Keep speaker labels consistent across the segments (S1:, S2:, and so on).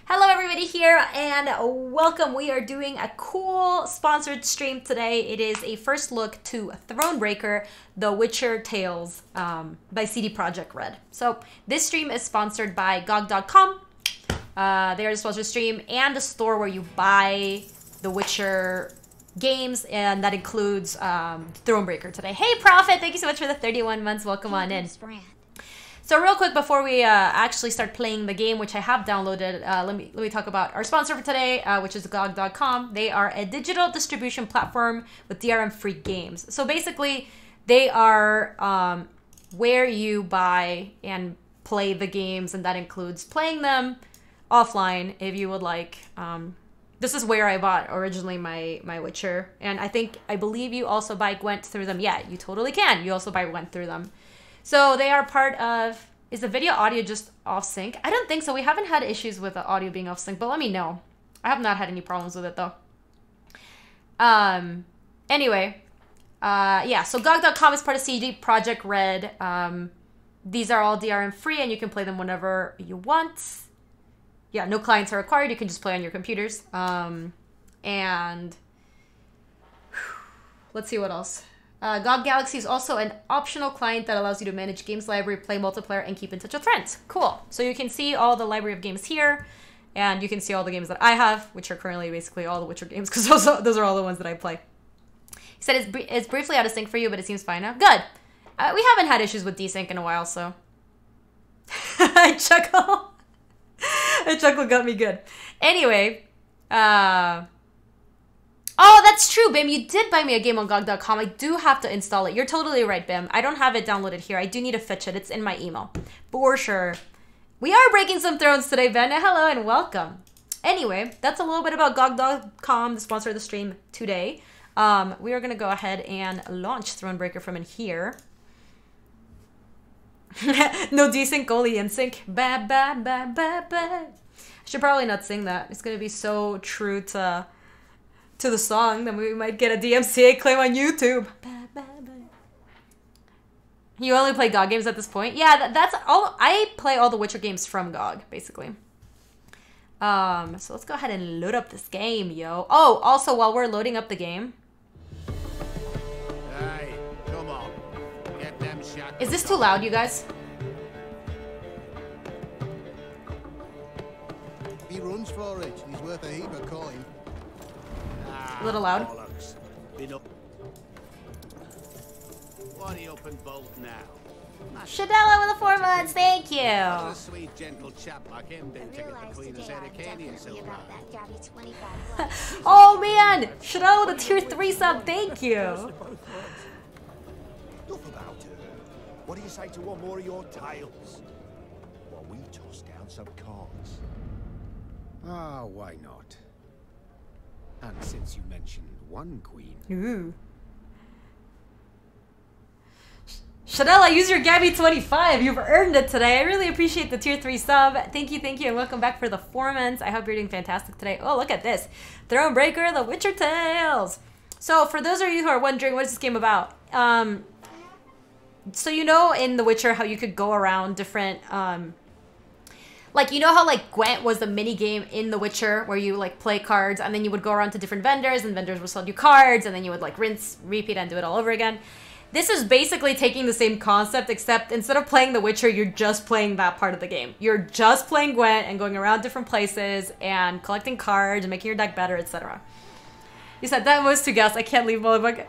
S1: Hello everybody here and welcome. We are doing a cool sponsored stream today. It is a first look to Thronebreaker, The Witcher Tales by CD Projekt Red. So this stream is sponsored by GOG.com. They are the sponsored stream and the store where you buy The Witcher games, and that includes Thronebreaker today. Hey Prophet, thank you so much for the 31 months. Welcome on in. So real quick before we actually start playing the game, which I have downloaded, let me talk about our sponsor for today, which is GOG.com. They are a digital distribution platform with DRM-free games. So basically, they are where you buy and play the games, and that includes playing them offline if you would like. This is where I bought originally my Witcher, and I believe you also buy GWENT through them. Yeah, you totally can. You also buy GWENT through them. So they are part of, is the video audio just off sync? I don't think so. We haven't had issues with the audio being off sync, but let me know. I have not had any problems with it though. Anyway, yeah, so GOG.com is part of CD Projekt Red. These are all DRM free and you can play them whenever you want. Yeah, no clients are required. You can just play on your computers. And let's see what else. GOG Galaxy is also an optional client that allows you to manage games library, play multiplayer, and keep in touch with friends. Cool. So you can see all the library of games here, and you can see all the games that I have, which are currently basically all the Witcher games, because those are all the ones that I play. He said it's briefly out of sync for you, but it seems fine now. Good. We haven't had issues with desync in a while, so. I chuckle. A chuckle got me good. Anyway, oh, that's true, Bim. You did buy me a game on GOG.com. I do have to install it. You're totally right, Bim. I don't have it downloaded here. I do need to fetch it. It's in my email. For sure. We are breaking some thrones today, Ben. Hello and welcome. Anyway, that's a little bit about GOG.com, the sponsor of the stream today. We are going to go ahead and launch Thronebreaker from in here. No desync, only in sync. Ba, ba, ba, ba, ba. I should probably not sing that. It's going to be so true to the song, then we might get a DMCA claim on YouTube. You only play GOG games at this point? Yeah, that's all. I play all the Witcher games from GOG, basically. So let's go ahead and load up this game, yo. Oh, also, while we're loading up the game.
S2: Hey, come on. Get them shot.
S1: Is this too loud, you guys?
S2: He runs for it. He's worth a heap of coin.
S1: A little loud.
S2: Body up and bolt now.
S1: Shadella with the 4 months, thank you.
S2: A sweet, gentle chap like him didn't get the Queen's head of Arcadia silver.
S1: Oh man, Shadella with a tier 3 sub, thank you.
S3: Enough about her. What do you say to one more of your tales? While we toss down some cards.
S4: Ah, why not? And since you mentioned one queen...
S1: Ooh. Shadella, use your Gaby 25. You've earned it today. I really appreciate the tier 3 sub. Thank you, and welcome back for the 4 months. I hope you're doing fantastic today. Oh, look at this. Thronebreaker, The Witcher Tales. So for those of you who are wondering, what is this game about? So you know in The Witcher how you could go around different... like, you know how, like, GWENT was the mini game in The Witcher where you, like, play cards and then you would go around to different vendors and vendors would sell you cards and then you would, like, rinse, repeat, and do it all over again. This is basically taking the same concept, except instead of playing The Witcher, you're just playing that part of the game. You're just playing GWENT and going around different places and collecting cards and making your deck better, etc. You said that was too gas. I can't leave Motherfucker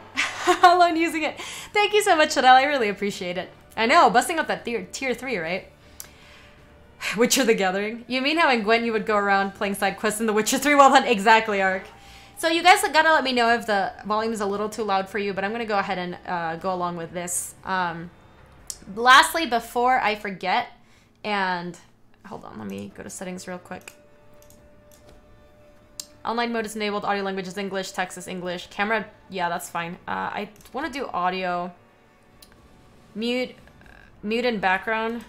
S1: alone using it. Thank you so much, Chanel. I really appreciate it. I know, busting up that tier 3, right? Witcher the Gathering. You mean how in GWENT you would go around playing side quests in The Witcher 3? Well done. Exactly, Ark. So you guys gotta let me know if the volume is a little too loud for you, but I'm gonna go ahead and go along with this. Lastly, before I forget, and hold on, let me go to settings real quick. Online mode is enabled, audio language is English, text is English, camera, yeah, that's fine. I wanna do audio. Mute in background.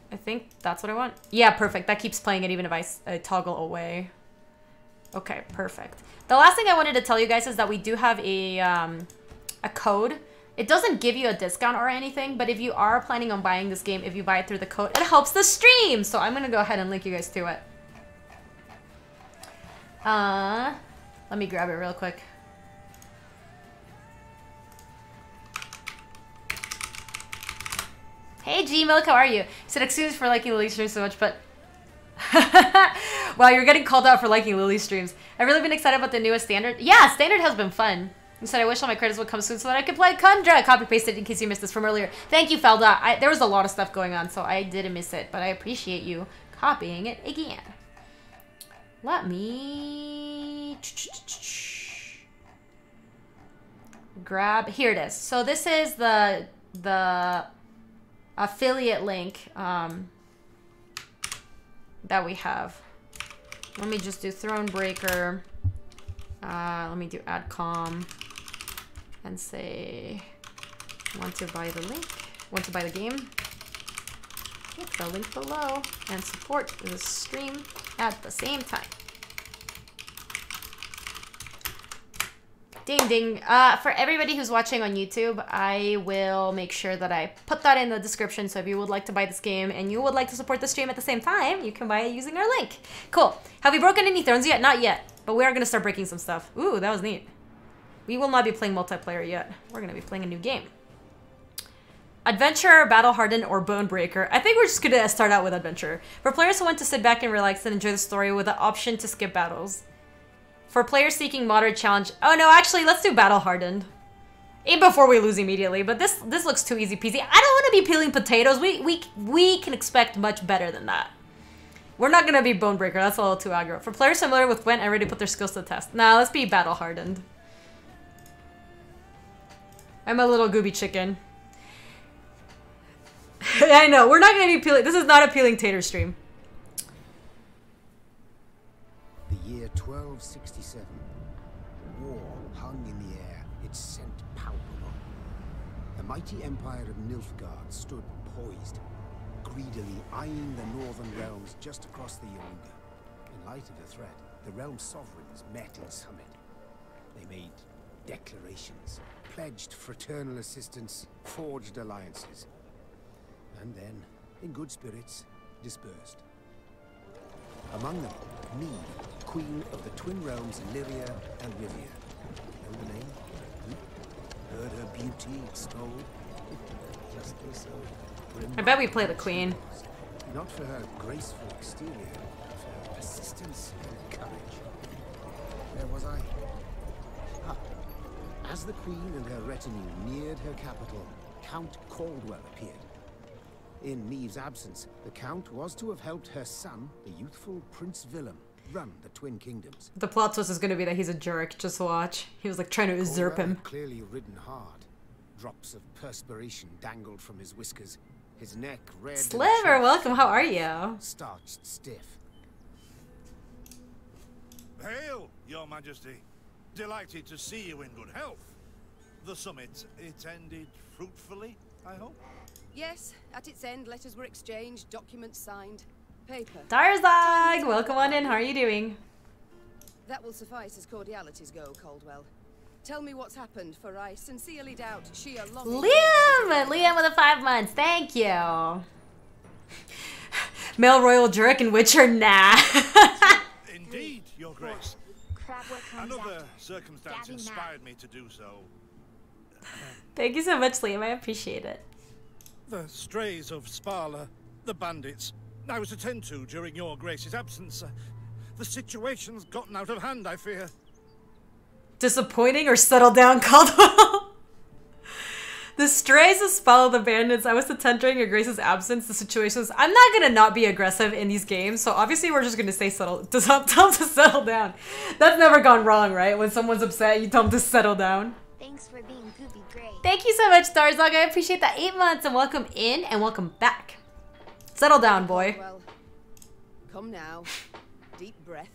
S1: I think that's what I want. Yeah, perfect. That keeps playing it even if I toggle away. Okay, perfect. The last thing I wanted to tell you guys is that we do have a code. It doesn't give you a discount or anything, but if you are planning on buying this game, if you buy it through the code, it helps the stream. So I'm going to go ahead and link you guys to it. Let me grab it real quick. Hey G-Milk, how are you? He said, excuse me for liking Lily streams so much, but... Wow, you're getting called out for liking Lily streams. I've really been excited about the newest standard. Yeah, standard has been fun. He said, I wish all my credits would come soon so that I could play Kundra. Copy-pasted in case you missed this from earlier. Thank you, Felda. There was a lot of stuff going on, so I didn't miss it, but I appreciate you copying it again. Let me... grab... Here it is. So this is the affiliate link that we have. Let me just do Thronebreaker. Let me do adcom and say want to buy the link, want to buy the game. Click the link below and support the stream at the same time. Ding ding. For everybody who's watching on YouTube, I will make sure that I put that in the description. So if you would like to buy this game and you would like to support the stream at the same time, you can buy it using our link. Cool. Have we broken any thrones yet? Not yet. But we are going to start breaking some stuff. Ooh, that was neat. We will not be playing multiplayer yet. We're going to be playing a new game. Adventure, Battle Hardened, or Bone Breaker. I think we're just going to start out with Adventure. For players who want to sit back and relax and enjoy the story with the option to skip battles. For players seeking moderate challenge... Oh no, actually, let's do Battle Hardened. Even before we lose immediately, but this looks too easy peasy. I don't want to be peeling potatoes. We can expect much better than that. We're not going to be Bone Breaker. That's a little too aggro. For players familiar with GWENT and ready to put their skills to the test. Nah, let's be Battle Hardened. I'm a little gooby chicken. I know, we're not going to be peeling... This is not a peeling tater stream.
S4: The year 1267. War hung in the air, its scent palpable. The mighty empire of Nilfgaard stood poised, greedily eyeing the northern realms just across the Yaluga. In light of the threat, the realm sovereigns met in summit. They made declarations, pledged fraternal assistance, forged alliances, and then, in good spirits, dispersed. Among them, Neve, queen of the twin realms Lyria and Rivia. Know the name? Heard her beauty extolled? Justly so.
S1: I bet we play the queen.
S4: Not for her graceful exterior, but for her persistence and courage. Where was I? As the queen and her retinue neared her capital, Count Caldwell appeared. In Neve's absence, the Count was to have helped her son, the youthful Prince Willem, run the Twin Kingdoms.
S1: The plot twist is going to be that he's a jerk. Just watch. He was like trying to usurp
S4: Caldwell
S1: him.
S4: had clearly ridden hard. Drops of perspiration dangled from his whiskers. His neck red. and
S1: Sliver,
S4: chafed,
S1: welcome. How are you?
S4: starched stiff.
S5: Hail, Your Majesty. Delighted to see you in good health. The summit, it ended fruitfully, I hope?
S6: Yes, at its end, letters were exchanged, documents signed, paper.
S1: Darzag, welcome on in. How are you doing?
S6: That will suffice as cordialities go, Caldwell. Tell me what's happened, for I sincerely doubt she alone.
S1: Liam with the 5 months. Thank you. Male royal jerk and Witcher, nah.
S5: Indeed, Your Grace. Another circumstance inspired me to do so.
S1: Thank you so much, Liam. I appreciate it.
S5: The strays of Sparla, the bandits, I was to tend to during Your Grace's absence. The situation's gotten out of hand, I fear.
S1: Disappointing or settle down, Caldwell? The strays of Spell the bandits. I was to tend during your Grace's absence. The situations. I'm not gonna not be aggressive in these games, so obviously we're just gonna say settle. Tell them to settle down. That's never gone wrong, right? When someone's upset, you tell them to settle down.
S7: Thanks for being goopy great.
S1: Thank you so much, Starzog. I appreciate that 8 months and welcome in and welcome back. Settle down, boy.
S6: Well, come now. Deep breath.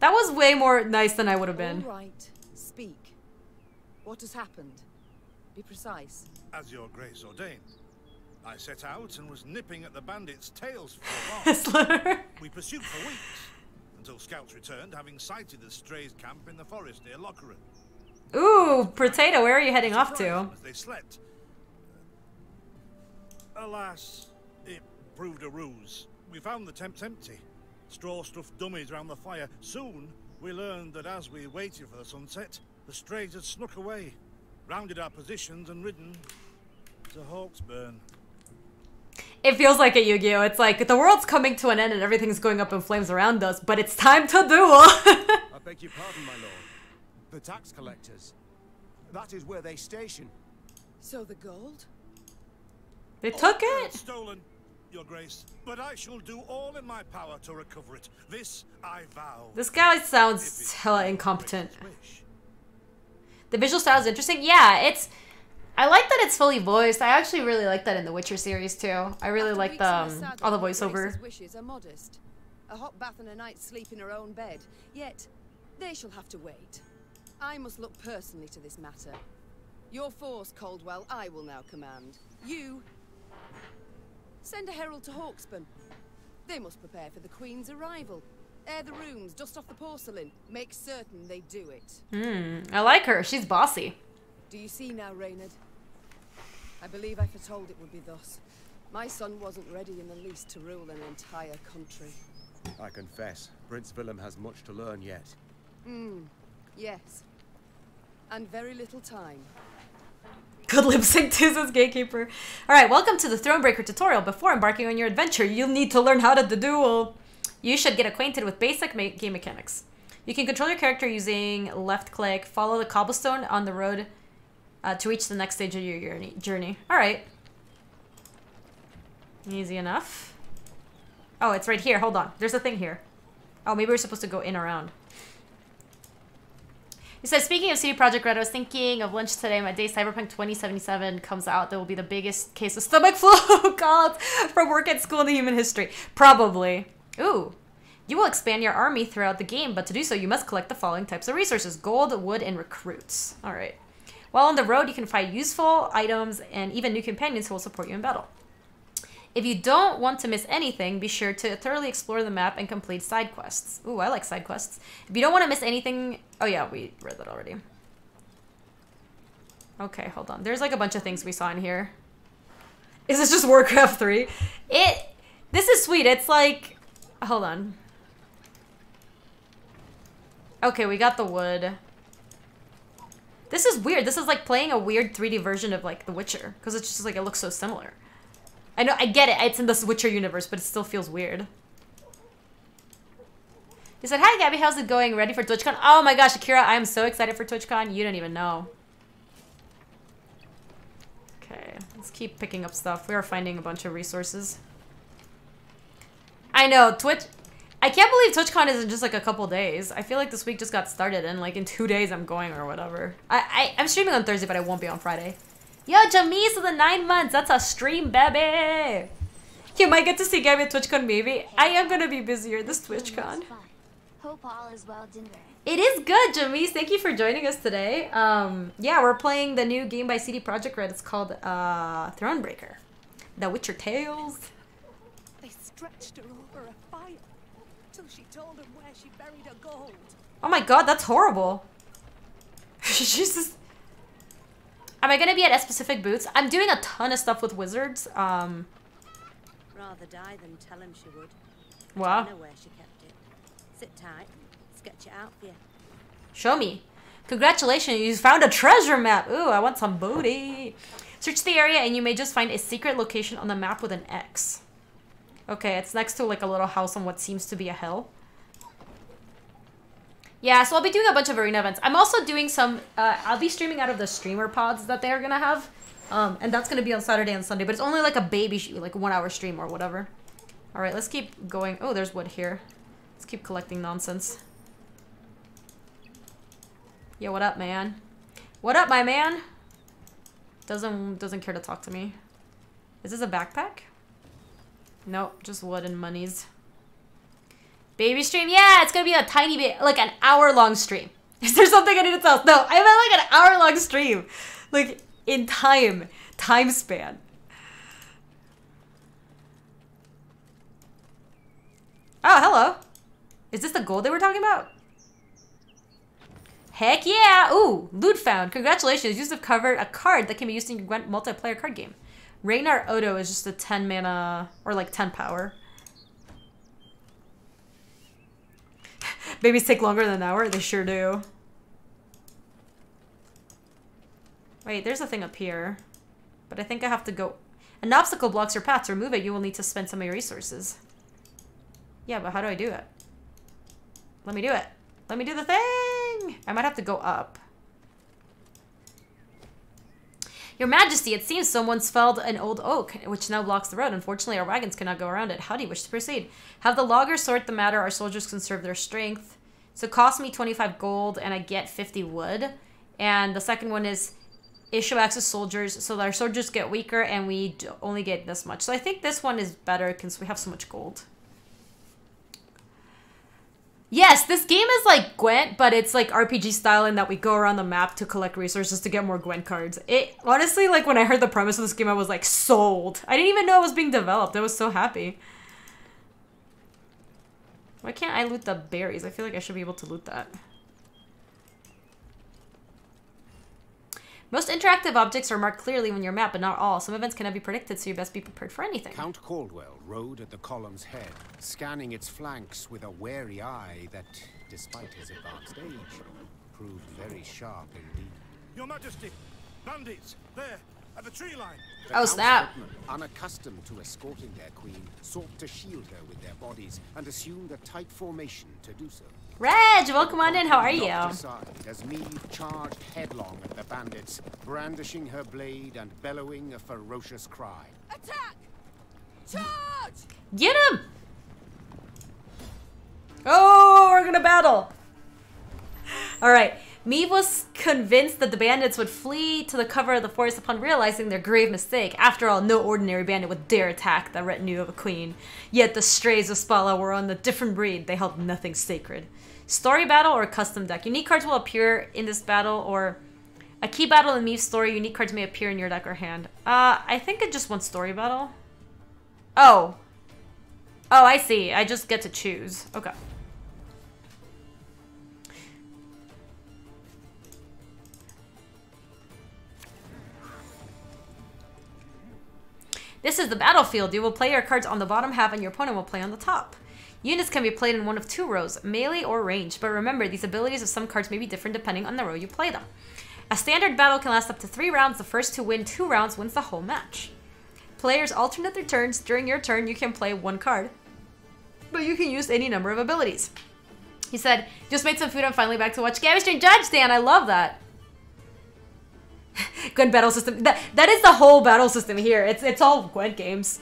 S1: That was way more nice than I would have been.
S6: All right. Speak. What has happened? Be precise.
S5: As Your Grace ordained, I set out and was nipping at the bandits' tails for a while. We pursued for weeks, until scouts returned, having sighted the strays' camp in the forest near Locheren.
S1: Ooh, Potato, where are you heading off to?
S5: As they slept. Alas, it proved a ruse. We found the tents empty. Straw-stuffed dummies around the fire. Soon, We learned that as we waited for the sunset, the strays had snuck away, rounded our positions and ridden to Hawksburn.
S1: It feels like a Yu-Gi-Oh! It's like the world's coming to an end and everything's going up in flames around us, but it's time to duel.
S3: I beg your pardon, my lord. The tax collectors. That is where they station.
S6: So the gold?
S1: They took
S5: All
S1: it.
S5: stolen, Your Grace, but I shall do all in my power to recover it. This I vow.
S1: This guy sounds hella incompetent. The visual style is interesting. Yeah, it's... I like that it's fully voiced. I actually really like that in the Witcher series too. I really
S6: After
S1: like
S6: weeks
S1: the
S6: in the saddle,
S1: all the
S6: Your
S1: voiceover.
S6: Grace's wishes are modest. A hot bath and a night's sleep in her own bed. Yet, they shall have to wait. I must look personally to this matter. Your force, Caldwell, I will now command. You... send a herald to Hawksburn. They must prepare for the Queen's arrival. Air the rooms, dust off the porcelain. Make certain they do it.
S1: I like her. She's bossy.
S6: Do you see now, Reynard? I believe I foretold it would be thus. My son wasn't ready in the least to rule an entire country.
S3: I confess, Prince Willem has much to learn yet.
S6: Yes. And very little time.
S1: Good lip sync too, says Gatekeeper. Alright, welcome to the Thronebreaker tutorial. Before embarking on your adventure, you'll need to learn how to duel. You should get acquainted with basic game mechanics. You can control your character using left click, follow the cobblestone on the road to reach the next stage of your journey. Alright. Easy enough. Oh, it's right here. Hold on. There's a thing here. Oh, maybe we're supposed to go in around. He says, speaking of CD Projekt Red, I was thinking of lunch today. My day Cyberpunk 2077 comes out. There will be the biggest case of stomach flu called from work at school in the human history. Probably. Ooh. You will expand your army throughout the game, but to do so, you must collect the following types of resources. Gold, wood, and recruits. Alright. While on the road, you can find useful items and even new companions who will support you in battle. If you don't want to miss anything, be sure to thoroughly explore the map and complete side quests. Ooh, I like side quests. If you don't want to miss anything... Oh yeah, we read that already. Okay, hold on. There's like a bunch of things we saw in here. Is this just Warcraft 3? This is sweet. It's like... Hold on. Okay, we got the wood. This is weird. This is like playing a weird 3D version of like The Witcher. Because it's just like, it looks so similar. I know, I get it. It's in this Witcher universe, but it still feels weird. He said, hi Gabby, how's it going? Ready for TwitchCon? Oh my gosh, Akira, I am so excited for TwitchCon. You don't even know. Okay, let's keep picking up stuff. We are finding a bunch of resources. I know, Twitch... I can't believe TwitchCon is in just like a couple days. I feel like this week just got started and like in 2 days I'm going or whatever. I'm streaming on Thursday, but I won't be on Friday. Yo, Jamise for the 9 months. That's a stream, baby. You might get to see Gaby at TwitchCon, maybe. I am going to be busier this TwitchCon.
S7: Hope all is well, Dinner.
S1: It is good, Jamise. Thank you for joining us today. Yeah, we're playing the new game by CD Projekt Red. It's called Thronebreaker. The Witcher Tales.
S8: They stretched her over a fire till she told him where she buried her gold.
S1: Oh my god, that's horrible. Jesus. Am I gonna be at specific booths? I'm doing a ton of stuff with wizards.
S9: Rather die than tell him she would.
S1: Wow.
S9: I know where she kept it. Sit tight, sketch it out for you.
S1: Show me. Congratulations, you found a treasure map. Ooh, I want some booty. Search the area and you may just find a secret location on the map with an X. Okay, it's next to like a little house on what seems to be a hill. Yeah, so I'll be doing a bunch of arena events. I'm also doing some, I'll be streaming out of the streamer pods that they're gonna have. And that's gonna be on Saturday and Sunday, but it's only like a baby, like 1 hour stream or whatever. All right, let's keep going. Oh, there's wood here. Let's keep collecting nonsense. Yo, what up, man? What up, my man? Doesn't care to talk to me. Is this a backpack? Nope, just wood and monies. Baby stream? Yeah, it's gonna be a tiny bit, like an hour-long stream. Is there something I need to tell? No, I meant like an hour-long stream. Like, in time span. Oh, hello. Is this the gold they were talking about? Heck yeah! Ooh, loot found. Congratulations, you have covered a card that can be used in your GWENT multiplayer card game. Ragnar Odo is just a 10 mana, or like 10 power. Babies take longer than an hour? They sure do. Wait, there's a thing up here. But I think I have to go... An obstacle blocks your path. To remove it, you will need to spend some of your resources. Yeah, but how do I do it? Let me do it. Let me do the thing! I might have to go up. Your Majesty, it seems someone's felled an old oak, which now blocks the road. Unfortunately, our wagons cannot go around it. How do you wish to proceed? Have the loggers sort the matter. Our soldiers conserve their strength. So it costs me 25 gold, and I get 50 wood. And the second one is issue access soldiers, so that our soldiers get weaker, and we only get this much. So I think this one is better, because we have so much gold. Yes, this game is like Gwent, but it's like RPG style in that we go around the map to collect resources to get more Gwent cards. It honestly, like when I heard the premise of this game, I was like sold. I didn't even know it was being developed. I was so happy. Why can't I loot the berries? I feel like I should be able to loot that. Most interactive objects are marked clearly on your map, but not all. Some events cannot be predicted, so you best be prepared for anything.
S4: Count Caldwell rode at the column's head, scanning its flanks with a wary eye that, despite his advanced age, proved very sharp indeed.
S5: Your Majesty, bandits, there, at the tree line.
S1: Oh, snap.
S4: Unaccustomed to escorting their queen, sought to shield her with their bodies and assumed a tight formation to do so.
S1: Reg, welcome on in. How are you?
S4: As Meve charged headlong at the bandits, brandishing her blade and bellowing a ferocious cry.
S6: Attack! Charge!
S1: Get him! Oh, we're gonna battle. All right. Meve was convinced that the bandits would flee to the cover of the forest upon realizing their grave mistake. After all, no ordinary bandit would dare attack the retinue of a queen. Yet the strays of Spala were on a different breed. They held nothing sacred. Story battle or custom deck. Unique cards will appear in this battle, or a key battle in Meve's story. Unique cards may appear in your deck or hand. I think it just wants story battle. Oh. Oh, I see. I just get to choose. Okay. This is the battlefield. You will play your cards on the bottom half and your opponent will play on the top. Units can be played in one of two rows, melee or ranged, but remember, these abilities of some cards may be different depending on the row you play them. A standard battle can last up to 3 rounds. The first to win 2 rounds wins the whole match. Players alternate their turns. During your turn, you can play 1 card, but you can use any number of abilities. He said, just made some food, I'm finally back to watch Gaby stream. Judge Dan, I love that. Gwent battle system. That is the whole battle system here. It's all Gwent games.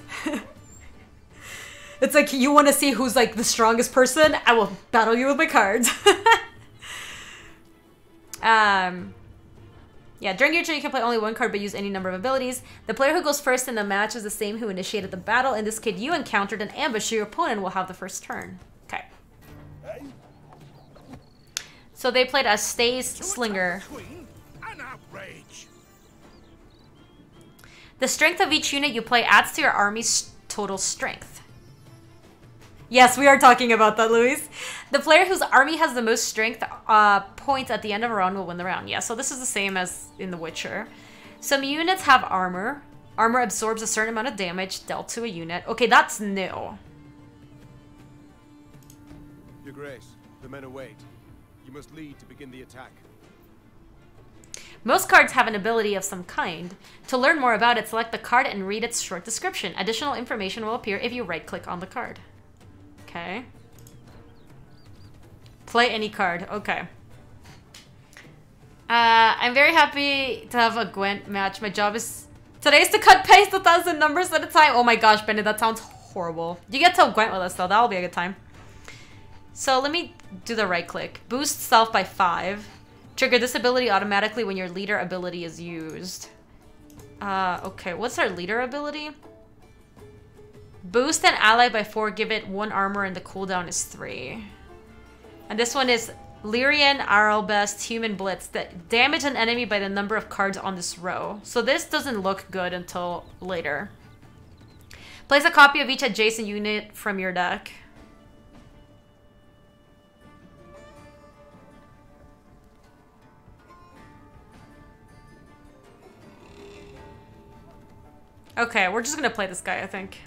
S1: It's like, you want to see who's like the strongest person? I will battle you with my cards. Yeah, during your turn you can play only 1 card but use any number of abilities. The player who goes first in the match is the same who initiated the battle. In this case, you encountered an ambush, so your opponent will have the first turn. Okay. So they played a Stays Slinger. The strength of each unit you play adds to your army's total strength. Yes, we are talking about that, Luis. The player whose army has the most strength points at the end of a round will win the round. Yeah, so this is the same as in The Witcher. Some units have armor. Armor absorbs a certain amount of damage dealt to a unit. Okay, that's new.
S10: Your Grace, the men await. You must lead to begin the attack.
S1: Most cards have an ability of some kind. To learn more about it, select the card and read its short description. Additional information will appear if you right-click on the card. Okay. Play any card. Okay. I'm very happy to have a Gwent match. My job is today is to cut paste 1,000 numbers at a time. Oh my gosh, Bennett, that sounds horrible. You get to Gwent with us though. That'll be a good time. So let me do the right-click. Boost self by 5. Trigger this ability automatically when your leader ability is used. Okay, what's our leader ability? Boost an ally by 4, give it 1 armor, and the cooldown is 3. And this one is Lyrian, Arlebest, Human Blitz. That damage an enemy by the number of cards on this row. So this doesn't look good until later. Place a copy of each adjacent unit from your deck. Okay, we're just gonna play this guy, I think.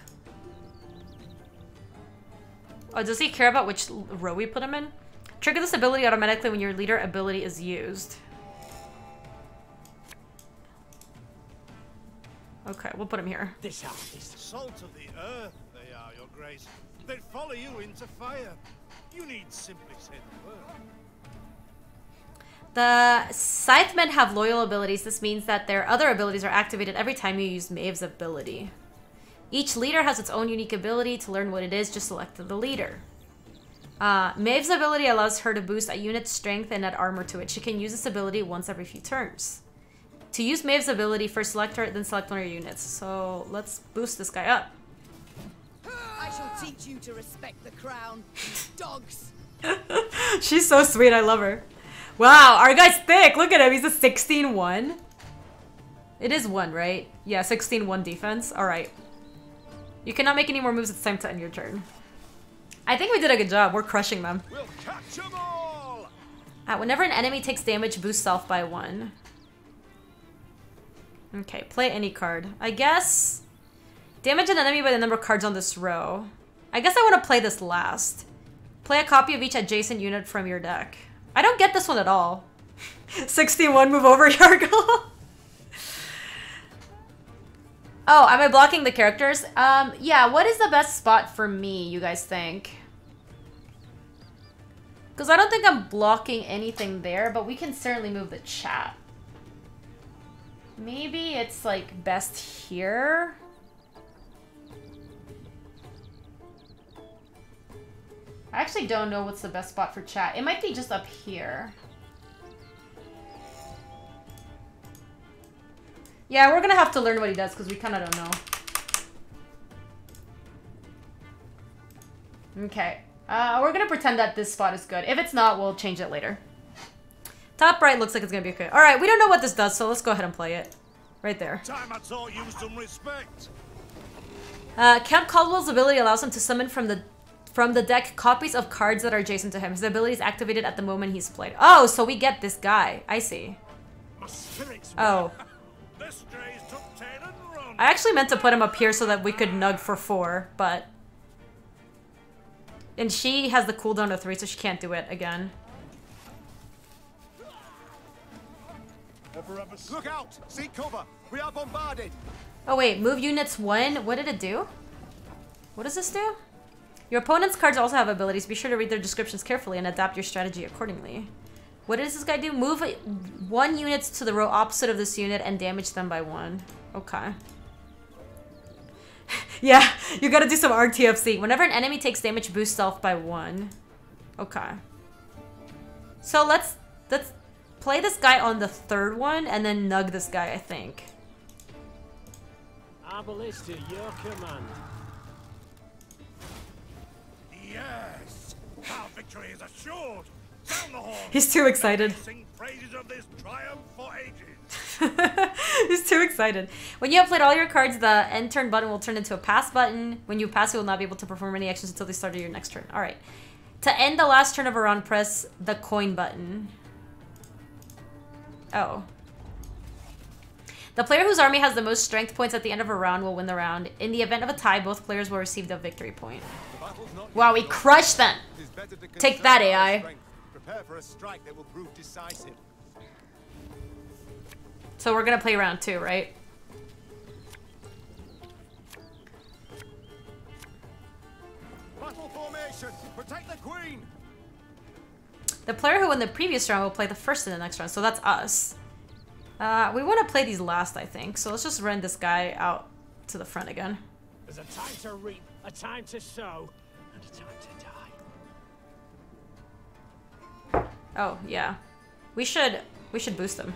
S1: Oh, does he care about which row we put him in? Trigger this ability automatically when your leader ability is used. Okay, we'll put him here.
S5: This artist. Salt of the earth, they are, Your Grace. They'd follow you into fire. You need simply say the word.
S1: The Scythemen have loyal abilities. This means that their other abilities are activated every time you use Maeve's ability. Each leader has its own unique ability. To learn what it is, just select the leader. Maeve's ability allows her to boost a unit's strength and add armor to it. She can use this ability once every few turns. To use Maeve's ability, first select her, then select one of your units. So let's boost this guy up.
S6: I shall teach you to respect the crown, dogs.
S1: She's so sweet. I love her. Wow, our guy's thick. Look at him. He's a 16-1. It is 1, right? Yeah, 16-1 defense. All right. You cannot make any more moves. It's time to end your turn. I think we did a good job. We're crushing them.
S5: We'll catch them all.
S1: Whenever an enemy takes damage, boost self by 1. Okay, play any card. I guess damage an enemy by the number of cards on this row. I guess I want to play this last. Play a copy of each adjacent unit from your deck. I don't get this one at all. 61, move over, Yargle. Oh, am I blocking the characters? Yeah, what is the best spot for me, you guys think? Because I don't think I'm blocking anything there, but we can certainly move the chat. Maybe it's like best here. I actually don't know what's the best spot for chat. It might be just up here. Yeah, we're gonna have to learn what he does because we kind of don't know. Okay. We're gonna pretend that this spot is good. If it's not, we'll change it later. Top right looks like it's gonna be okay. All right, we don't know what this does, so let's go ahead and play it. Right there.
S5: Time I taught you some respect.
S1: Count Caldwell's ability allows him to summon from the deck copies of cards that are adjacent to him. His ability is activated at the moment he's played. Oh, so we get this guy. I see. Oh. I actually meant to put him up here so that we could nug for 4, but... And she has the cooldown of 3, so she can't do it again.
S10: Look out! Seek cover! We are bombarded!
S1: Oh wait, move units 1. What did it do? What does this do? Your opponent's cards also have abilities. Be sure to read their descriptions carefully and adapt your strategy accordingly. What does this guy do? Move 1 unit to the row opposite of this unit and damage them by 1. Okay. Yeah, you gotta do some RTFC. Whenever an enemy takes damage, boost self by 1. Okay. So let's play this guy on the 3rd one and then nug this guy, I think.
S11: Our ballista, your command.
S5: Yes! Our victory is assured! Sound the horn!
S1: He's too excited.
S5: Sing praises of this triumph for ages!
S1: He's too excited. When you have played all your cards, the end turn button will turn into a pass button. When you pass, you will not be able to perform any actions until the start of your next turn. Alright. To end the last turn of a round, press the coin button. Oh. The player whose army has the most strength points at the end of a round will win the round. In the event of a tie, both players will receive the victory point. Wow, we crushed them! Take that, AI.
S10: Prepare for a strike that will prove decisive.
S1: So we're gonna play round 2, right?
S10: Battle formation! Protect the queen!
S1: The player who won the previous round will play the first in the next round, so that's us. We want to play these last, I think, so let's just run this guy out to the front again.
S11: There's a time to reap, a time to sow, and a time to die.
S1: Oh, yeah. We should boost them.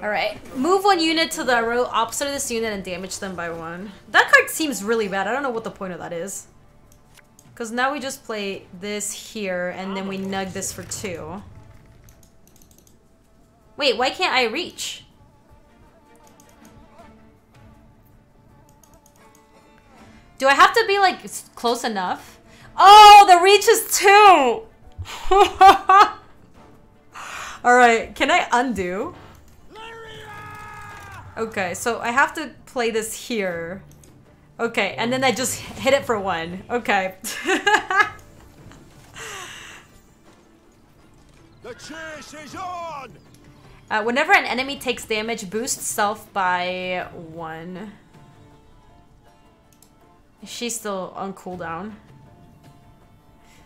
S1: Alright, move 1 unit to the row opposite of this unit and damage them by 1. That card seems really bad. I don't know what the point of that is. Because now we just play this here, and then we nug this for 2. Wait, why can't I reach? Do I have to be, like, close enough? Oh, the reach is 2! Alright, can I undo? Okay, so I have to play this here. Okay, and then I just hit it for 1. Okay.
S3: The chase is on!
S1: Whenever an enemy takes damage, boost self by 1. She's still on cooldown.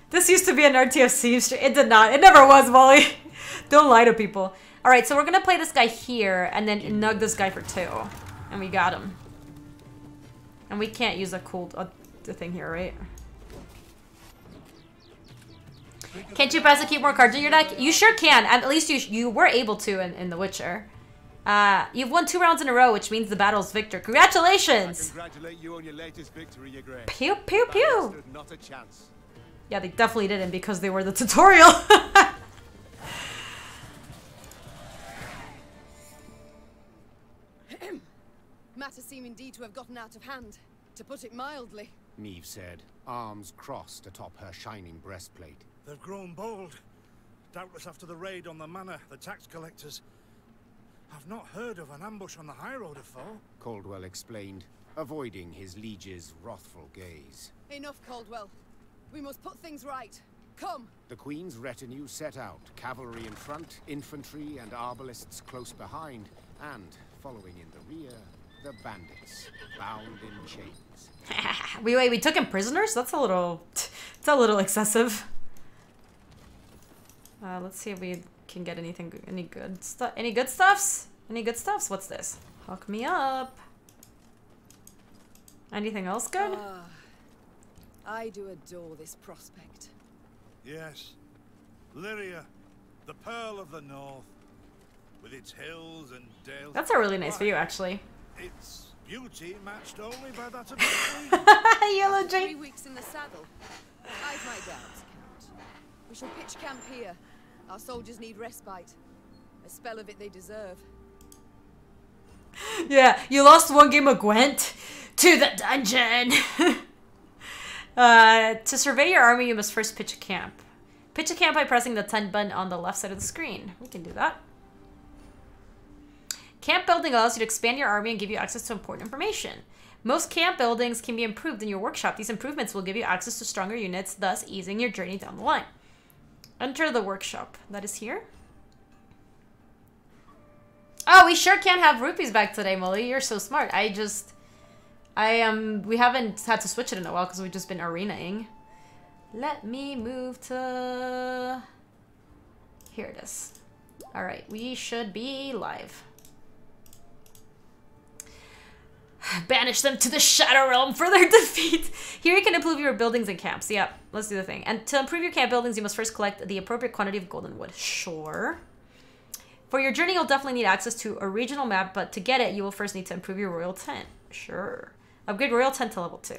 S1: This used to be an RTFC stream. It did not. It never was, Molly. Don't lie to people. Alright, so we're gonna play this guy here and then nug this guy for 2. And we got him. And we can't use a cool the thing here, right? Can't you prosecute more cards in your deck? You sure can. At least you were able to in The Witcher. You've won 2 rounds in a row, which means the battle's victor. Congratulations!
S10: I congratulate you on your latest victory, Your Grace.
S1: Pew pew pew!
S10: Not a chance.
S1: Yeah, they definitely didn't because they were the tutorial.
S6: Matters seem indeed to have gotten out of hand, to put it mildly.
S4: Neve said, arms crossed atop her shining breastplate.
S5: They've grown bold. Doubtless after the raid on the manor, the tax collectors. I've not heard of an ambush on the high road afore.
S4: Caldwell explained, avoiding his liege's wrathful gaze.
S6: Enough, Caldwell. We must put things right. Come!
S4: The Queen's retinue set out, cavalry in front, infantry and arbalists close behind, and, following in the rear, the bandits, bound in chains.
S1: we took him prisoners? That's a little... It's a little excessive. Let's see if we can get anything... Any good stuff? Any good stuffs? Any good stuffs? What's this? Hook me up. Anything else good?
S6: I do adore this prospect.
S5: Yes. Lyria, the pearl of the north, with its hills and dales.
S1: That's a really nice view, actually.
S5: Its beauty matched only by that of the queen.
S1: Yellow Jane.
S6: 3 weeks in the saddle. I've my doubts, Count. We shall pitch camp here. Our soldiers need respite. A spell of it they deserve.
S1: Yeah, you lost 1 game of Gwent. To the dungeon! To survey your army, you must first pitch a camp. Pitch a camp by pressing the 10 button on the left side of the screen. We can do that. Camp building allows you to expand your army and give you access to important information. Most camp buildings can be improved in your workshop. These improvements will give you access to stronger units, thus easing your journey down the line. Enter the workshop. That is here. Oh, we sure can have rupees back today, Molly. You're so smart. We haven't had to switch it in a while because we've just been arenaing. Let me move to... Here it is. Alright, we should be live. Banish them to the Shadow Realm for their defeat. Here you can improve your buildings and camps. Yep, let's do the thing. And to improve your camp buildings, you must first collect the appropriate quantity of golden wood. Sure. For your journey, you'll definitely need access to a regional map, but to get it, you will first need to improve your royal tent. Sure. Upgrade royal tent to level 2.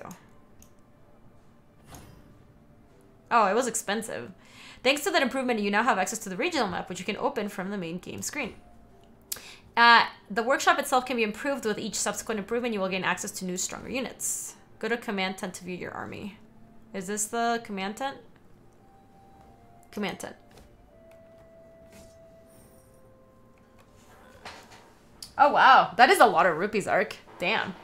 S1: Oh, it was expensive. Thanks to that improvement, you now have access to the regional map, which you can open from the main game screen. The workshop itself can be improved. With each subsequent improvement, you will gain access to new, stronger units. Go to command tent to view your army. Is this the command tent? Command tent. Oh, wow. That is a lot of rupees, Ark. Damn.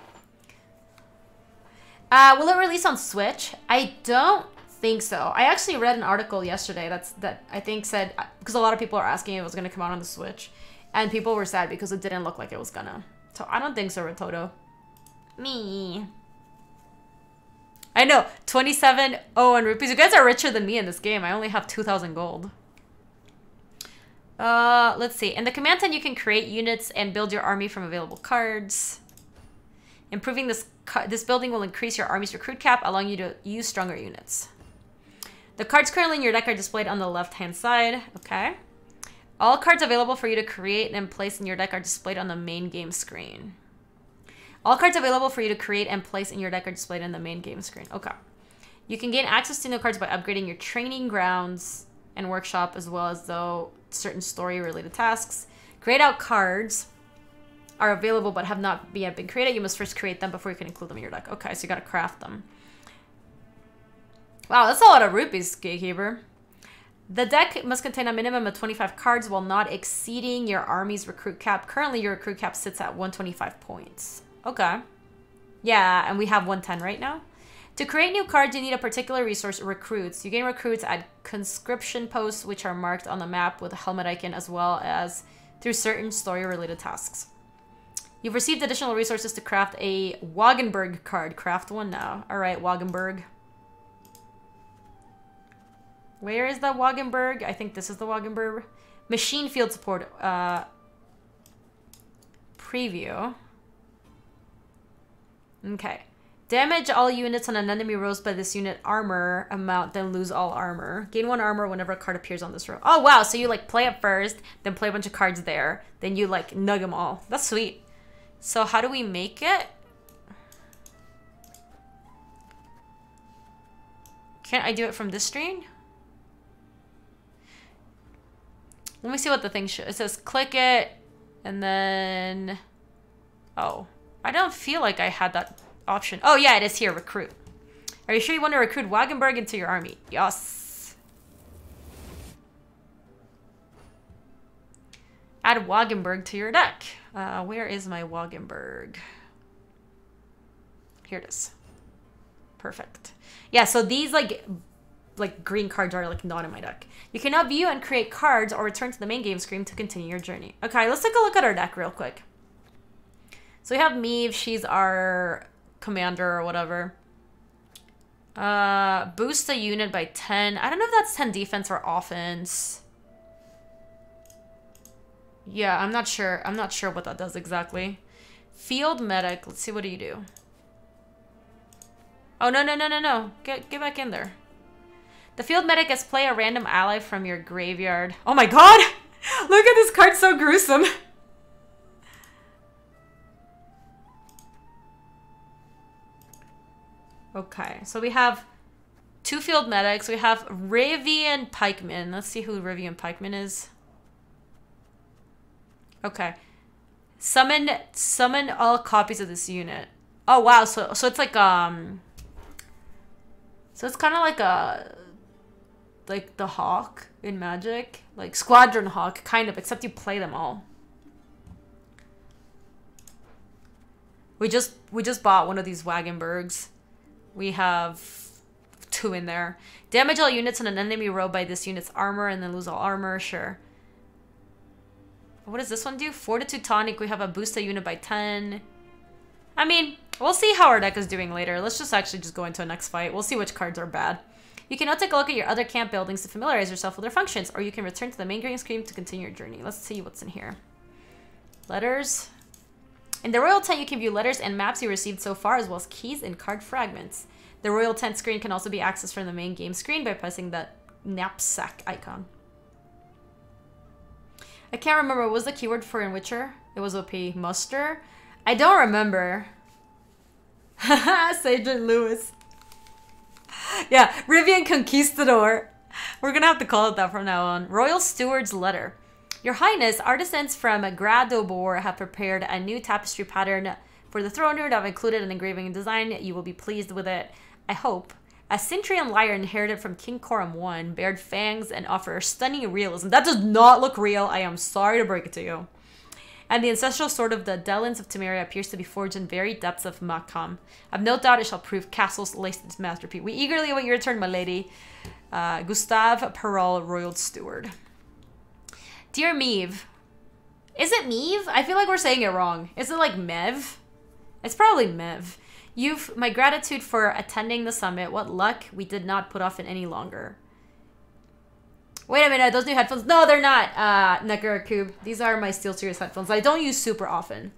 S1: Will it release on Switch? I don't think so. I actually read an article yesterday that I think said, because a lot of people are asking if it was going to come out on the Switch, and people were sad because it didn't look like it was gonna. So I don't think so, Rototo. Me. I know, 2701 rupees. You guys are richer than me in this game. I only have 2,000 gold. Let's see. In the command tent, you can create units and build your army from available cards. Improving this building will increase your army's recruit cap, allowing you to use stronger units. The cards currently in your deck are displayed on the left-hand side. Okay. All cards available for you to create and place in your deck are displayed on the main game screen. All cards available for you to create and place in your deck are displayed on the main game screen. Okay. You can gain access to new cards by upgrading your training grounds and workshop, as well as though certain story-related tasks. Grayed out cards are available but have not yet been created. You must first create them before you can include them in your deck. Okay, so you gotta craft them. Wow, that's a lot of rupees, Gatekeeper. The deck must contain a minimum of 25 cards while not exceeding your army's recruit cap. Currently, your recruit cap sits at 125 points. Okay. Yeah, and we have 110 right now. To create new cards, you need a particular resource, recruits. You gain recruits at conscription posts, which are marked on the map with a helmet icon, as well as through certain story-related tasks. You've received additional resources to craft a Wagenburg card. Craft one now. All right, Wagenburg. Where is the Wagenburg? I think this is the Wagenburg. Machine field support. Preview. Okay. Damage all units on an enemy rows by this unit armor amount, then lose all armor. Gain 1 armor whenever a card appears on this row. Oh, wow. So you, like, play it first, then play a bunch of cards there. Then you, like, nug them all. That's sweet. So how do we make it? Can't I do it from this screen? Let me see what the thing shows. It says click it, and then... Oh. I don't feel like I had that option. Oh, yeah, it is here. Recruit. Are you sure you want to recruit Wagenburg into your army? Yes. Add Wagenburg to your deck. Where is my Wagenburg? Here it is. Perfect. Yeah, so these, like green cards are, like, not in my deck. You can now view and create cards or return to the main game screen to continue your journey. Okay, let's take a look at our deck real quick. So we have Meave. She's our commander or whatever. Boost a unit by 10. I don't know if that's 10 defense or offense. Yeah, I'm not sure. I'm not sure what that does exactly. Field medic. Let's see, what do you do? Oh, no, no, no, no, no. Get back in there. The field medic is play a random ally from your graveyard. Oh my god! Look at this card, so gruesome. Okay, so we have 2 field medics. We have Rivian Pikeman. Let's see who Rivian Pikeman is. Okay. Summon all copies of this unit. Oh wow, so it's like so it's kind of like the Hawk in Magic, like Squadron Hawk kind of, except you play them all. We just bought one of these Wagenburgs. We have 2 in there. Damage all units on an enemy row by this unit's armor and then lose all armor. Sure. What does this one do? Fortitude tonic. We have a boost a unit by 10. I mean, we'll see how our deck is doing later. Let's just actually just go into a next fight. We'll see which cards are bad. You can now take a look at your other camp buildings to familiarize yourself with their functions, or you can return to the main game screen to continue your journey. Let's see what's in here. Letters. In the Royal Tent, you can view letters and maps you received so far, as well as keys and card fragments. The Royal Tent screen can also be accessed from the main game screen by pressing the knapsack icon. I can't remember. What was the keyword for in Witcher? It was OP. Muster? I don't remember. Sergeant Lewis. Yeah, Rivian Conquistador. We're gonna have to call it that from now on. Royal Steward's Letter. Your Highness, artisans from Gradobor have prepared a new tapestry pattern for the throne room that have included an engraving and design. You will be pleased with it, I hope. A Cintrian lyre inherited from King Coram I bared fangs and offers stunning realism. That does not look real. I am sorry to break it to you. And the ancestral sword of the Delans of Temeria appears to be forged in very depths of Makam. I've no doubt it shall prove Castle's latest masterpiece. We eagerly await your return, my lady. Gustave Perrault, Royal Steward. Dear Meave. Is it Meave? I feel like we're saying it wrong. Is it like Mev? It's probably Mev. You've my gratitude for attending the summit. What luck we did not put off it any longer. Wait a minute, those new headphones. No, they're not, Neckarcube. These are my SteelSeries headphones. I don't use super often.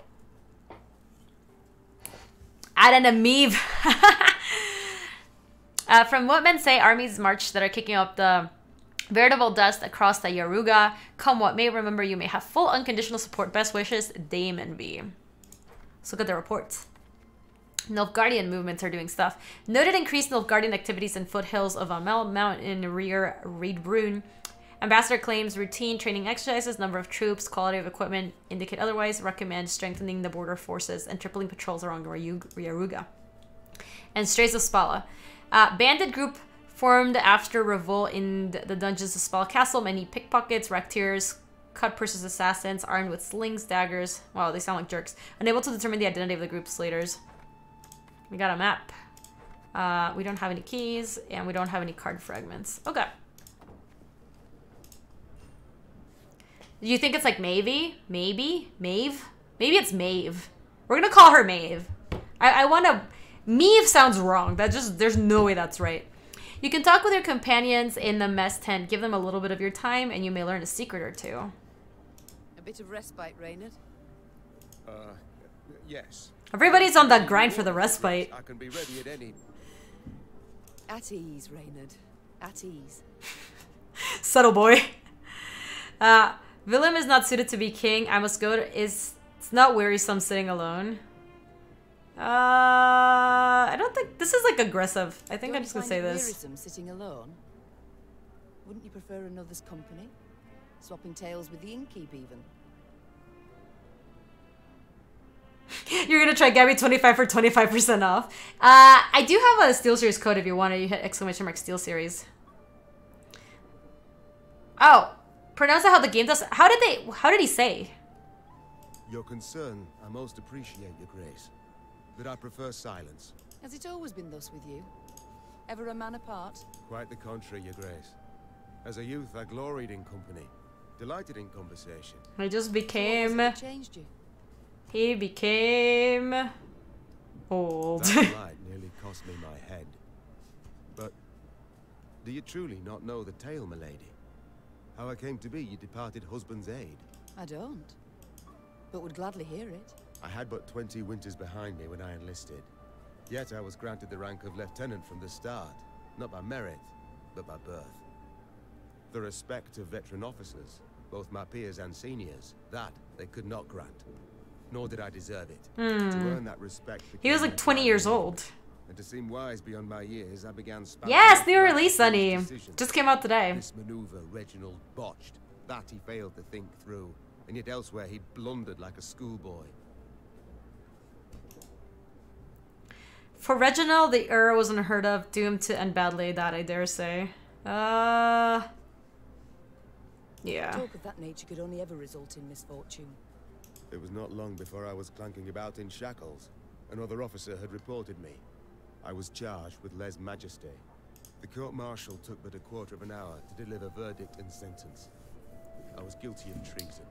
S1: Add in a Meave. From what men say, armies march that are kicking up the veritable dust across the Yaruga. Come what may, remember you may have full unconditional support. Best wishes, Damon V. Let's look at the reports. Nilfgaardian movements are doing stuff. Noted increased Nilfgaardian activities in foothills of Amel Mountain in rear Reedbrun. Ambassador claims routine training exercises, number of troops, quality of equipment indicate otherwise. Recommend strengthening the border forces and tripling patrols around Yaruga. And Strays of Spala. Bandit group formed after revolt in the dungeons of Spala Castle. Many pickpockets, racketeers, cut-purses assassins armed with slings, daggers. Wow, they sound like jerks. Unable to determine the identity of the group's leaders. We got a map. We don't have any keys, and we don't have any card fragments. Okay. Do you think it's like Maybe? Maybe? Maeve? Maybe it's Maeve. We're gonna call her Maeve. I wanna... Maeve sounds wrong. That just... There's no way that's right. You can talk with your companions in the mess tent. Give them a little bit of your time, and you may learn a secret or two.
S6: A bit of respite, Reynard?
S10: Yes.
S1: Everybody's on that grind for the respite.
S10: I can be ready at any...
S6: At ease, Reynard. At ease.
S1: Subtle boy. Willem is not suited to be king. I must go to... It's not wearisome sitting alone. I don't think... This is like aggressive. I think I'm just gonna say this.
S6: Wearisome sitting alone? Wouldn't you prefer another's company? Swapping tales with the innkeep, even?
S1: You're gonna try Gaby 25 for 25% off. I do have a SteelSeries code if you want it. You hit exclamation mark SteelSeries. Oh, pronounce it how the game does. How did he say?
S10: Your concern, I most appreciate, Your Grace. But I prefer silence.
S6: Has it always been thus with you? Ever a man apart?
S10: Quite the contrary, Your Grace. As a youth, I gloried in company, delighted in conversation.
S1: I just became...
S6: What changed you?
S1: He became... old.
S10: That light nearly cost me my head. But do you truly not know the tale, milady? How I came to be your departed husband's aide?
S6: I don't, but would gladly hear it.
S10: I had but 20 winters behind me when I enlisted. Yet I was granted the rank of lieutenant from the start, not by merit, but by birth. The respect of veteran officers, both my peers and seniors, that they could not grant. Nor did I deserve it. To earn that respect...
S1: He was like 20 years old.
S10: And to seem wise beyond my years, I began...
S1: Yes, new release, Sonny. Just came out today.
S10: This maneuver Reginald botched. That he failed to think through. And yet elsewhere he'd blundered like a schoolboy.
S1: For Reginald, the error wasn't unheard of. Doomed to end badly, that I dare say. Yeah.
S6: Talk of that nature could only ever result in misfortune.
S10: It was not long before I was clanking about in shackles. Another officer had reported me. I was charged with lèse-majesté. The court-martial took but a quarter of an hour to deliver verdict and sentence. I was guilty of treason.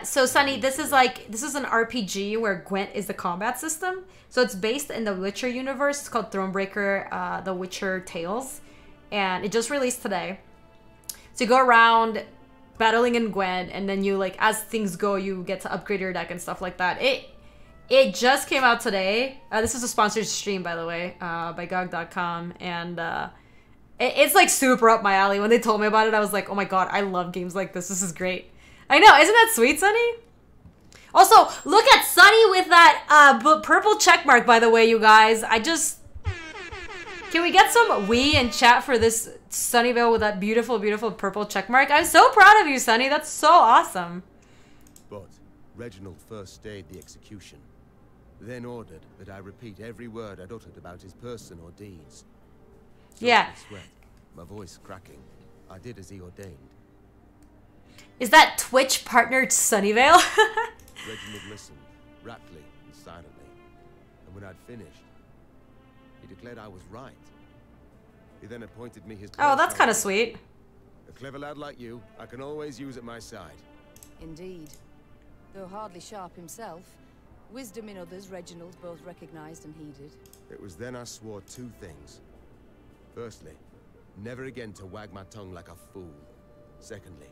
S1: So Sonny, this is an RPG where GWENT is the combat system. So it's based in the Witcher universe. It's called Thronebreaker, The Witcher Tales. And it just released today. So you go around battling in GWENT, and then you, like, as things go, you get to upgrade your deck and stuff like that. It just came out today. This is a sponsored stream, by the way, by GOG.com, and it's like super up my alley. When they told me about it, I was like, oh my god, I love games like this. This is great. I know, isn't that sweet, Sonny? Also, look at Sonny with that purple check mark, by the way, you guys. Can we get some "we" in chat for this Sunnyvale with that beautiful, beautiful purple check mark? I'm so proud of you, Sonny. That's so awesome.
S10: But Reginald first stayed the execution, then ordered that I repeat every word I'd uttered about his person or deeds. So
S1: yeah.
S10: Sweat, my voice cracking, I did as he ordained.
S1: Is that Twitch partnered Sunnyvale?
S10: Reginald listened, raptly and silently, and when I'd finished, he declared I was right. He then appointed me his...
S1: Oh, that's kind of sweet.
S10: A clever lad like you, I can always use at my side.
S6: Indeed. Though hardly sharp himself, wisdom in others Reginald both recognized and heeded.
S10: It was then I swore two things. Firstly, never again to wag my tongue like a fool. Secondly,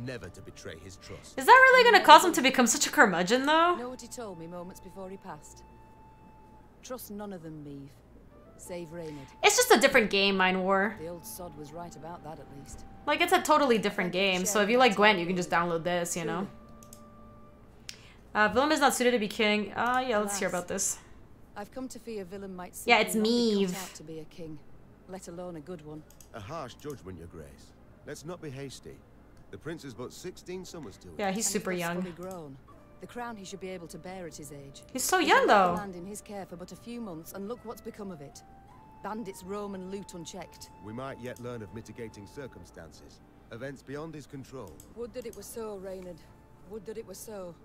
S10: never to betray his trust.
S1: Is that really going to cause him to become such a curmudgeon, though?
S6: Know what he told me moments before he passed? Trust none of them, Maeve. Save Reynard.
S1: It's just a different game, Mine War.
S6: The old sod was right about that, at least.
S1: Like, it's a totally different game, so if you like GWENT, you can just download this, you know? Willem is not suited to be king. Yeah, let's hear about this.
S6: I've come to fear Willem might
S1: yeah, it's
S6: not be
S1: Maeve.
S6: cut out to be a king, let alone a good one.
S10: A harsh judgment, Your Grace. Let's not be hasty. The prince is but 16 summers to it.
S1: Yeah, he's super young.
S6: Fully grown. The crown he should be able to bear at his age.
S1: He's so young, though.
S6: Land in his care for but a few months, and look what's become of it. Bandits roam and loot unchecked.
S10: We might yet learn of mitigating circumstances. Events beyond his control.
S6: Would that it were so, Reynard. Would that it were so.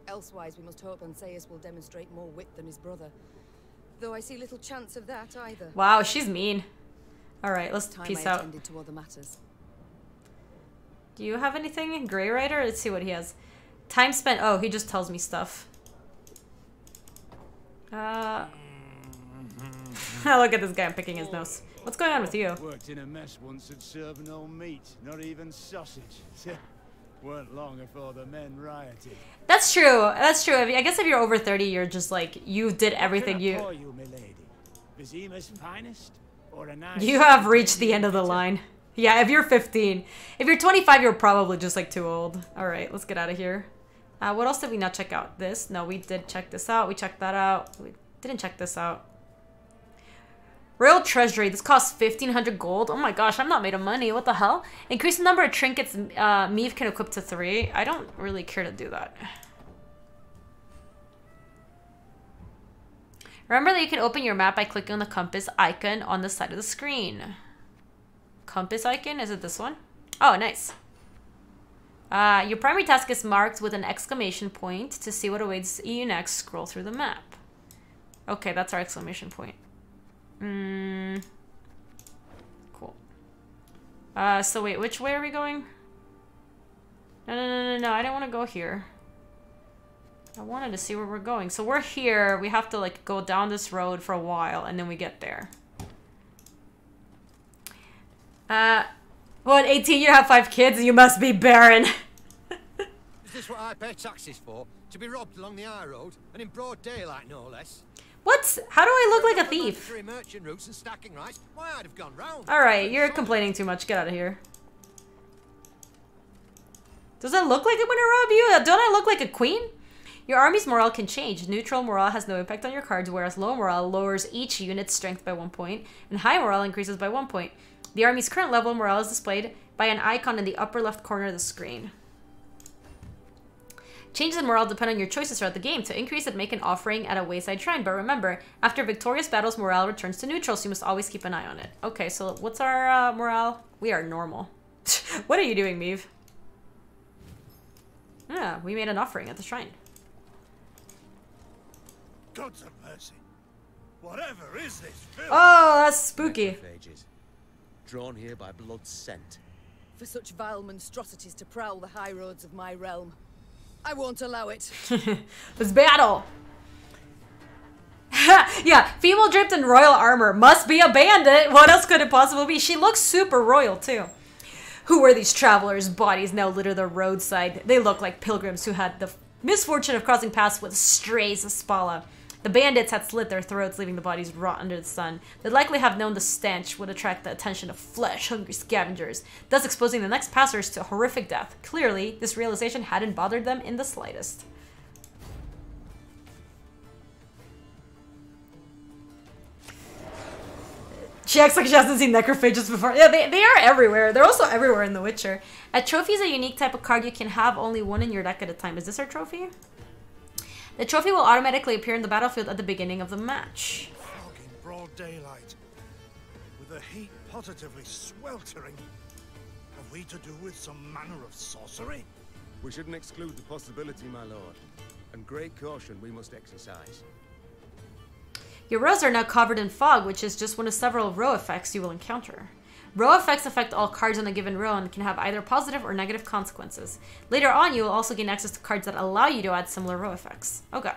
S6: Elsewise, we must hope Ancaeus will demonstrate more wit than his brother. Though I see little chance of that either.
S1: Wow, she's mean. Alright, let's
S6: Time
S1: peace
S6: I
S1: out.
S6: attended to other matters.
S1: Do you have anything? Grey Rider? Let's see what he has. Time spent. Oh, he just tells me stuff. Look at this guy. I'm picking his nose. What's going on with you?
S12: Worked in a mess once at serving no meat, not even sausage. Weren't long before the men rioted.
S1: That's true. That's true. I guess if you're over 30, you're just like, you did everything you...
S12: Vizima's finest? Or a nice
S1: You have reached the end of the line. Yeah, if you're 15. If you're 25, you're probably just like too old. Alright, let's get out of here. What else did we not check out? This? No, we did check this out. We checked that out. We didn't check this out. Royal Treasury. This costs 1,500 gold. Oh my gosh, I'm not made of money. What the hell? Increase the number of trinkets Meave can equip to 3. I don't really care to do that. Remember that you can open your map by clicking on the compass icon on the side of the screen. Compass icon? Is it this one? Oh, nice. Your primary task is marked with an exclamation point. To see what awaits you next, scroll through the map. Okay, that's our exclamation point. Cool. So wait, which way are we going? No, I don't want to go here. I wanted to see where we're going. So we're here. We have to like go down this road for a while and then we get there. What, 18, you have 5 kids? You must be barren.
S3: Is this what I pay taxes for? To be robbed along the high road and in broad daylight, no less?
S1: What? How do I look like a thief?
S3: Three merchant routes and stacking rice. Why, I'd have gone round.
S1: Alright, you're complaining too much. Get out of here. Does it look like I'm gonna rob you? Don't I look like a queen? Your army's morale can change. Neutral morale has no impact on your cards, whereas low morale lowers each unit's strength by 1 point, and high morale increases by 1 point. The army's current level of morale is displayed by an icon in the upper left corner of the screen. Changes in morale depend on your choices throughout the game. To increase it, make an offering at a wayside shrine. But remember, after victorious battles, morale returns to neutral, so you must always keep an eye on it. Okay, so what's our morale? We are normal. What are you doing, Meave? Yeah, we made an offering at the shrine.
S5: Gods have mercy. Whatever is this film?
S1: Oh, that's spooky.
S10: Drawn here by blood scent.
S6: For such vile monstrosities to prowl the high roads of my realm, I won't allow it.
S1: Let's battle. Yeah, female draped in royal armor must be a bandit. What else could it possibly be? She looks super royal too. Who are these travelers? Bodies now litter the roadside. They look like pilgrims who had the misfortune of crossing paths with strays of Spala. The bandits had slit their throats, leaving the bodies rot under the sun. They'd likely have known the stench would attract the attention of flesh-hungry scavengers, thus exposing the next passers to horrific death. Clearly, this realization hadn't bothered them in the slightest. She acts like she hasn't seen necrophages before. Yeah, they are everywhere. They're also everywhere in The Witcher. A trophy is a unique type of card you can have only one in your deck at a time. Is this our trophy? The trophy will automatically appear in the battlefield at the beginning of the match.
S5: Fog in broad daylight, with the heat positively sweltering. Have we to do with some manner of sorcery?
S10: We shouldn't exclude the possibility, my lord. And great caution we must exercise.
S1: Your rows are now covered in fog, which is just one of several row effects you will encounter. Row effects affect all cards on a given row and can have either positive or negative consequences. Later on, you will also gain access to cards that allow you to add similar row effects. Okay.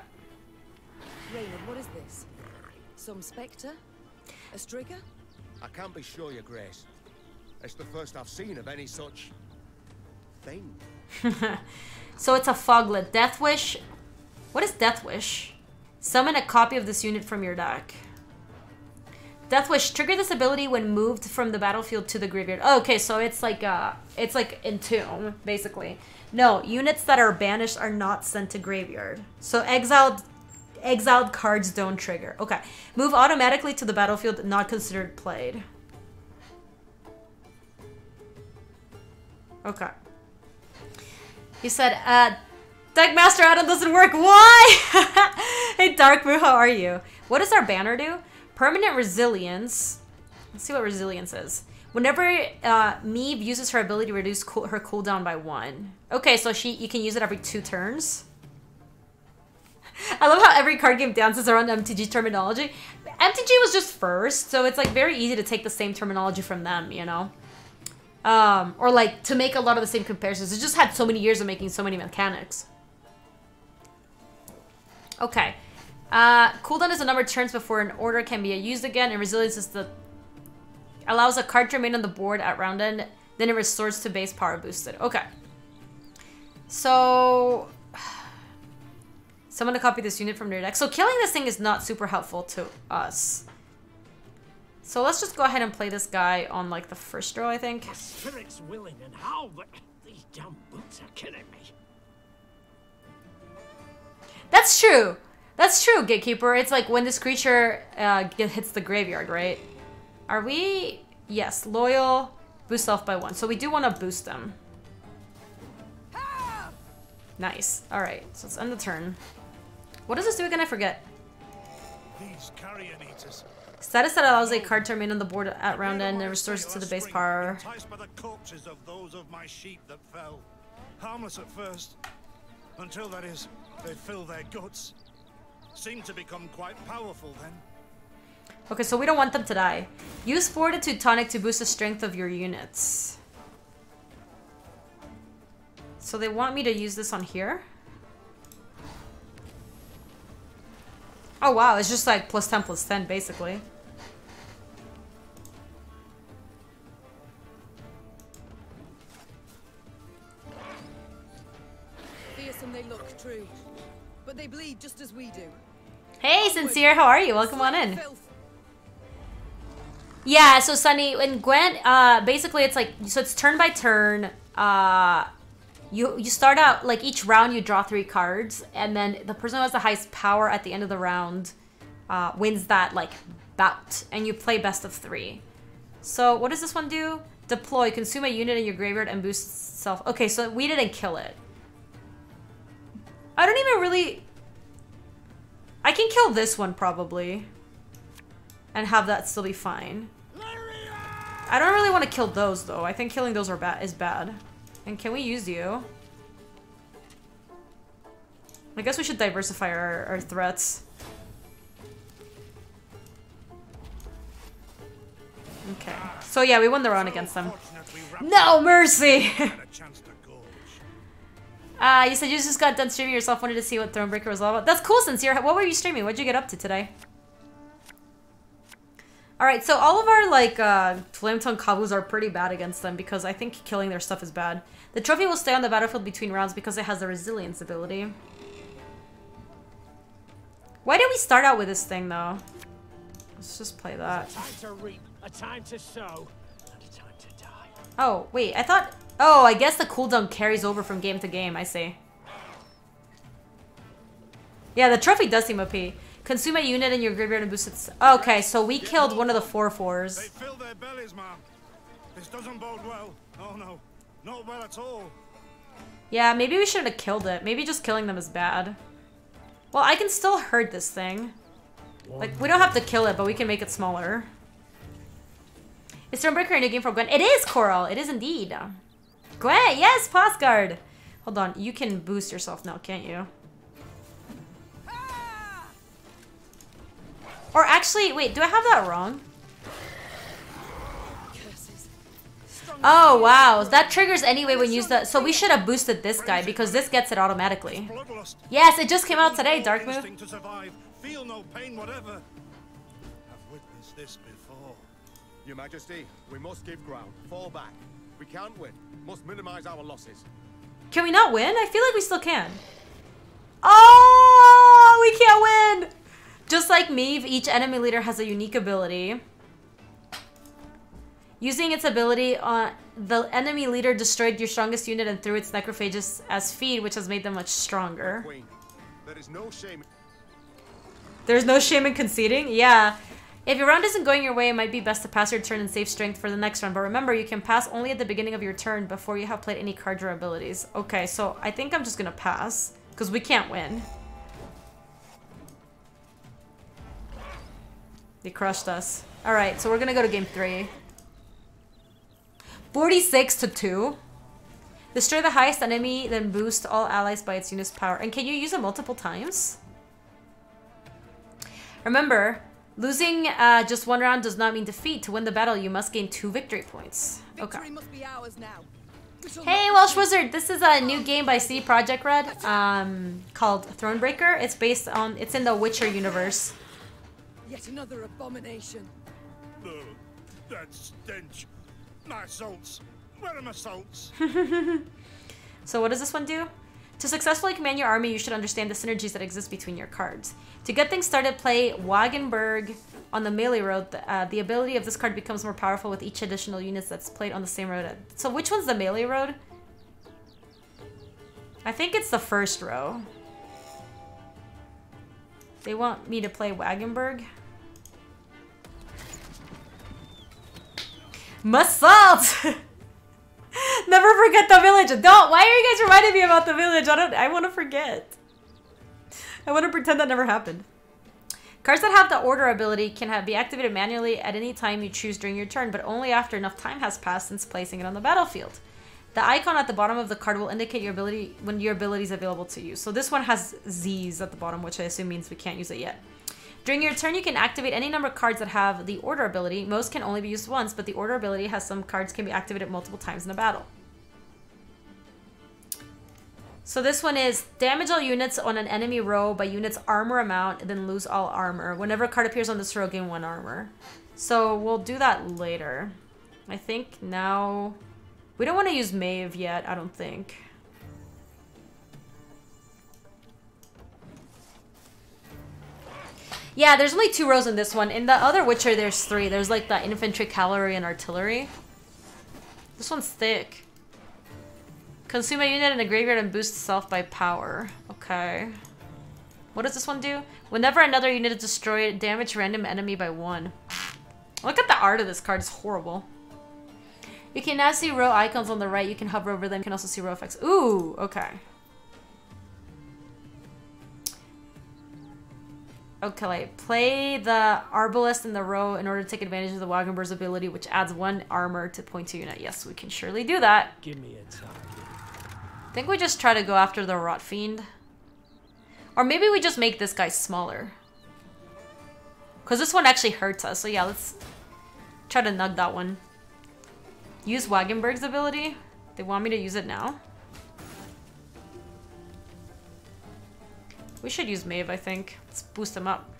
S6: Raynard, what is this? Some spectre? A strigger?
S10: I can't be sure, your grace. It's the first I've seen of any such thing.
S1: So it's a foglet. Death Wish. What is Death Wish? Summon a copy of this unit from your deck. Death Wish, trigger this ability when moved from the battlefield to the graveyard. Oh, okay, so it's like Entomb, basically. No, units that are banished are not sent to graveyard. So exiled cards don't trigger. Okay. Move automatically to the battlefield, not considered played. Okay. He said, Deckmaster Adam doesn't work. Why? Hey, Darkmoo, how are you? What does our banner do? Permanent resilience. Let's see what resilience is. Whenever Meave uses her ability to reduce her cooldown by 1. Okay, so you can use it every 2 turns. I love how every card game dances around MTG terminology. MTG was just first, so it's like very easy to take the same terminology from them, you know? Or like to make a lot of the same comparisons. It just had so many years of making so many mechanics. Okay. Cooldown is the number of turns before an order can be used again, and resilience is the allows a card to remain on the board at round end, then it restores to base power boosted. Okay. So someone to copy this unit from their deck. So killing this thing is not super helpful to us. So let's just go ahead and play this guy on like the first row, I think.
S11: My spirit's willing and how, but these damn boots are killing me.
S1: That's true. That's true, Gatekeeper. It's like when this creature hits the graveyard, right? Are we... Yes, loyal, boost self by 1. So we do want to boost them. Nice. Alright, so let's end the turn. What does this do again? I forget.
S5: These carrion eaters.
S1: Status that allows a card to remain on the board at round end and restores to the base power.
S5: Enticed by the corpses of those of my sheep that fell. Harmless at first. Until, that is, they fill their guts. Seem to become quite powerful then.
S1: Okay, so we don't want them to die. Use Fortitude Tonic to boost the strength of your units. So they want me to use this on here? Oh wow, it's just like plus 10 plus 10 basically.
S6: Fearsome they look, true. But they bleed just as we do.
S1: Hey, Sincere, how are you? Welcome on in. Yeah, so Sunny, in Gwent, basically it's like, so it's turn by turn. You start out, like each round you draw 3 cards, and then the person who has the highest power at the end of the round wins that like bout, and you play best of 3. So what does this one do? Deploy, consume a unit in your graveyard and boost self. Okay, so we didn't kill it. I don't even really... I can kill this one probably and have that still be fine. I don't really want to kill those though. I think killing those is bad. And can we use you? I guess we should diversify our threats. Okay. So yeah, we won the round against them. No mercy! You said you just got done streaming yourself, wanted to see what Thronebreaker was all about. That's cool, Sincere. What were you streaming? What'd you get up to today? Alright, so all of our, like, Flametongue Kabus are pretty bad against them because I think killing their stuff is bad. The trophy will stay on the battlefield between rounds because it has the resilience ability. Why did we start out with this thing, though? Let's just play that.
S11: A time to reap, a time to sow, and a time to die.
S1: Oh, wait, I thought... Oh, I guess the cooldown carries over from game to game, I see. Yeah, the trophy does seem OP. Consume a unit in your graveyard and boost its... Okay, so we killed one of the 4/4s.
S5: They fill their bellies, man. This doesn't bode well. Oh no, not well at all.
S1: Yeah, maybe we shouldn't have killed it. Maybe just killing them is bad. Well, I can still hurt this thing. Like, we don't have to kill it, but we can make it smaller. Is Thronebreaker a new game for Gwent? It is, Coral! It is indeed. Gwent! Yes, Postcard! Hold on, you can boost yourself now, can't you? Or actually, wait, do I have that wrong? Oh, wow. That triggers anyway when you use that. So we should have boosted this guy because this gets it automatically. Yes, it just came out today, Dark Move.
S5: Feel no pain whatever. I've witnessed this before.
S10: Your Majesty, we must give ground. Fall back. We can't win. Must minimize our losses.
S1: Can we not win? I feel like we still can. Oh, we can't win! Just like Meve, each enemy leader has a unique ability. Using its ability, the enemy leader destroyed your strongest unit and threw its necrophages as feed, which has made them much stronger.
S10: Queen, there is no shame.
S1: There's no shame in conceding? Yeah. If your round isn't going your way, it might be best to pass your turn and save strength for the next round. But remember, you can pass only at the beginning of your turn before you have played any card draw abilities. Okay, so I think I'm just gonna pass, because we can't win. They crushed us. Alright, so we're gonna go to game 3. 46-2. Destroy the highest enemy, then boost all allies by its unit's power. And can you use it multiple times? Remember, losing just one round does not mean defeat. To win the battle, you must gain 2 victory points. Okay.
S6: Victory must be ours now.
S1: Hey, Welsh Wizard! This is a new game by CD Projekt Red called Thronebreaker. It's based on... It's in the Witcher universe.
S6: Yet another abomination.
S5: That stench. My salts. Where are my salts?
S1: So what does this one do? To successfully command your army, you should understand the synergies that exist between your cards. To get things started, play Wagenburg on the melee road. The ability of this card becomes more powerful with each additional unit that's played on the same road. So which one's the melee road? I think it's the first row. They want me to play Wagenburg. Massault! Never forget the village. Don't. Why are you guys reminding me about the village? I want to forget. I want to pretend that never happened. Cards that have the order ability can be activated manually at any time you choose during your turn, but only after enough time has passed since placing it on the battlefield. The icon at the bottom of the card will indicate your ability when your ability is available to you. So this one has Z's at the bottom, which I assume means we can't use it yet. During your turn, you can activate any number of cards that have the order ability. Most can only be used once, but the order ability has some cards can be activated multiple times in a battle. So this one is damage all units on an enemy row by unit's armor amount, then lose all armor. Whenever a card appears on this row, gain 1 armor. So we'll do that later. I think now... We don't want to use Maeve yet, I don't think. Yeah, there's only 2 rows in this one. In the other Witcher, there's 3. There's like the infantry, cavalry, and artillery. This one's thick. Consume a unit in a graveyard and boost itself by power. Okay. What does this one do? Whenever another unit is destroyed, damage random enemy by 1. Look at the art of this card. It's horrible. You can now see row icons on the right. You can hover over them. You can also see row effects. Ooh, okay. Okay, play the Arbalest in the row in order to take advantage of the Wagenburg's ability, which adds 1 armor to point to unit. Yes, we can surely do that.
S11: Give me a target.
S1: I think we just try to go after the Rot Fiend. Or maybe we just make this guy smaller. Because this one actually hurts us. So yeah, let's try to nug that one. Use Wagenburg's ability. They want me to use it now. We should use Maeve, I think. Let's boost him up.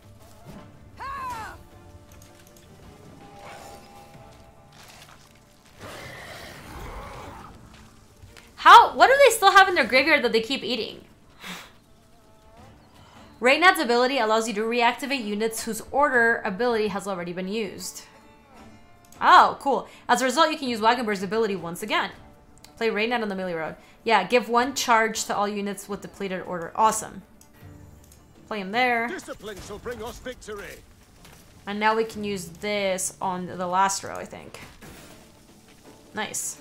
S1: What do they still have in their graveyard that they keep eating? Reynad's ability allows you to reactivate units whose order ability has already been used. Oh, cool. As a result, you can use Wagenburg's ability once again. Play Reynad on the melee road. Yeah, give 1 charge to all units with depleted order. Awesome. Play him there.
S10: Discipline shall bring us victory.
S1: And now we can use this on the last row, I think. Nice.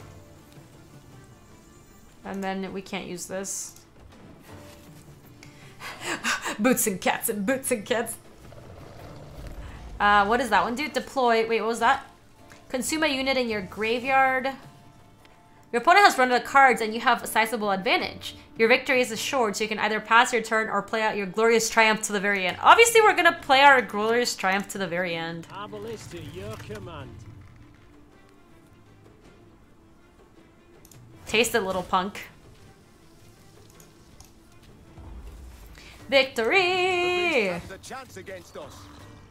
S1: And then we can't use this. Boots and cats and boots and cats. What does that one do? Deploy. Wait, what was that? Consume a unit in your graveyard. Your opponent has run out of cards and you have a sizable advantage. Your victory is assured, so you can either pass your turn or play out your glorious triumph to the very end. Obviously, we're gonna play our glorious triumph to the very end.
S11: Arbalest to your command.
S1: Taste it, little punk. Victory!
S10: The chance against us.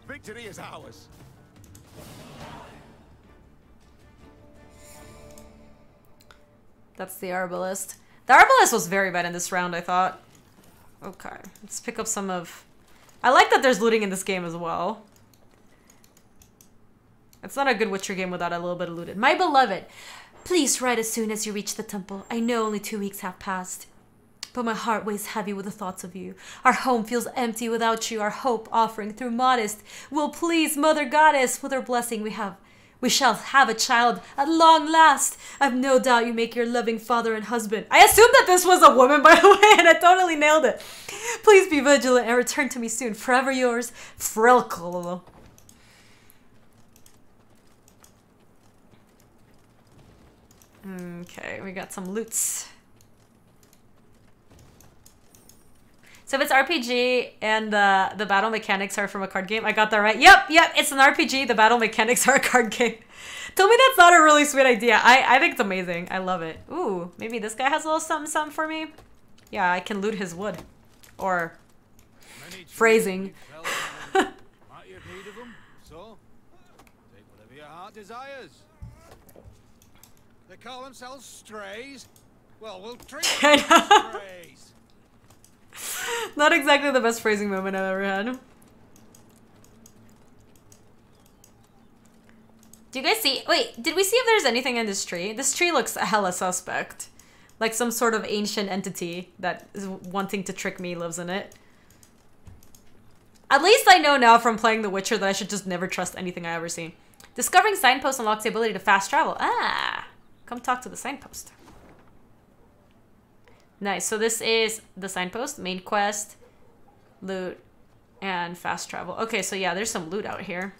S10: Victory is ours.
S1: That's the Arbalest. The Arbalest was very bad in this round, I thought. Okay, let's pick up some of... I like that there's looting in this game as well. It's not a good Witcher game without a little bit of looted. My beloved, please write as soon as you reach the temple. I know only 2 weeks have passed, but my heart weighs heavy with the thoughts of you. Our home feels empty without you. Our hope offering through modest will please Mother Goddess. With her blessing we shall have a child at long last. I've no doubt you make your loving father and husband. I assumed that this was a woman, by the way, and I totally nailed it. Please be vigilant and return to me soon. Forever yours, Frilkel. Okay, we got some loots. So if it's RPG and the battle mechanics are from a card game, I got that right. Yep, it's an RPG. The battle mechanics are a card game. Tell me that's not a really sweet idea. I think it's amazing. I love it. Ooh, maybe this guy has a little something something for me. Yeah, I can loot his wood. Or phrasing.
S5: Might you have need of them? So, take whatever your heart desires. They call themselves strays. Well, we'll treat them as strays.
S1: Not exactly the best phrasing moment I've ever had. Do you guys see? Wait, did we see if there's anything in this tree? This tree looks hella suspect. Like some sort of ancient entity that is wanting to trick me lives in it. At least I know now from playing The Witcher that I should just never trust anything I ever see. Discovering signposts unlocks the ability to fast travel. Ah! Come talk to the signpost. Nice, so this is the signpost, main quest, loot, and fast travel. Okay, so yeah, there's some loot out here.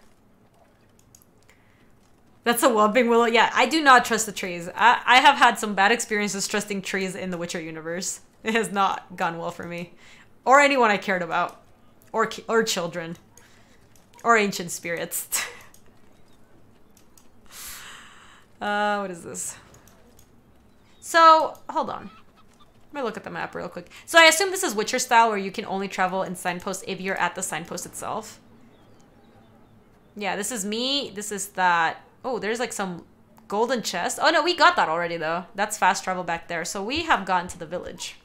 S1: That's a whomping willow. Yeah, I do not trust the trees. I have had some bad experiences trusting trees in the Witcher universe. It has not gone well for me. Or anyone I cared about. Or children. Or ancient spirits. What is this? So, hold on. Let me look at the map real quick. So I assume this is Witcher style where you can only travel in signposts if you're at the signpost itself. Yeah, this is me. This is that. Oh, there's like some golden chest. Oh no, we got that already though. That's fast travel back there. So we have gotten to the village.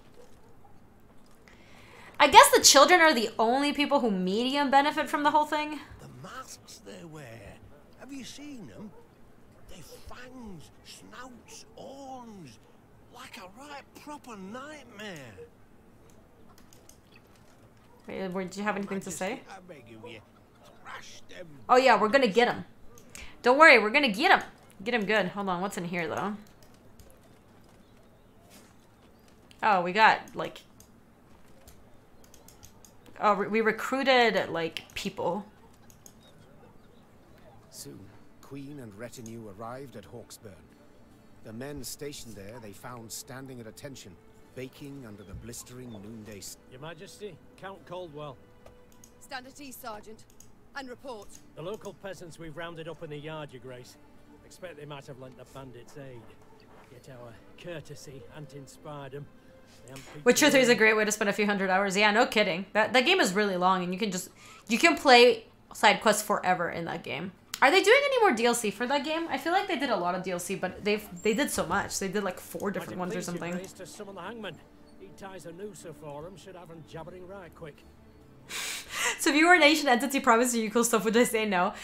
S1: I guess the children are the only people who medium benefit from the whole thing.
S3: The masks they wear. Have you seen them? They've fangs, snouts, horns. Like a right proper nightmare.
S1: Wait, did you have anything to say?
S3: I beg you, thrash them.
S1: Oh yeah, we're gonna get him. Don't worry, we're gonna get him. Get him good. Hold on, what's in here though? Oh, we got like... Oh, we recruited like people.
S4: Soon, Queen and retinue arrived at Hawksburn. The men stationed there they found standing at attention, baking under the blistering noonday sun.
S11: Your Majesty, Count Caldwell.
S6: Stand at ease, Sergeant, and report.
S11: The local peasants we've rounded up in the yard, Your Grace. Expect they might have lent the bandits aid. Yet our courtesy hadn't inspired them.
S1: Witcher 3 is a great way to spend a few hundred hours. Yeah, no kidding. That game is really long, and you can play side quests forever in that game. Are they doing any more DLC for that game? I feel like they did a lot of DLC, but they did so much. They did like 4 different ones or something.
S11: To summon the hangman. He ties a noose for him, should have him jabbering right quick.
S1: So if you were an ancient entity promising you cool stuff, would I say no?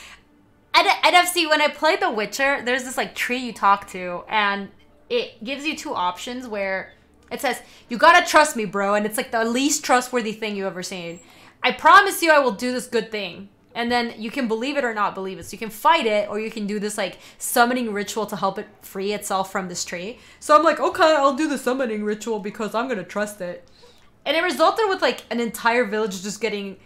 S1: At NFC, when I played The Witcher, there's this like tree you talk to, and it gives you 2 options where it says, you gotta trust me, bro, and it's like the least trustworthy thing you've ever seen. I promise you I will do this good thing. And then you can believe it or not believe it. So you can fight it, or you can do this like summoning ritual to help it free itself from this tree. So I'm like, okay, I'll do the summoning ritual because I'm gonna trust it. And it resulted with like an entire village just getting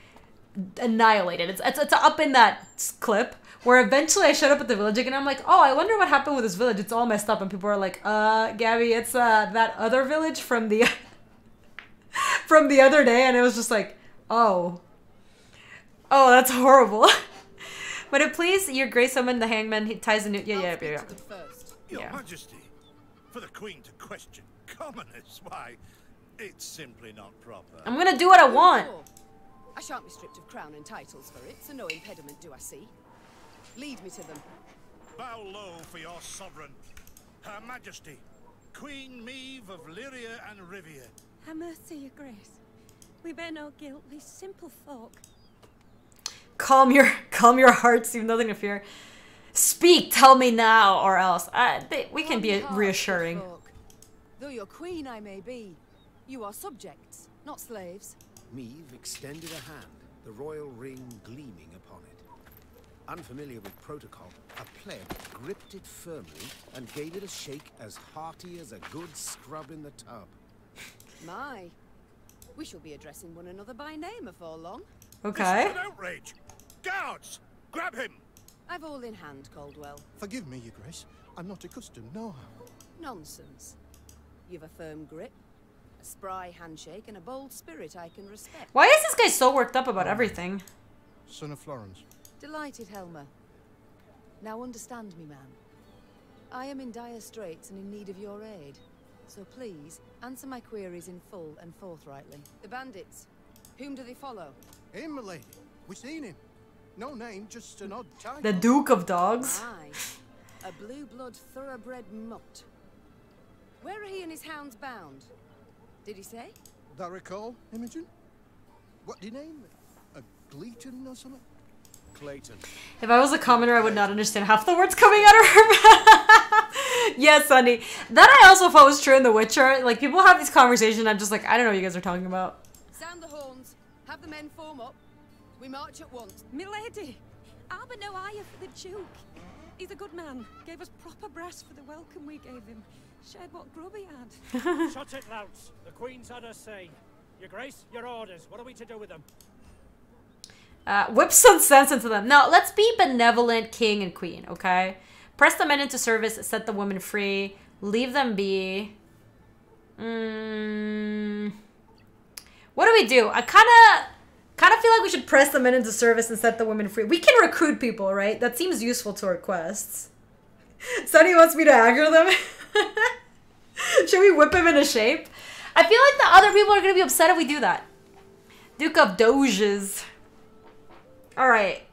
S1: annihilated. It's up in that clip where eventually I showed up at the village again and I'm like, oh, I wonder what happened with this village. It's all messed up. And people are like, Gabby, it's that other village from the from the other day. And it was just like, oh, that's horrible. But it please, your grace, summon the hangman. He ties the new. Yeah.
S5: Your Majesty, for the Queen to question commoners, why, it's simply not proper.
S1: I'm gonna do what I want.
S6: I shan't be stripped of crown and titles for it, so no impediment do I see. Lead me to them.
S5: Bow low for your sovereign, Her Majesty, Queen Meve of Lyria and Rivia.
S8: Have mercy, your grace. We bear no guilt, these simple folk.
S1: Calm your hearts, you've nothing to fear. Speak, tell me now, or else. We can be reassuring.
S6: Though your queen I may be, you are subjects, not slaves.
S4: Meve extended a hand, the royal ring gleaming upon it. Unfamiliar with protocol, a pleb gripped it firmly and gave it a shake as hearty as a good scrub in the tub.
S6: My, we shall be addressing one another by name before long.
S1: Okay.
S5: This is an outrage! Guards! Grab him!
S6: I've all in hand, Caldwell.
S3: Forgive me, Your Grace. I'm not accustomed, no.
S6: Nonsense. You've a firm grip. A spry handshake and a bold spirit I can respect.
S1: Why is this guy so worked up about everything?
S13: Son of Florence.
S6: Delighted, Helmer. Now understand me, man. I am in dire straits and in need of your aid. So please, answer my queries in full and forthrightly. The bandits, whom do they follow?
S13: Him, my lady. We seen him. No name, just an odd title.
S1: The Duke of Dogs.
S6: Aye. A blue-blood thoroughbred mutt. Where are he and his hounds bound? Did he say?
S13: That recall, Imogen? What did he name? A Gleaton or something?
S10: Clayton.
S1: If I was a commoner, I would not understand half the words coming out of her mouth. Yes, Sunny. That I also thought was true in The Witcher. Like, people have these conversations, I'm just like, I don't know what you guys are talking about.
S6: Sound the horns. Have the men form up. We march at once.
S8: Milady, I've no eye for the Duke. He's a good man. Gave us proper brass for the welcome we gave him. Shared what grub he had.
S11: Shut it, louts. The Queen's had her say. Your Grace, your orders. What are we to do with them?
S1: Whip some sense into them. Now, let's be benevolent king and queen, okay? Press the men into service, set the women free, leave them be. What do we do? I kind of feel like we should press the men into service and set the women free. We can recruit people, right? That seems useful to our quests. Sonny wants me to aggro them. Should we whip him into shape? I feel like the other people are going to be upset if we do that. Duke of Doges. Alright.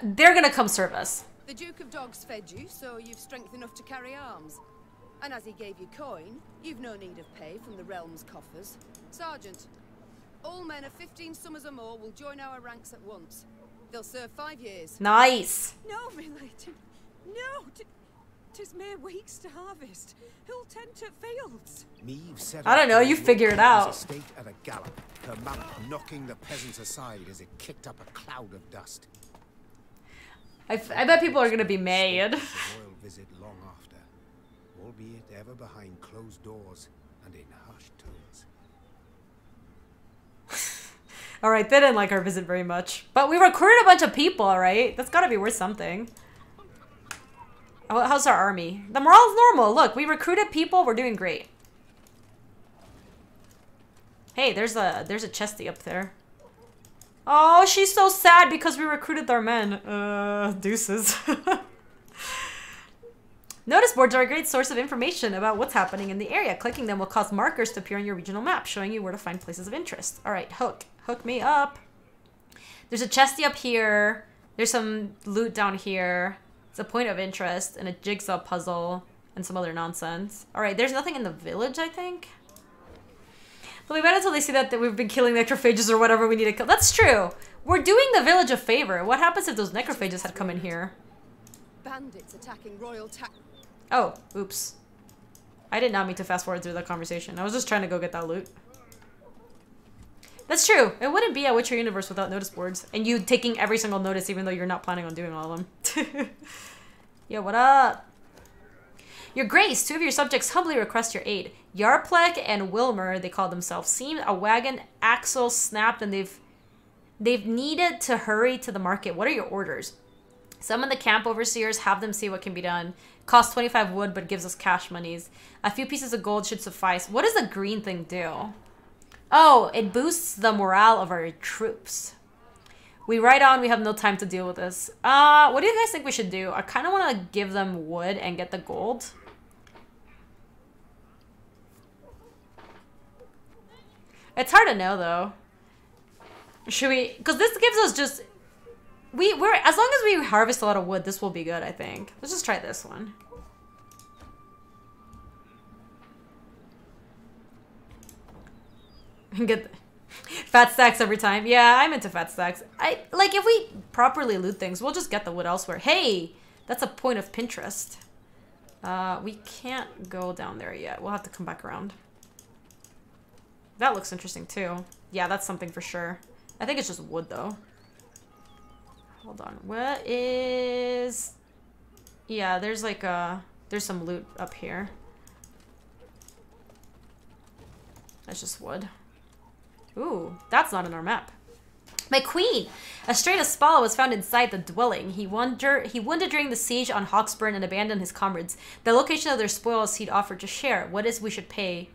S1: They're gonna come serve us.
S6: The Duke of Dogs fed you, so you've strength enough to carry arms. And as he gave you coin, you've no need of pay from the realm's coffers. Sergeant, all men of 15 summers or more will join our ranks at once. They'll serve 5 years.
S1: Nice.
S8: No, milady. No. 'Tis mere weeks to harvest. Who'll tend to fields?
S1: I don't know, you figure it out.
S4: Estate at a gallop, her mount knocking the peasants aside as it kicked up a cloud of dust.
S1: I bet people are gonna be mad.
S4: The royal visit long after, albeit ever behind closed doors and in hushed tones.
S1: Alright, they didn't like our visit very much. But we recruited a bunch of people, alright? That's gotta be worth something. How's our army? The morale's normal. Look, we recruited people. We're doing great. Hey, there's a chesty up there. Oh, she's so sad because we recruited our men. Deuces. Notice boards are a great source of information about what's happening in the area. Clicking them will cause markers to appear on your regional map, showing you where to find places of interest. All right, hook. Hook me up. There's a chesty up here. There's some loot down here. It's a point of interest and a jigsaw puzzle and some other nonsense. All right, there's nothing in the village, I think. But we wait until they see that we've been killing necrophages or whatever we need to kill. That's true. We're doing the village a favor. What happens if those necrophages had come in here?
S6: Bandits attacking royal town.
S1: Oh, oops. I did not mean to fast forward through that conversation. I was just trying to go get that loot. That's true. It wouldn't be a Witcher universe without notice boards. And you taking every single notice even though you're not planning on doing all of them. Yo, what up? Your Grace, 2 of your subjects humbly request your aid. Yarplek and Wilmer, they call themselves, seem a wagon axle snapped and they've needed to hurry to the market. What are your orders? Summon the camp overseers, have them see what can be done. Costs 25 wood but gives us cash monies. A few pieces of gold should suffice. What does the green thing do? Oh, it boosts the morale of our troops. We ride on, we have no time to deal with this. What do you guys think we should do? I kind of want to give them wood and get the gold. It's hard to know, though. Should we... Because this gives us just... We're as long as we harvest a lot of wood, this will be good, I think. Let's just try this one. Get fat stacks every time. Yeah, I'm into fat stacks. Like if we properly loot things, we'll just get the wood elsewhere. Hey, that's a point of Pinterest. We can't go down there yet. We'll have to come back around. That looks interesting too. Yeah, that's something for sure. I think it's just wood though. Hold on. What is... Yeah, there's like there's some loot up here. That's just wood. Ooh, that's not in our map. My queen! A stray Spala was found inside the dwelling. He wounded during the siege on Hawksburn and abandoned his comrades. The location of their spoils he'd offered to share. What is we should pay?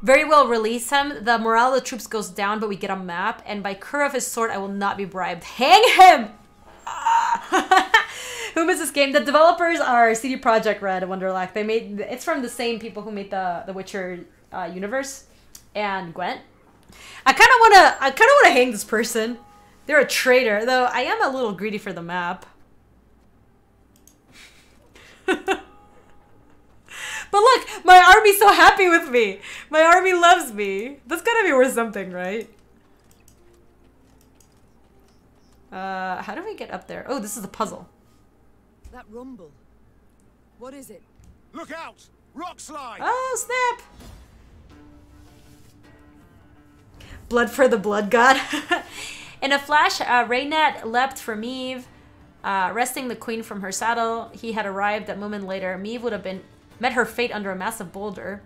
S1: Very well, release him. The morale of the troops goes down, but we get a map. And by cur of his sword, I will not be bribed. Hang him! Who made this game? The developers are CD Projekt Red, Wonderlack. They made it's from the same people who made the Witcher universe and Gwent. I kind of wanna hang this person. They're a traitor, though. I am a little greedy for the map. But look, my army's so happy with me. My army loves me. That's gotta be worth something, right? How do we get up there? Oh, this is a puzzle.
S6: That rumble. What is it?
S3: Look out! Rock slide!
S1: Oh, snap! Blood for the blood god. In a flash, Raynet leapt for Meve, wresting the queen from her saddle. He had arrived a moment later. Meve would have met her fate under a massive boulder.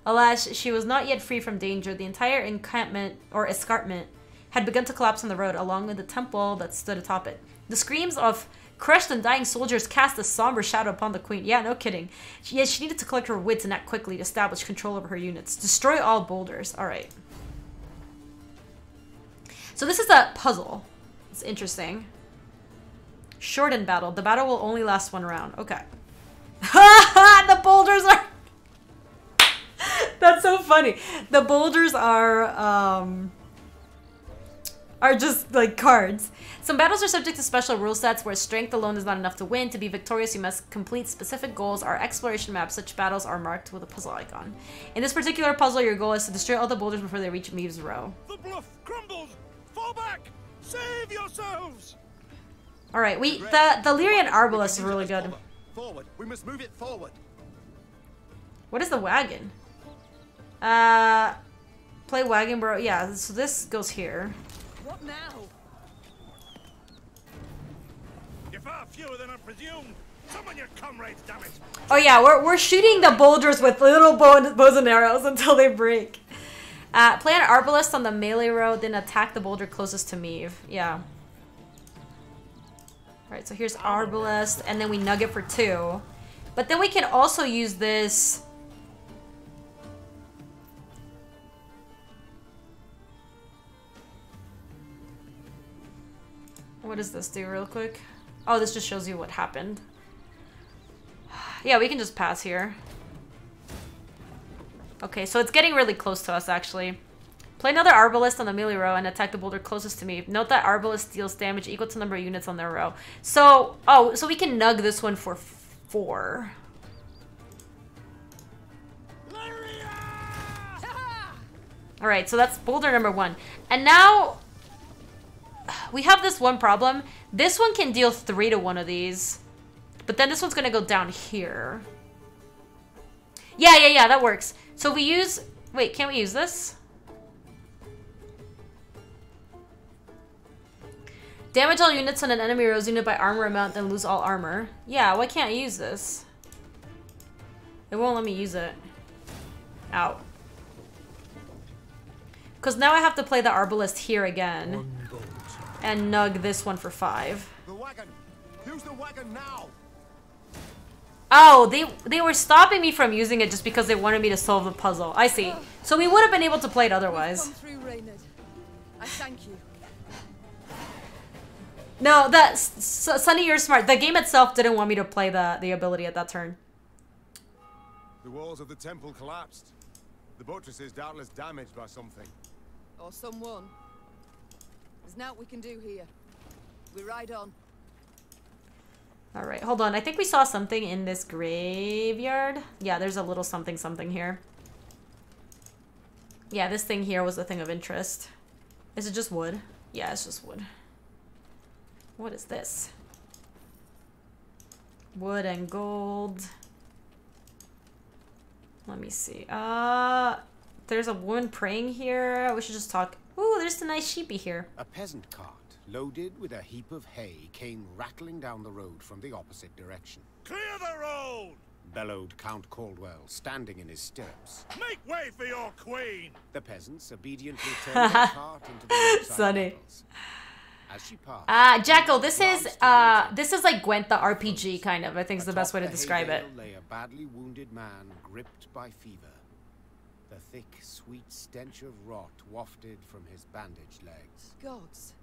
S1: Alas, she was not yet free from danger. The entire encampment, or escarpment, had begun to collapse on the road, along with the temple that stood atop it. The screams of crushed and dying soldiers cast a somber shadow upon the queen. Yeah, no kidding. Yet she needed to collect her wits and act quickly to establish control over her units. Destroy all boulders. Alright. So this is a puzzle. It's interesting. Shortened battle. The battle will only last 1 round. Okay. The boulders are... That's so funny. The boulders are just like cards. Some battles are subject to special rule sets where strength alone is not enough to win. To be victorious, you must complete specific goals. Our exploration maps, such battles are marked with a puzzle icon. In this particular puzzle, your goal is to destroy all the boulders before they reach Meve's row.
S5: The bluff crumbles! Fall back! Save yourselves!
S1: Alright, the Lyrian Arbalest is really good.
S3: Forward. We must move it forward.
S1: What is the wagon? Play wagon, bro. Yeah, so this goes here.
S6: What now?
S5: You're far fewer than I presumed. Summon your comrades, damn it!
S1: Oh yeah, we're shooting the boulders with little bows and arrows until they break. Play an arbalest on the melee row, then attack the boulder closest to Meve. Yeah. Alright, so here's arbalest, and then we nug it for 2. But then we can also use this... What does this do real quick? Oh, this just shows you what happened. Yeah, we can just pass here. Okay, so it's getting really close to us, actually. Play another arbalest on the melee row and attack the boulder closest to me. Note that arbalest deals damage equal to the number of units on their row. So, oh, so we can nug this one for 4. Alright, so that's boulder number 1. And now... we have this one problem. This one can deal 3 to one of these. But then this one's gonna go down here. Yeah, that works. So we use... Wait, can't we use this? Damage all units on an enemy row's unit by armor amount, then lose all armor. Yeah, why can't I use this? It won't let me use it. Ow. Because now I have to play the arbalest here again. And nug this one for 5.
S3: The wagon. Use the wagon now.
S1: Oh, they were stopping me from using it just because they wanted me to solve the puzzle. I see. So we would have been able to play it otherwise.
S6: Come through, Reynard. I thank you.
S1: No, Sunny, you're smart. The game itself didn't want me to play the ability at that turn.
S10: The walls of the temple collapsed. The buttress is doubtless damaged by something.
S6: Or someone. There's naught we can do here. We ride on.
S1: Alright, hold on. I think we saw something in this graveyard. Yeah, there's a little something here. Yeah, this thing here was a thing of interest. Is it just wood? Yeah, it's just wood. What is this? Wood and gold. Let me see. There's a woman praying here. We should just talk. Ooh, there's a nice sheepy here.
S4: A peasant cart, loaded with a heap of hay, came rattling down the road from the opposite direction.
S5: Clear the road!
S4: bellowed Count Caldwell, standing in his stirrups.
S5: Make way for your queen!
S4: The peasants obediently turned their cart into the roadside
S1: Sunny.
S4: metals. As she passed,
S1: Jackal, this is like Gwent the RPG kind of. I think is the best way to
S4: atop the
S1: describe it.
S4: haydale lay a badly wounded man gripped by fever. The thick, sweet stench of rot wafted from his bandaged legs.
S6: Gods.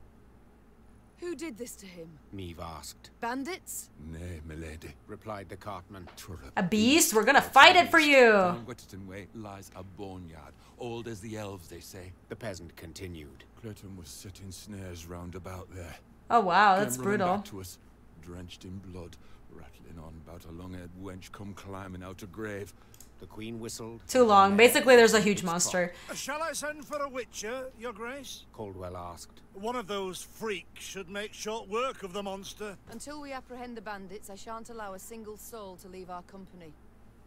S6: Who did this to him?
S4: Meve asked.
S6: Bandits?
S14: Nay, milady,
S4: replied the cartman.
S1: A beast? We're gonna fight it for you.
S14: Down Wetterton Way lies a boneyard, old as the elves, they say.
S4: The peasant continued.
S14: Clayton was setting snares round about there.
S1: Oh wow, that's
S14: Came running
S1: brutal.
S14: back to us, drenched in blood, rattling on about a long-haired wench come climbing out a grave.
S4: The queen whistled.
S1: Too long. Basically, there's a huge monster.
S5: Shall I send for a witcher, your grace?
S4: Caldwell asked.
S5: One of those freaks should make short work of the monster.
S6: Until we apprehend the bandits, I shan't allow a single soul to leave our company.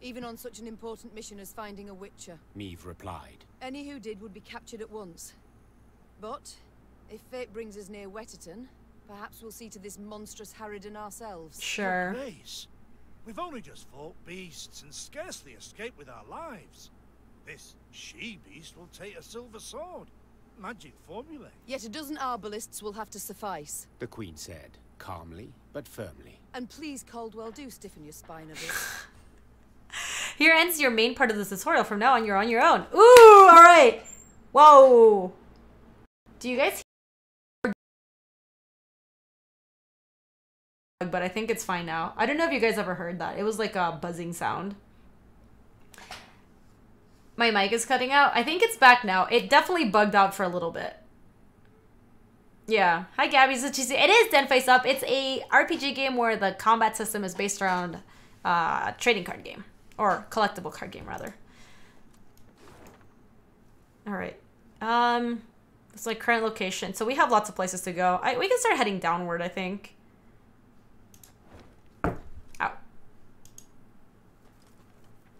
S6: Even on such an important mission as finding a witcher.
S4: Meve replied.
S6: Any who did would be captured at once. But, if fate brings us near Wetterton, perhaps we'll see to this monstrous harridan ourselves.
S1: Sure.
S5: Your grace, we've only just fought beasts and scarcely escaped with our lives. This she-beast will take a silver sword. Magic formula.
S6: Yet a dozen arbalists will have to suffice.
S4: The queen said, calmly but firmly.
S6: And please, Caldwell, do stiffen your spine a bit.
S1: Here ends your main part of this tutorial. From now on, you're on your own. Ooh, all right. Whoa. Do you guys hear? But I think it's fine now. I don't know if you guys ever heard that. It was like a buzzing sound. My mic is cutting out. I think it's back now. It definitely bugged out for a little bit. Yeah. Hi, Gabby. It is Den Face Up. It's a RPG game where the combat system is based around trading card game. Or collectible card game, rather. Alright. It's like current location. So we have lots of places to go. We can start heading downward, I think. Ow.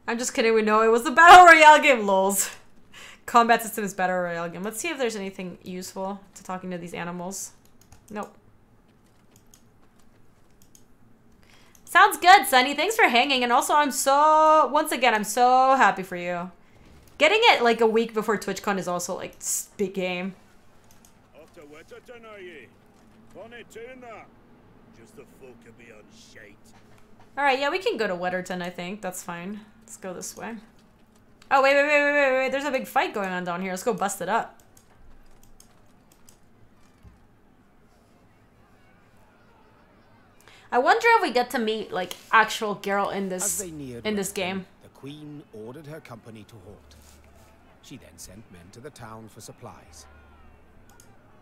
S1: I'm just kidding. We know it was the Battle Royale game, lols. Combat system is Battle Royale game. Let's see if there's anything useful to talking to these animals. Nope. Sounds good, Sunny. Thanks for hanging. And also, once again, I'm so happy for you. Getting it like a week before TwitchCon is also like big game.
S12: Off to Wetterton, are ye? Bonnie tuna. Just the folk can be on shite.
S1: Alright, yeah, we can go to Wetterton, I think. That's fine. Let's go this way. Oh, wait. There's a big fight going on down here. Let's go bust it up. I wonder if we get to meet like actual Geralt in this game.
S4: The queen ordered her company to halt. She then sent men to the town for supplies.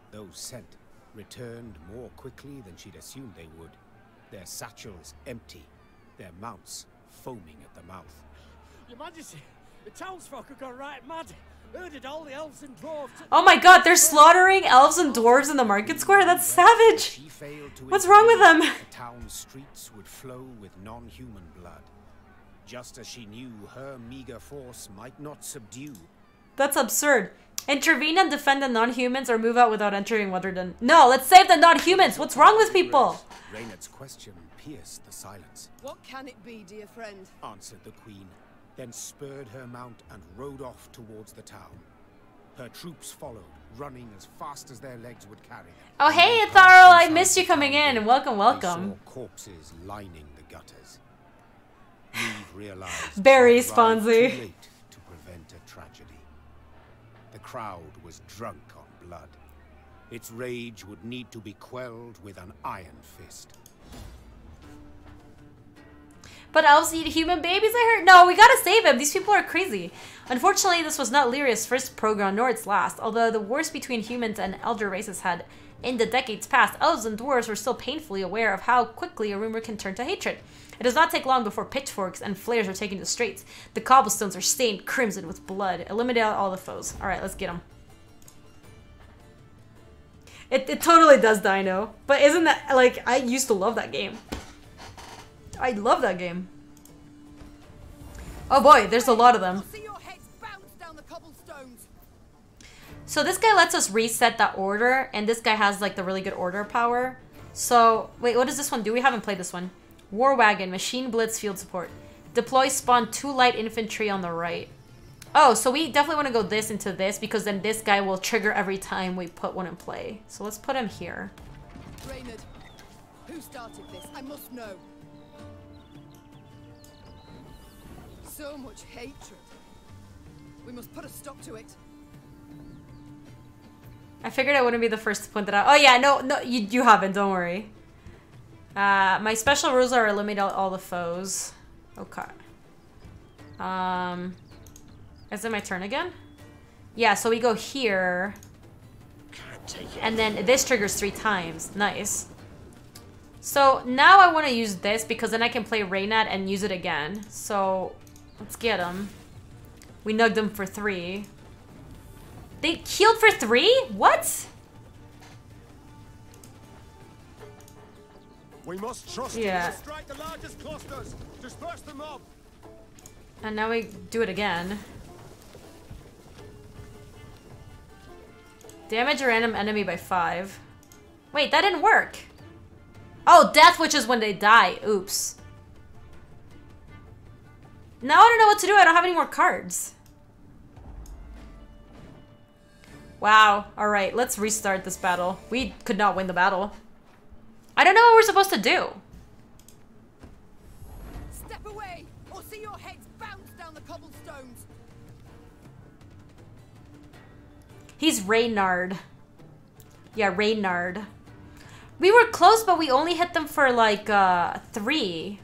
S4: Those sent returned more quickly than she'd assumed they would. Their satchels empty, their mounts foaming at the mouth.
S11: Your Majesty, the townsfolk have gone right mad. Herded all the elves and dwarves.
S1: Oh my god, they're slaughtering elves and dwarves in the market square? That's savage! What's wrong with them?
S4: The town streets would flow with non-human blood. Just as she knew her meager force might not subdue.
S1: That's absurd. Intervene and defend the non-humans or move out without entering Wetterton. No, let's save the non-humans! What's wrong with people?
S4: Reynard's question pierced the silence.
S6: What can it be, dear friend?
S4: Answered the queen, then spurred her mount and rode off towards the town. Her troops followed, running as fast as their legs would carry them.
S1: Oh hey, Itharo, I missed you coming in. Welcome, welcome.
S4: They saw corpses lining the gutters. Meve realized
S1: Very
S4: she had arrived
S1: Sponzy.
S4: too late to prevent a tragedy. The crowd was drunk on blood. Its rage would need to be quelled with an iron fist.
S1: But elves eat human babies, I heard? No, we gotta save him. These people are crazy. Unfortunately, this was not Lyria's first program, nor its last. Although the wars between humans and elder races had ended decades past, elves and dwarves were still painfully aware of how quickly a rumor can turn to hatred. It does not take long before pitchforks and flares are taken to the streets. The cobblestones are stained crimson with blood. Eliminate all the foes. Alright, let's get them. It totally does Dino. But isn't that, like, I used to love that game. I love that game. Oh boy, there's a lot of them. So this guy lets us reset that order, and this guy has like the really good order power. So, wait, what does this one do? We haven't played this one. War Wagon, Machine Blitz Field Support. Deploy spawn 2 light infantry on the right. Oh, so we definitely want to go this into this because then this guy will trigger every time we put one in play. So let's put him here.
S6: Reynard, who started this? I must know. So much hatred. We must put a stop to it.
S1: I figured I wouldn't be the first to point that out. Oh yeah, no, you haven't, don't worry. My special rules are eliminate all the foes. Okay. Is it my turn again? Yeah, so we go here. And then this triggers 3 times. Nice. So now I want to use this because then I can play Reynad and use it again. So let's get him. We nugged him for 3. They healed for 3? What?
S10: We must trust
S1: yeah.
S10: to strike the largest clusters. Disperse the mob.
S1: And now we do it again. Damage a random enemy by 5. Wait, that didn't work. Oh, death, which is when they die. Oops. Now I don't know what to do. I don't have any more cards. Wow. Alright, let's restart this battle. We could not win the battle. I don't know what we're supposed to do.
S6: Step away, or see your heads bounce down the cobblestones.
S1: He's Reynard. Yeah, Reynard. We were close, but we only hit them for like 3.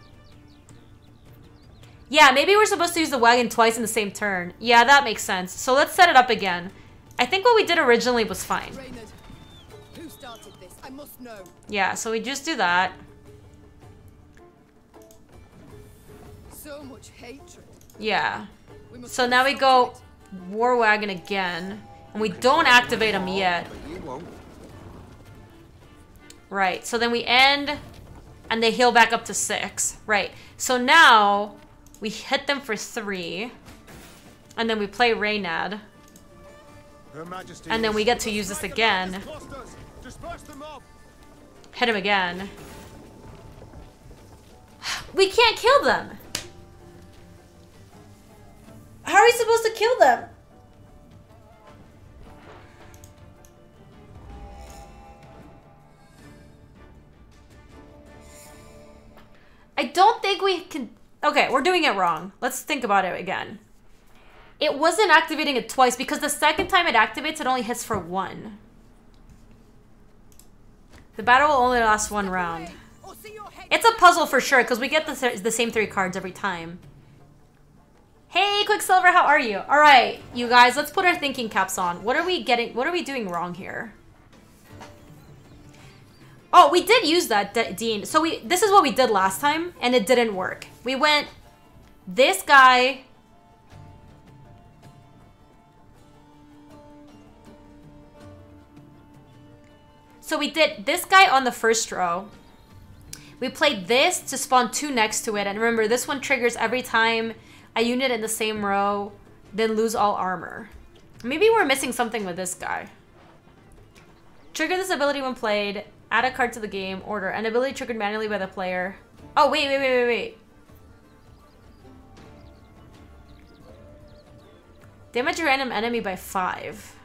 S1: Yeah, maybe we're supposed to use the wagon twice in the same turn. Yeah, that makes sense. So let's set it up again. I think what we did originally was fine.
S6: Reynard, who started this? I must know.
S1: Yeah, so we just do that.
S6: So much hatred.
S1: Yeah. So now we go War Wagon again. And we don't activate him yet. Right, so then we end and they heal back up to 6. Right, so now we hit them for 3. And then we play Reynad. And then we get to use this again. Hit him again. We can't kill them. How are we supposed to kill them? I don't think we can... Okay, we're doing it wrong. Let's think about it again. It wasn't activating it twice because the second time it activates, it only hits for 1. The battle will only last 1 round. It's a puzzle for sure because we get the same 3 cards every time. Hey, Quicksilver, how are you? All right, you guys, let's put our thinking caps on. What are we getting? What are we doing wrong here? Oh, we did use that, Dean. So this is what we did last time, and it didn't work. We went this guy. So we did this guy on the first row. We played this to spawn 2 next to it. And remember, this one triggers every time a unit in the same row, then lose all armor. Maybe we're missing something with this guy. Trigger this ability when played. Add a card to the game. Order. An ability triggered manually by the player. Oh, wait. Damage a random enemy by 5.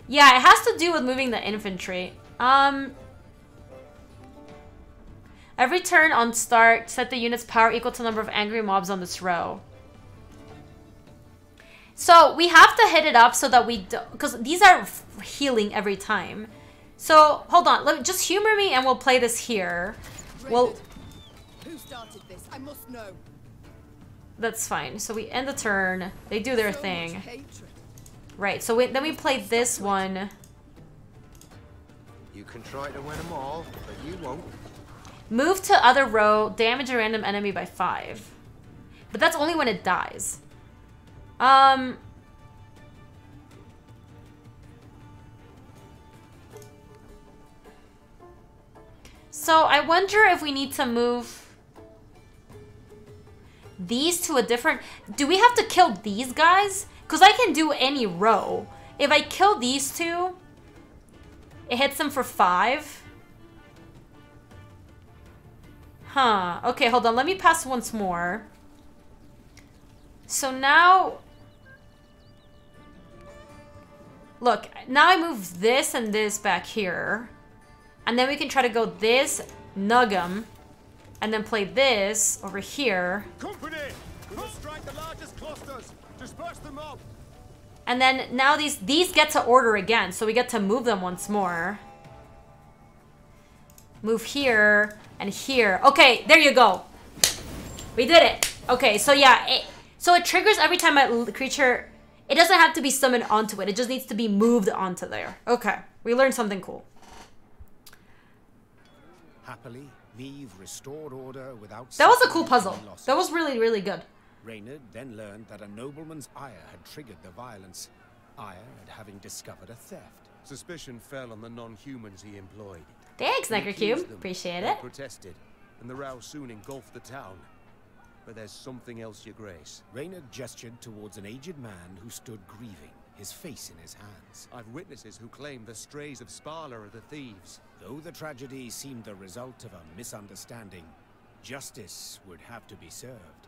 S1: Yeah, it has to do with moving the infantry. Every turn on start, set the unit's power equal to the number of angry mobs on this row. So we have to hit it up so that we don't, because these are healing every time. So hold on, just humor me and we'll play this here. Well,
S6: who started this? I must know.
S1: That's fine. So we end the turn. They do their thing. Right. So then we play this one.
S15: You can try to win them all, but you won't.
S1: Move to other row. Damage a random enemy by 5. But that's only when it dies. So I wonder if we need to move these to a different... Do we have to kill these guys? Because I can do any row. If I kill these 2, it hits them for 5. Huh. Okay, hold on. Let me pass once more. So now... Look, now I move this and this back here. And then we can try to go this, nug 'em, and then play this over here.
S12: Company! We must strike the largest clusters. Disperse them up.
S1: And then now these get to order again, so we get to move them once more. Move here and here. Okay, there you go. We did it. Okay, so yeah, so it triggers every time a creature... It doesn't have to be summoned onto it. It just needs to be moved onto there. Okay, we learned something cool.
S4: Happily, Neve restored order without...
S1: That was a cool puzzle. That was really, really good.
S4: Reynard then learned that a nobleman's ire had triggered the violence. Ire at having discovered a theft.
S10: Suspicion fell on the non-humans he employed.
S1: Thanks, Necrocube. Appreciate it.
S10: They protested, and the row soon engulfed the town. But there's something else, Your Grace.
S4: Reynard gestured towards an aged man who stood grieving, his face in his hands.
S10: I've witnesses who claim the strays of Sparla are the thieves.
S4: Though the tragedy seemed the result of a misunderstanding, justice would have to be served.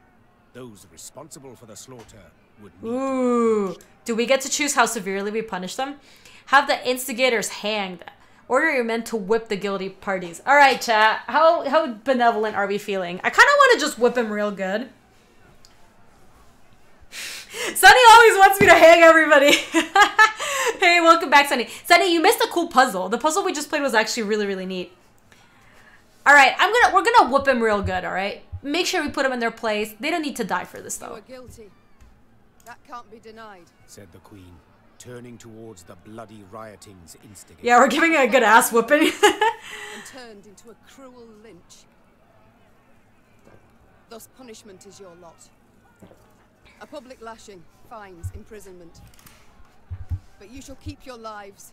S4: Those responsible for the slaughter would need
S1: Ooh. Do we get to choose how severely we punish them? Have the instigators hanged. Order your men to whip the guilty parties. All right, chat. How benevolent are we feeling? I kind of want to just whip him real good. Sunny always wants me to hang everybody. Hey, welcome back, Sunny. Sunny, you missed a cool puzzle. The puzzle we just played was actually really, really neat. All right, we're gonna whoop him real good. All right, make sure we put them in their place. They don't need to die for this though.
S6: You are guilty. That can't be denied,
S4: said the Queen, turning towards the bloody riotings instigated.
S1: Yeah, we're giving it a good ass whooping.
S6: And turned into a cruel lynch. Thus punishment is your lot. A public lashing, fines, imprisonment. But you shall keep your lives,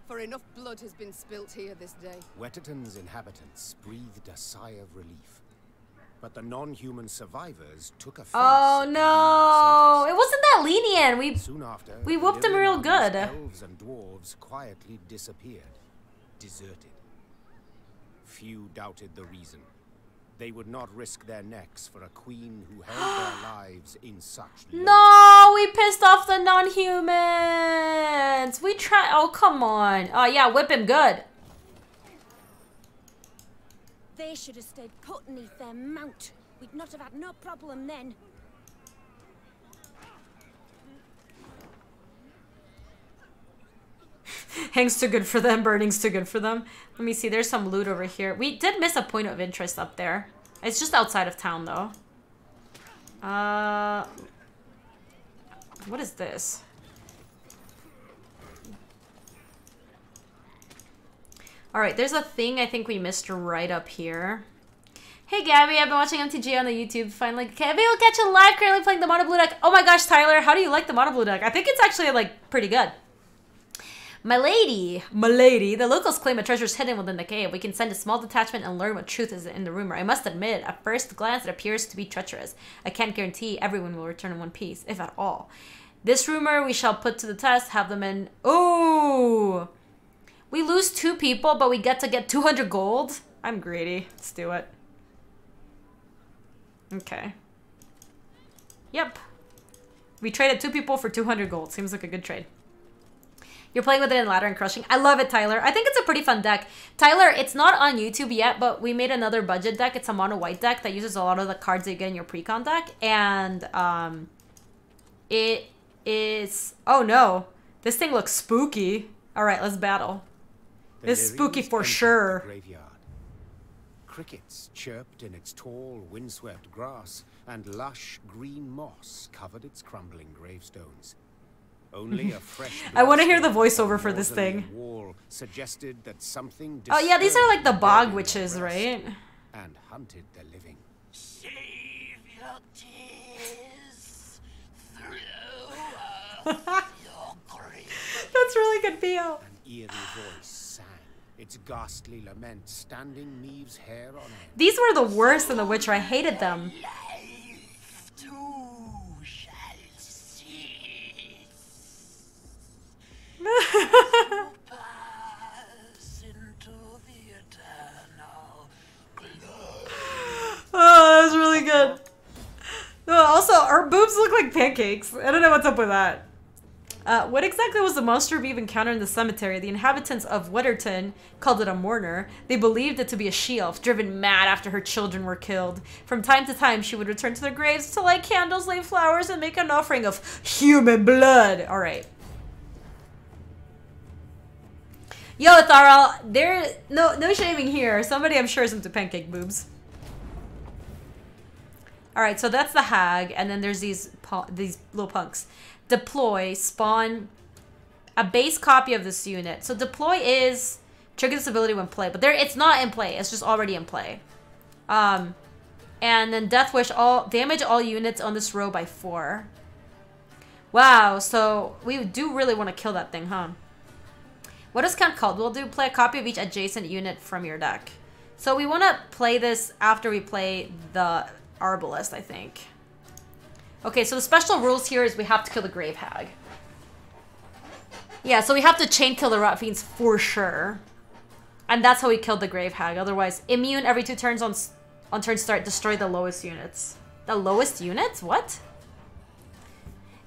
S6: for enough blood has been spilt here this day.
S4: Wetterton's inhabitants breathed a sigh of relief. But the non-human survivors took offense.
S1: Oh no! It wasn't that lenient.
S4: Soon after,
S1: we whooped them real good.
S4: Elves and dwarves quietly disappeared, deserted. Few doubted the reason. They would not risk their necks for a queen who held their lives in such.
S1: No, we pissed off the non-humans. We try. Oh come on. Oh yeah, whip him good.
S8: They should have stayed put beneath their mount. We'd not have had no problem then.
S1: Hang's too good for them, burning's too good for them. Let me see, there's some loot over here. We did miss a point of interest up there. It's just outside of town though. What is this? Alright, there's a thing I think we missed right up here. Hey Gabby, I've been watching MTG on the YouTube. Finally, Gabby will catch a live currently playing the Mono Blue deck. Oh my gosh, Tyler, how do you like the Mono Blue deck? I think it's actually like pretty good. My lady, the locals claim a treasure is hidden within the cave. We can send a small detachment and learn what truth is in the rumor. I must admit, at first glance, it appears to be treacherous. I can't guarantee everyone will return in one piece, if at all. This rumor we shall put to the test, have them in... Ooh! We lose 2 people, but we get to get 200 gold? I'm greedy. Let's do it. Okay. Yep. We traded 2 people for 200 gold. Seems like a good trade. You're playing with it in ladder and crushing. I love it, Tyler. I think it's a pretty fun deck. Tyler, it's not on YouTube yet, but we made another budget deck. It's a mono white deck that uses a lot of the cards that you get in your pre-con deck. And it is... Oh no. This thing looks spooky. Alright, let's battle. It's spooky for sure.
S4: Crickets chirped in its tall, windswept grass, and lush green moss covered its crumbling gravestones. Only a fresh
S1: I want to hear the voiceover for this thing.
S4: Wall suggested that something
S1: oh yeah, these are like the bog witches, right?
S4: And hunted the living.
S3: Save your tears.
S4: Your grief.
S1: That's really good, Pio.
S4: An eerie voice sang its ghastly lament, standing Neve's hair on end.
S1: These were the worst in The Witcher. I hated them. like pancakes. I don't know what's up with that. What exactly was the monster we've encountered in the cemetery? The inhabitants of Wedderton called it a mourner. They believed it to be a she-elf, driven mad after her children were killed. From time to time, she would return to their graves to light candles, lay flowers, and make an offering of human blood. All right. Yo, Tharl, there no shaming here. Somebody I'm sure is into pancake boobs. All right, so that's the hag, and then there's these little punks. Deploy, spawn a base copy of this unit. So deploy is trigger this ability when play, but it's not in play. It's just already in play. And then Death Wish, damage all units on this row by 4. Wow, so we do really want to kill that thing, huh? What does Count Caldwell do? Play a copy of each adjacent unit from your deck. So we want to play this after we play the Arbalest, I think. Okay, so the special rules here is we have to kill the Grave Hag. Yeah, so we have to chain kill the Rot Fiends for sure. And that's how we killed the Grave Hag. Otherwise, immune every 2 turns on turn start, destroy the lowest units. The lowest units? What?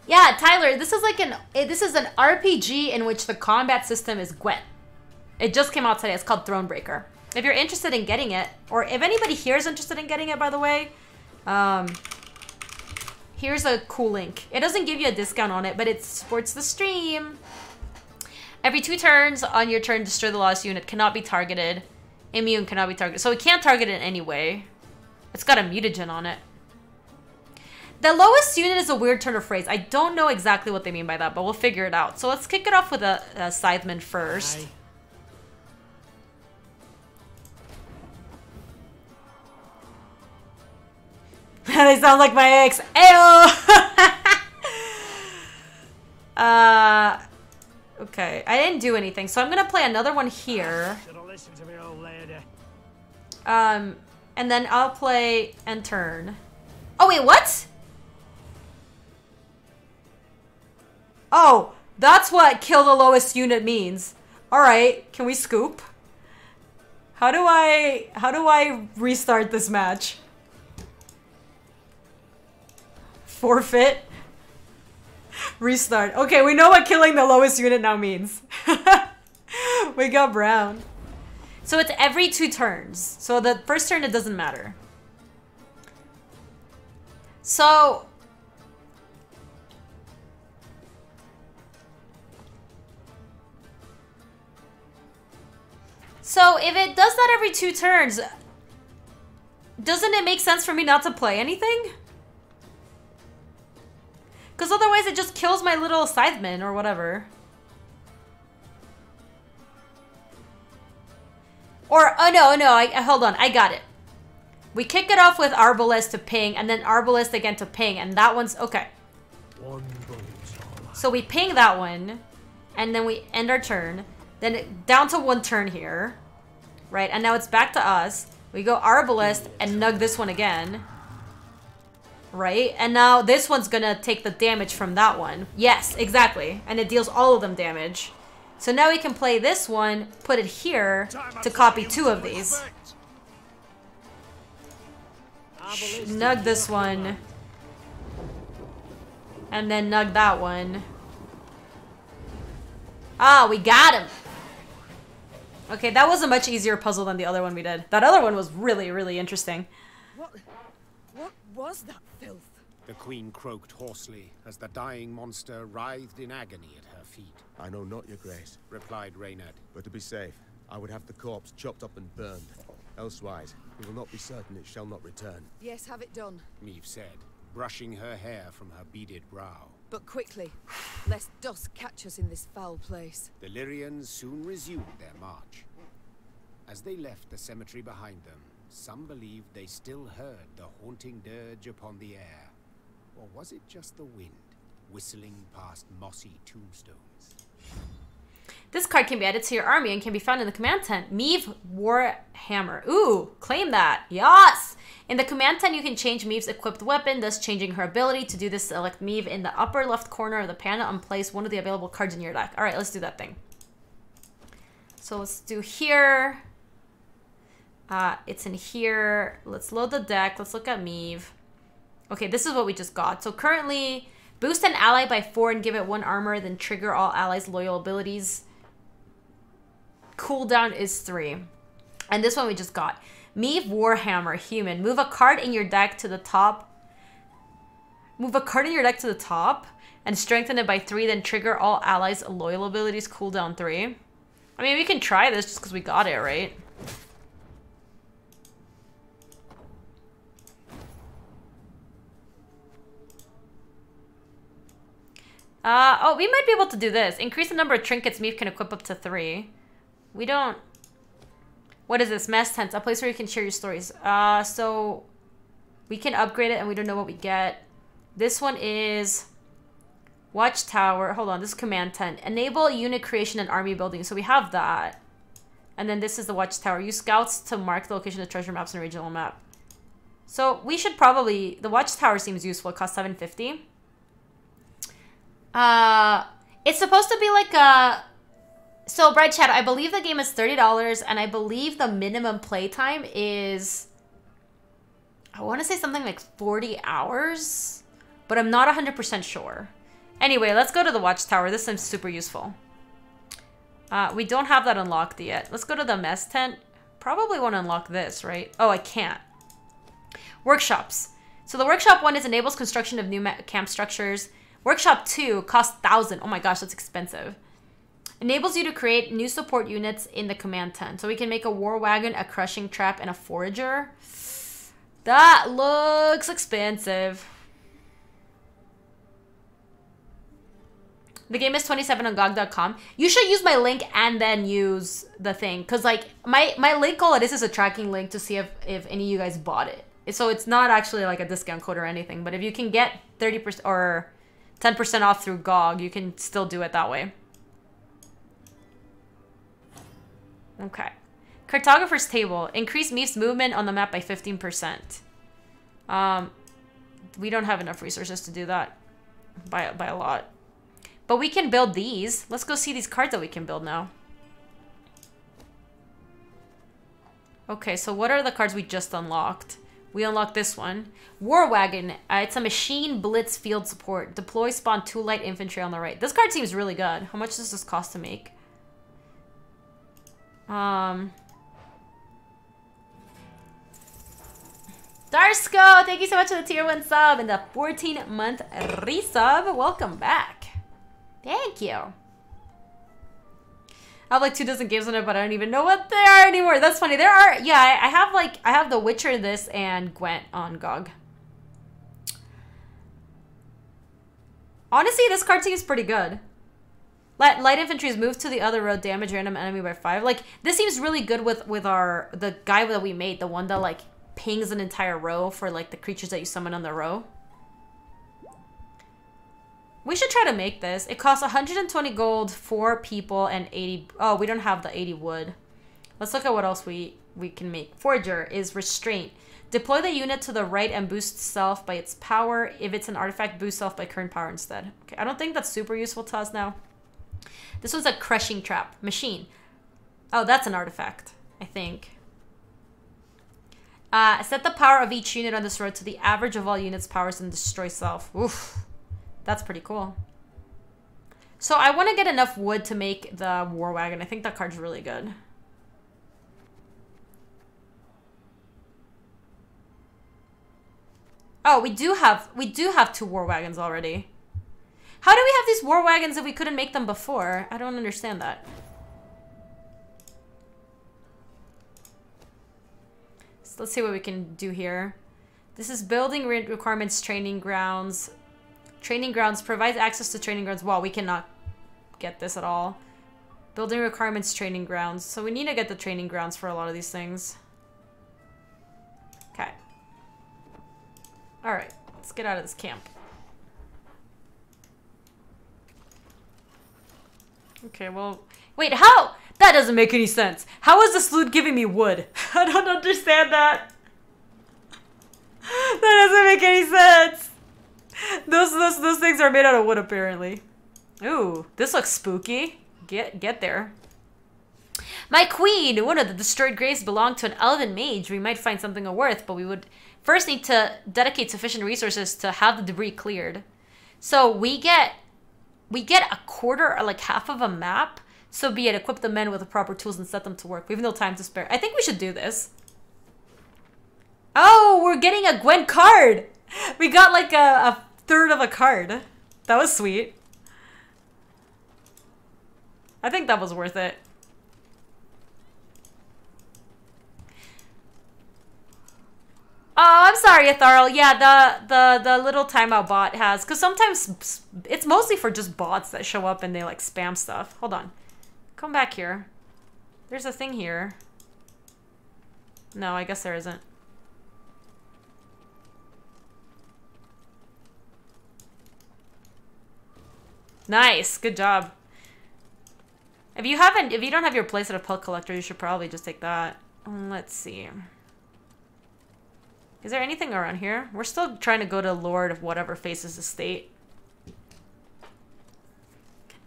S1: Yeah, Tyler, this is like an RPG in which the combat system is GWENT. It just came out today. It's called Thronebreaker. If you're interested in getting it, or if anybody here is interested in getting it, by the way, here's a cool link. It doesn't give you a discount on it, but it supports the stream. Every 2 turns on your turn, destroy the lowest unit. Cannot be targeted. Immune cannot be targeted. So we can't target it anyway. It's got a mutagen on it. The lowest unit is a weird turn of phrase. I don't know exactly what they mean by that, but we'll figure it out. So let's kick it off with a Scytheman first. They sound like my ex. Ayo! Okay, I didn't do anything, so I'm gonna play another one here. And then I'll play end turn. Oh wait, what? Oh, that's what kill the lowest unit means. All right, can we scoop? How do I restart this match? Forfeit. Restart. Okay, we know what killing the lowest unit now means. We got brown. So it's every 2 turns. So the first turn, it doesn't matter. So if it does that every 2 turns, doesn't it make sense for me not to play anything? Because otherwise it just kills my little Scytheman or whatever. Or, oh no, hold on, I got it. We kick it off with Arbalest to ping, and then Arbalest again to ping, and that one's, okay. So we ping that one, and then we end our turn. Then down to 1 turn here, right? And now it's back to us. We go Arbalest and nug this one again. Right? And now this one's gonna take the damage from that one. Yes, exactly. And it deals all of them damage. So now we can play this one, put it here to copy 2 of these. Nug this one. And then nug that one. Ah, we got him. Okay, that was a much easier puzzle than the other one we did. That other one was really, really interesting.
S6: What was that filth?
S4: The queen croaked hoarsely as the dying monster writhed in agony at her feet.
S10: I know not, your grace,
S4: replied Reynard.
S10: but to be safe, I would have the corpse chopped up and burned. Elsewise, we will not be certain it shall not return.
S6: Yes, have it done.
S4: Meve said, brushing her hair from her beaded brow.
S6: But quickly, lest dusk catch us in this foul place.
S4: The Lyrians soon resumed their march. As they left the cemetery behind them, some believed they still heard the haunting dirge upon the air. Or was it just the wind, whistling past mossy tombstones?
S1: This card can be added to your army and can be found in the command tent. Meve Warhammer. Ooh, claim that. Yes! In the command tent, you can change Meve's equipped weapon, thus changing her ability. To do this, select Meve in the upper left corner of the panel and place one of the available cards in your deck. All right, let's do that thing. So let's do here. It's in here. Let's load the deck. Let's look at Meve. Okay, this is what we just got. So currently, boost an ally by 4 and give it 1 armor, then trigger all allies' loyal abilities. Cooldown is 3. And this one we just got. Meave Warhammer, human. Move a card in your deck to the top. Move a card in your deck to the top and strengthen it by 3, then trigger all allies' loyal abilities, cooldown 3. I mean, we can try this just because we got it, right? Oh, we might be able to do this. Increase the number of trinkets Meave can equip up to 3. We don't... What is this? Mess tents. A place where you can share your stories. So... We can upgrade it and we don't know what we get. This one is... Watchtower. Hold on. This is command tent. Enable unit creation and army building. So we have that. And then this is the Watchtower. Use scouts to mark the location of treasure maps and regional map. So we should probably... The Watchtower seems useful. It costs $7.50. It's supposed to be like a... So, Bright Shadow, I believe the game is $30, and I believe the minimum playtime is... I want to say something like 40 hours, but I'm not 100% sure. Anyway, let's go to the Watchtower. This seems super useful. We don't have that unlocked yet. Let's go to the mess tent. Probably want to unlock this, right? Oh, I can't. Workshops. So the workshop 1 is enables construction of new camp structures. Workshop 2 costs 1,000. Oh my gosh, that's expensive. Enables you to create new support units in the command tent. So we can make a war wagon, a crushing trap, and a forager. That looks expensive. The game is $27 on GOG.com. You should use my link and then use the thing. Because like my link, all it is a tracking link to see if any of you guys bought it. So it's not actually like a discount code or anything. But if you can get 30% or 10% off through GOG, you can still do it that way. Okay. Cartographers Table. Increase Meave's movement on the map by 15%. We don't have enough resources to do that by a lot. But we can build these. Let's go see these cards that we can build now. Okay, so what are the cards we just unlocked? We unlocked this one. War Wagon. It's a machine blitz field support. Deploy, spawn 2 light infantry on the right. This card seems really good. How much does this cost to make? Darsko, thank you so much for the tier 1 sub and the 14-month resub. Welcome back. Thank you. I have like 2 dozen games on it, but I don't even know what they are anymore. That's funny. There are, yeah, I have The Witcher, this, and Gwent on GOG. Honestly, this card seems pretty good. Light infantry is moved to the other road, damage random enemy by 5. Like, this seems really good with the guy that we made, the one that like pings an entire row for like the creatures that you summon on the row. We should try to make this. It costs 120 gold, 4 people, and 80... Oh, we don't have the 80 wood. Let's look at what else we can make. Forager is Restraint. Deploy the unit to the right and boost self by its power. If it's an artifact, boost self by current power instead. Okay, I don't think that's super useful to us now. This one's a Crushing Trap. Machine. Oh, that's an artifact, I think. Set the power of each unit on this road to the average of all units' powers and destroy self. Oof. That's pretty cool. So I want to get enough wood to make the War Wagon. I think that card's really good. Oh, we do have 2 War Wagons already. How do we have these War Wagons if we couldn't make them before? I don't understand that. So let's see what we can do here. This is building requirements, training grounds. Training grounds provides access to training grounds. Wow, we cannot get this at all. Building requirements, training grounds. So we need to get the training grounds for a lot of these things. Okay. All right, let's get out of this camp. Okay, well, wait, how? That doesn't make any sense. How is this loot giving me wood? I don't understand that. That doesn't make any sense. Those things are made out of wood, apparently. Ooh, this looks spooky. Get there. My queen! One of the destroyed graves belonged to an elven mage. We might find something of worth, but we would first need to dedicate sufficient resources to have the debris cleared. So we get a quarter or like half of a map. So be it, equip the men with the proper tools and set them to work. We have no time to spare. I think we should do this. Oh, we're getting a GWENT card! We got like a third of a card. That was sweet. I think that was worth it. Oh, I'm sorry, Atharl. Yeah, the little timeout bot has, because sometimes it's mostly for just bots that show up and they like spam stuff. Hold on. Come back here. There's a thing here. No, I guess there isn't. Nice, good job. If you don't have your place at a pelt collector, you should probably just take that. Let's see. Is there anything around here? We're still trying to go to Lord of whatever faces the state.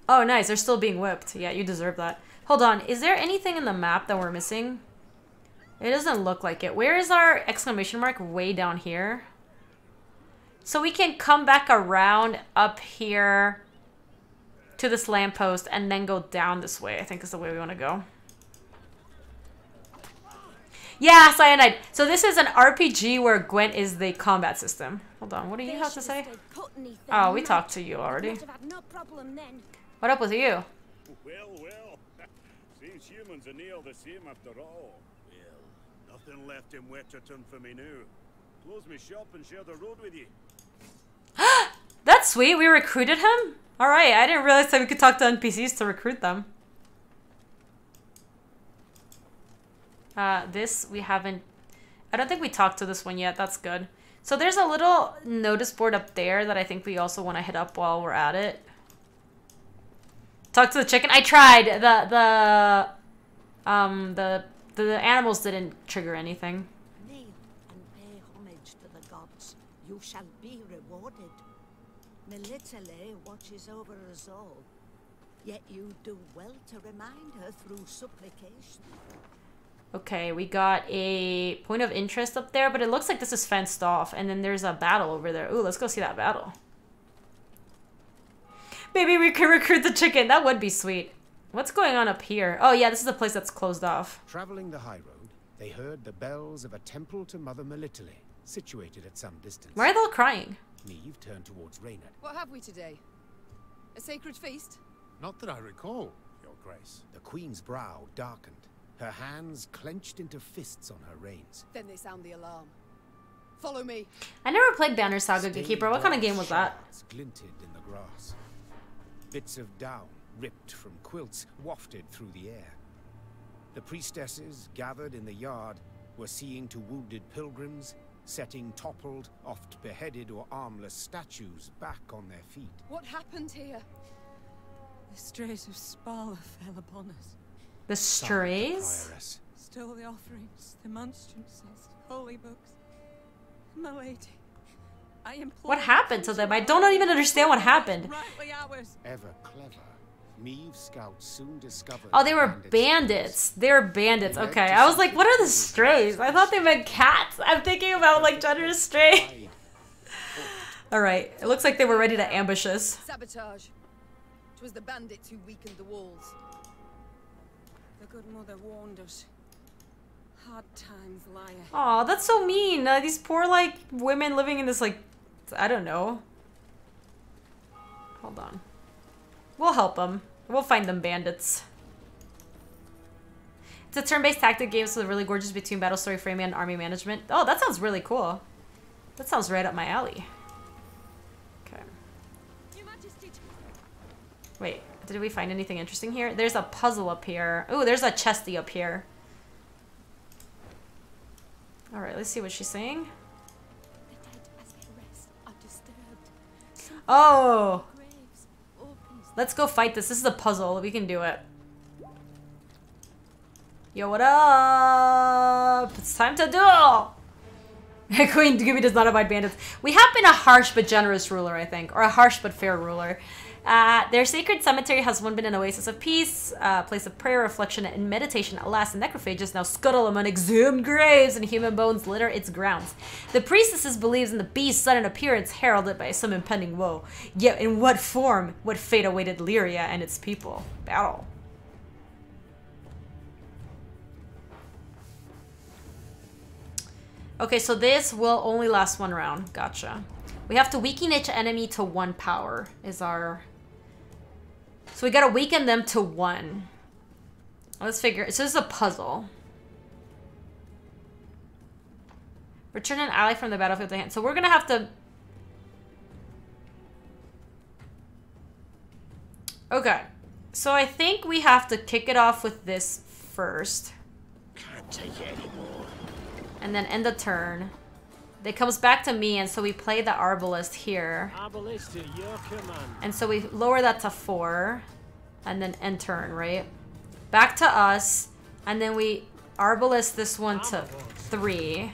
S1: Oh, nice. They're still being whipped. Yeah, you deserve that. Hold on. Is there anything in the map that we're missing? It doesn't look like it. Where is our exclamation mark? Way down here. So we can come back around up here to this lamppost and then go down this way, I think is the way we want to go. Yeah, cyanide. So this is an RPG where Gwent is the combat system. Hold on, what do you have to say? Oh, we talked to you already. What up with you?
S5: Well. Seems humans are near the same after all. Well, nothing left in Wetterton for me now. Close me shop and share the road with you.
S1: That's sweet. We recruited him? Alright, I didn't realize that we could talk to NPCs to recruit them. This, we haven't... I don't think we talked to this one yet. That's good. So there's a little notice board up there that I think we also want to hit up while we're at it. Talk to the chicken. I tried. The animals didn't trigger anything.
S16: Kneel and pay homage to the gods. You shall be rewarded. Melitele watches over us all. Yet you do well to remind her through supplication.
S1: Okay, we got a point of interest up there, but it looks like this is fenced off. And then there's a battle over there. Ooh, let's go see that battle. Maybe we can recruit the chicken. That would be sweet. What's going on up here? Oh, yeah, this is the place that's closed off.
S4: Traveling the high road, they heard the bells of a temple to Mother Melitele, situated at some distance.
S1: Why are they all crying?
S4: Neve turned towards Reynard.
S6: What have we today? A sacred feast?
S3: Not that I recall, Your Grace.
S4: The Queen's brow darkened. Her hands clenched into fists on her reins.
S6: Then they sound the alarm. Follow me.
S1: I never played Banner Saga Gatekeeper. What kind of game was that?
S4: Glinted in the grass. Bits of down, ripped from quilts, wafted through the air. The priestesses, gathered in the yard, were seeing to wounded pilgrims, setting toppled, oft beheaded or armless statues back on their feet.
S6: What happened here?
S8: The strays of Spala fell upon us.
S1: The strays?
S8: Stole the offerings, the monstrances, holy books. My lady, I implore.
S1: What happened to them? I don't even understand what happened.
S4: Ever clever, Meave scouts soon discovered.
S1: Oh, they were bandits. They were bandits. Okay, I was like, what are the strays? I thought they meant cats. I'm thinking about like generous stray. All right, it looks like they were ready to ambush us.
S6: Sabotage. It was the bandits who weakened the walls.
S8: The good mother warned us. Hard times lie ahead.
S1: Aw, that's so mean. These poor like women living in this like, I don't know. Hold on. We'll help them. We'll find them bandits. It's a turn-based tactic game with a really gorgeous between battle story framing and army management. Oh, that sounds really cool. That sounds right up my alley. Okay. Wait, did we find anything interesting here? There's a puzzle up here. Oh, there's a chesty up here. All right, let's see what she's saying. Oh! Let's go fight this. This is a puzzle. We can do it. Yo, what up? It's time to duel! Queen Gaby does not abide bandits. We have been a harsh but generous ruler, I think. Or a harsh but fair ruler. Their sacred cemetery has once been an oasis of peace, place of prayer, reflection, and meditation. Alas, the necrophages now scuttle among exhumed graves and human bones litter its grounds. The priestesses believes in the beast's sudden appearance heralded by some impending woe. Yet in what form, what fate awaited Lyria and its people? Battle. Okay, so this will only last one round. Gotcha. We have to weaken each enemy to 1 power is our... So we gotta weaken them to 1. Let's figure... So this is a puzzle. Return an ally from the battlefield to hand. So we're gonna have to... Okay. So I think we have to kick it off with this first.
S3: Can't take it anymore.
S1: And then end the turn. It comes back to me, and so we play the Arbalest here.
S11: Arbalest to your command.
S1: And so we lower that to 4. And then end turn, right? Back to us. And then we Arbalest this one to 3.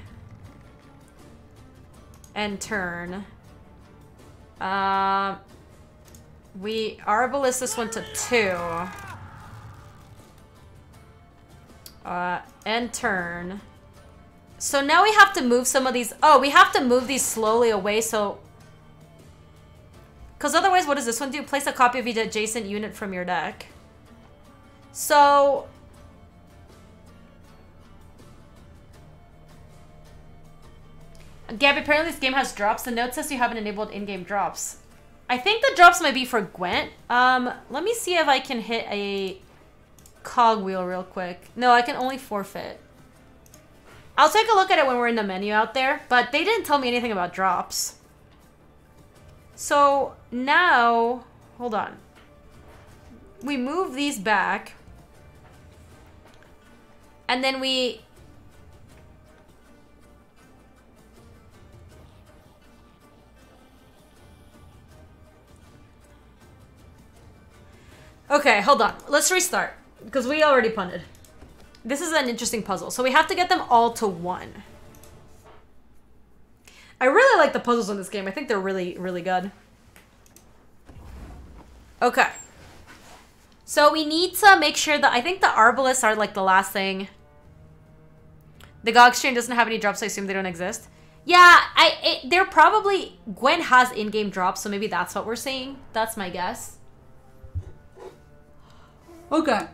S1: End turn. We Arbalest this one to 2. End turn. So now we have to move some of these. Oh, we have to move these slowly away, so... Because otherwise, what does this one do? Place a copy of each adjacent unit from your deck. So... Gaby, apparently this game has drops. The note says you haven't enabled in-game drops. I think the drops might be for Gwent. Let me see if I can hit a cogwheel real quick. No, I can only forfeit. I'll take a look at it when we're in the menu out there, but they didn't tell me anything about drops. So now, hold on. We move these back. And then we... Okay, hold on. Let's restart, because we already punted. This is an interesting puzzle. So we have to get them all to 1. I really like the puzzles in this game. I think they're really, really good. Okay. So we need to make sure that... I think the Arbalists are like the last thing. The GOG stream doesn't have any drops, so I assume they don't exist. Yeah, they're probably... Gwen has in-game drops, so maybe that's what we're seeing. That's my guess. Okay.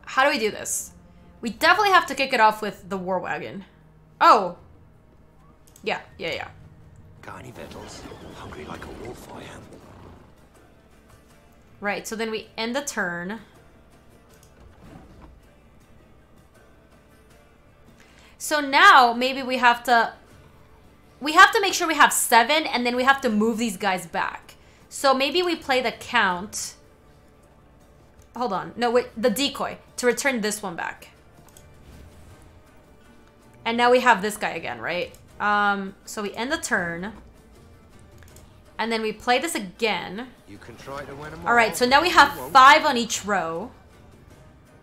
S1: How do we do this? We definitely have to kick it off with the War Wagon. Oh. Yeah.
S3: Got any victuals? Hungry like a wolf, I am.
S1: Right, so then we end the turn. So now, maybe we have to... We have to make sure we have 7, and then we have to move these guys back. So maybe we play the count... Hold on. No, wait. The decoy. To return this one back. And now we have this guy again, right? So we end the turn. And then we play this again.
S15: You can try to win them all.
S1: Alright, so now we have 5 on each row.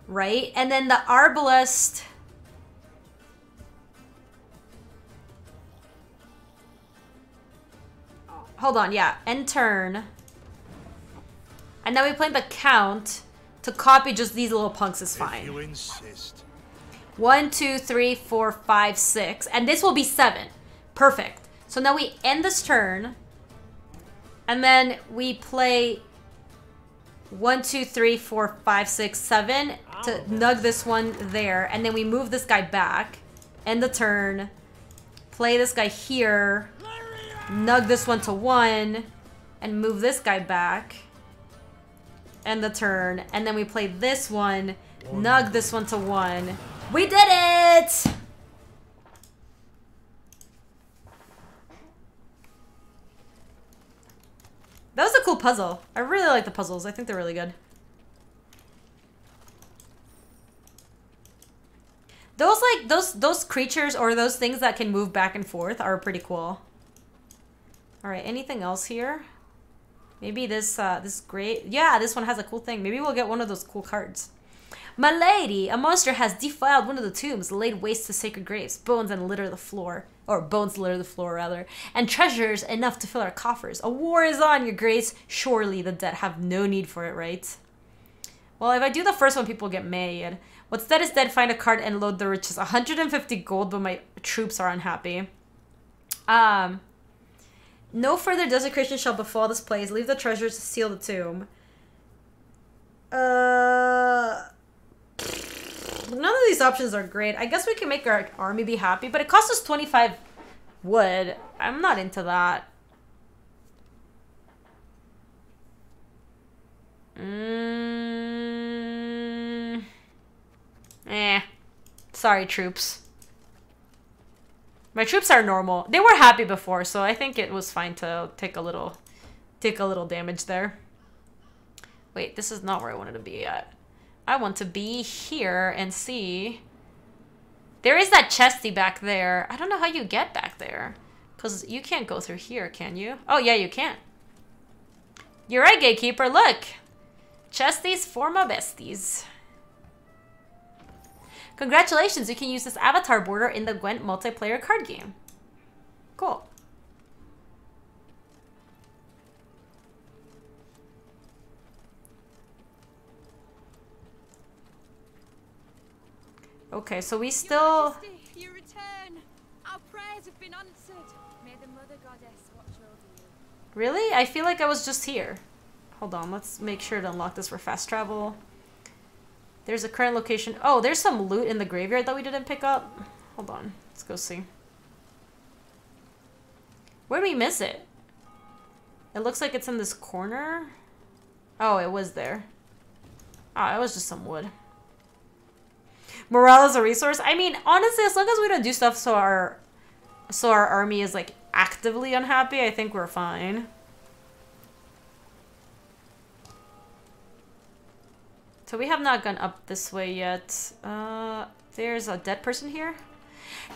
S1: Right? And then the Arbalest... Hold on, yeah. End turn. And now we play the count. To copy just these little punks is fine.
S5: If you insist.
S1: 1, 2, 3, 4, 5, 6. And this will be 7. Perfect. So now we end this turn. And then we play 1, 2, 3, 4, 5, 6, 7 to nug this one there. And then we move this guy back. End the turn. Play this guy here. Nug this one to 1. And move this guy back. End the turn. And then we play this one. Nug this one to 1. We did it! That was a cool puzzle. I really like the puzzles. I think they're really good. Those like those creatures or those things that can move back and forth are pretty cool. All right, anything else here? Maybe this this great. Yeah, this one has a cool thing. Maybe we'll get one of those cool cards. My lady, a monster has defiled one of the tombs, laid waste to sacred graves. Bones litter the floor, rather, and treasures enough to fill our coffers. A war is on, your grace. Surely the dead have no need for it, right? Well, if I do the first one, people get mad. What's dead is dead. Find a card and load the riches. 150 gold, but my troops are unhappy. No further desecration shall befall this place. Leave the treasures to seal the tomb. None of these options are great. I guess we can make our army be happy, but it costs us 25 wood. I'm not into that. Sorry, troops. My troops are normal. They were happy before, so I think it was fine to take a little damage there. Wait, this is not where I wanted to be at. I want to be here and see. There is that chesty back there. I don't know how you get back there. Because you can't go through here, can you? Oh, yeah, you can. You're right, gatekeeper. Look. Chesties for my besties. Congratulations, you can use this avatar border in the GWENT multiplayer card game. Cool. Okay, so we still...
S8: Your Majesty, you return. Our prayers have been answered. May the Mother Goddess watch over you.
S1: Really? I feel like I was just here. Hold on, let's make sure to unlock this for fast travel. There's a current location. Oh, there's some loot in the graveyard that we didn't pick up. Hold on, let's go see. Where did we miss it? It looks like it's in this corner. Oh, it was there. Oh, it was just some wood. Morale is a resource. I mean, honestly, as long as we don't do stuff so our army is like actively unhappy, I think we're fine. So we have not gone up this way yet. There's a dead person here.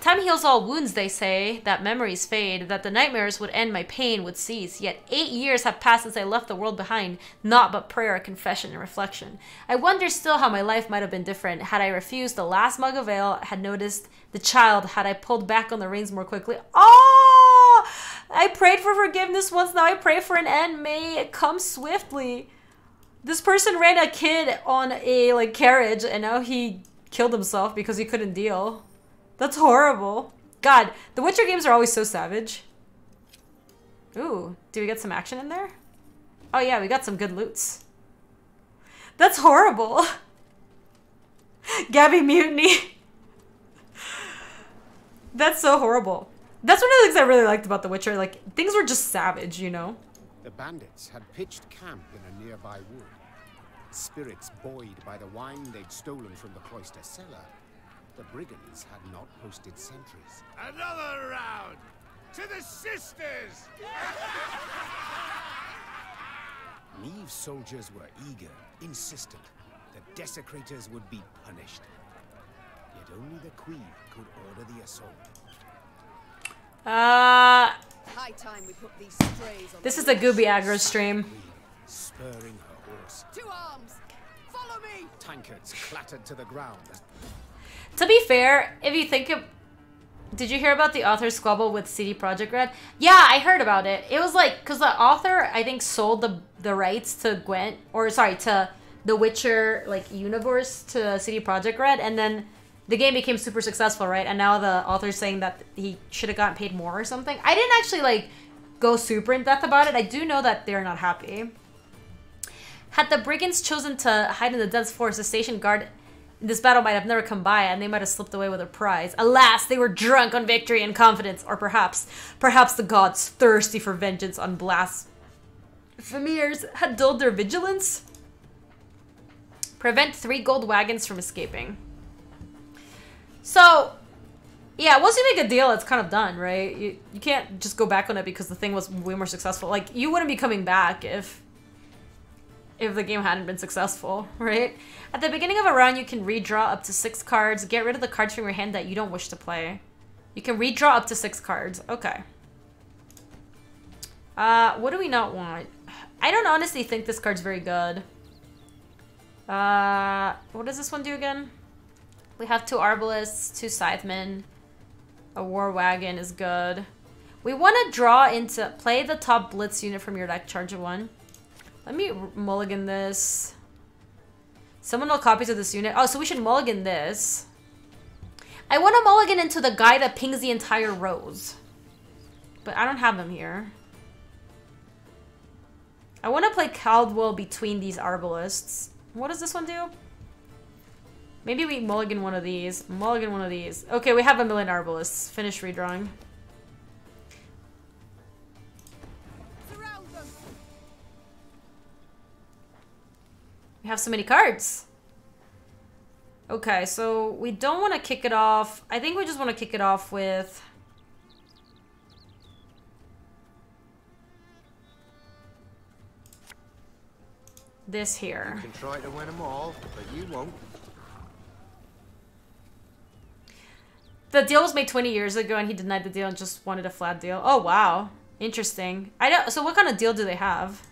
S1: Time heals all wounds, they say, that memories fade, that the nightmares would end, my pain would cease. Yet 8 years have passed since I left the world behind, naught but prayer, confession, and reflection. I wonder still how my life might have been different, had I refused the last mug of ale, had noticed the child, had I pulled back on the reins more quickly. Oh! I prayed for forgiveness once, now I pray for an end. May it come swiftly. This person ran a kid on a carriage, and now he killed himself because he couldn't deal. That's horrible. God, the Witcher games are always so savage. Ooh, do we get some action in there? Oh yeah, we got some good loots. That's horrible. Gaby mutiny. That's so horrible. That's one of the things I really liked about The Witcher. Like, things were just savage, you know?
S4: The bandits had pitched camp in a nearby wood. Spirits buoyed by the wine they'd stolen from the cloister cellar. The brigands had not posted sentries.
S3: Another round! To the sisters!
S4: Neve's soldiers were eager, insistent. The desecrators would be punished. Yet only the queen could order the assault.
S6: High time we put these strays on.
S1: This is a Gaby aggro stream.
S4: Spurring her horse.
S6: To arms! Follow me!
S4: Tankards clattered to the ground.
S1: To be fair, if you think of... Did you hear about the author's squabble with CD Projekt Red? Yeah, I heard about it. It was like, because the author, I think, sold the rights to GWENT, or sorry, to the Witcher, universe to CD Projekt Red, and then the game became super successful, right? And now the author's saying that he should have gotten paid more or something. I didn't actually, go super in depth about it. I do know that they're not happy. Had the brigands chosen to hide in the dense forest, the station guard in this battle might have never come by, and they might have slipped away with a prize. Alas, they were drunk on victory and confidence, or perhaps the gods, thirsty for vengeance on blasphemers, had dulled their vigilance. Prevent 3 gold wagons from escaping. So, yeah, once you make a deal, it's kind of done, right? You can't just go back on it because the thing was way more successful. Like, you wouldn't be coming back if the game hadn't been successful, right? At the beginning of a round, you can redraw up to 6 cards. Get rid of the cards from your hand that you don't wish to play. You can redraw up to 6 cards. Okay. What do we not want? I don't honestly think this card's very good. What does this one do again? We have 2 arbalists, 2 scythmen. A war wagon is good. We want to draw into... Play the top blitz unit from your deck, charge 1. Let me mulligan this. Someone will copy to this unit. Oh, so we should mulligan this. I want to mulligan into the guy that pings the entire rows. But I don't have him here. I want to play Caldwell between these arbalists. What does this one do? Maybe we mulligan one of these. Mulligan one of these. Okay, we have a million arbalists. Finish redrawing. We have so many cards. Okay, so we don't want to kick it off. I think we just want to kick it off with... this here.
S15: You can try to win them all, but you won't.
S1: The deal was made 20 years ago and he denied the deal and just wanted a flat deal. Oh, wow. Interesting. I don't... So what kind of deal do they have?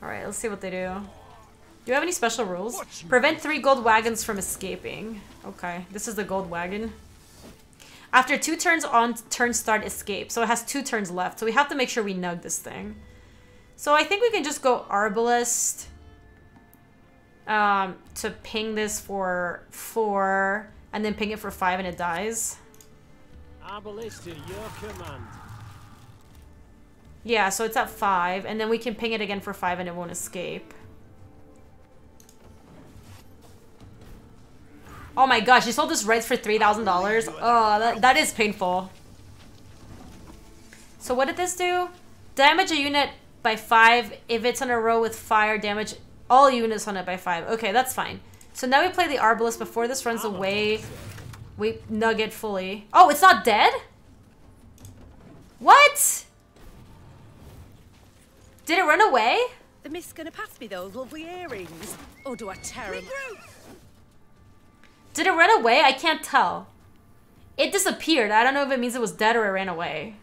S1: Alright, let's see what they do. Do you have any special rules? Prevent 3 gold wagons from escaping. Okay, this is the gold wagon. After 2 turns on turn start, escape. So it has 2 turns left. So we have to make sure we nug this thing. So I think we can just go Arbalist to ping this for 4 and then ping it for 5 and it dies.
S11: Arbalist to your command.
S1: Yeah, so it's at 5 and then we can ping it again for 5 and it won't escape. Oh my gosh, you sold this rights for $3,000? Oh, that is painful. So what did this do? Damage a unit by 5 if it's in a row with fire. Damage all units on it by 5. Okay, that's fine. So now we play the Arbalist. Before this runs away, we nug it fully. Oh, it's not dead? What? Did it run away?
S9: The mist's gonna pass me those lovely earrings. Or do I tear them?
S1: Did it run away? I can't tell. It disappeared. I don't know if it means it was dead or it ran away.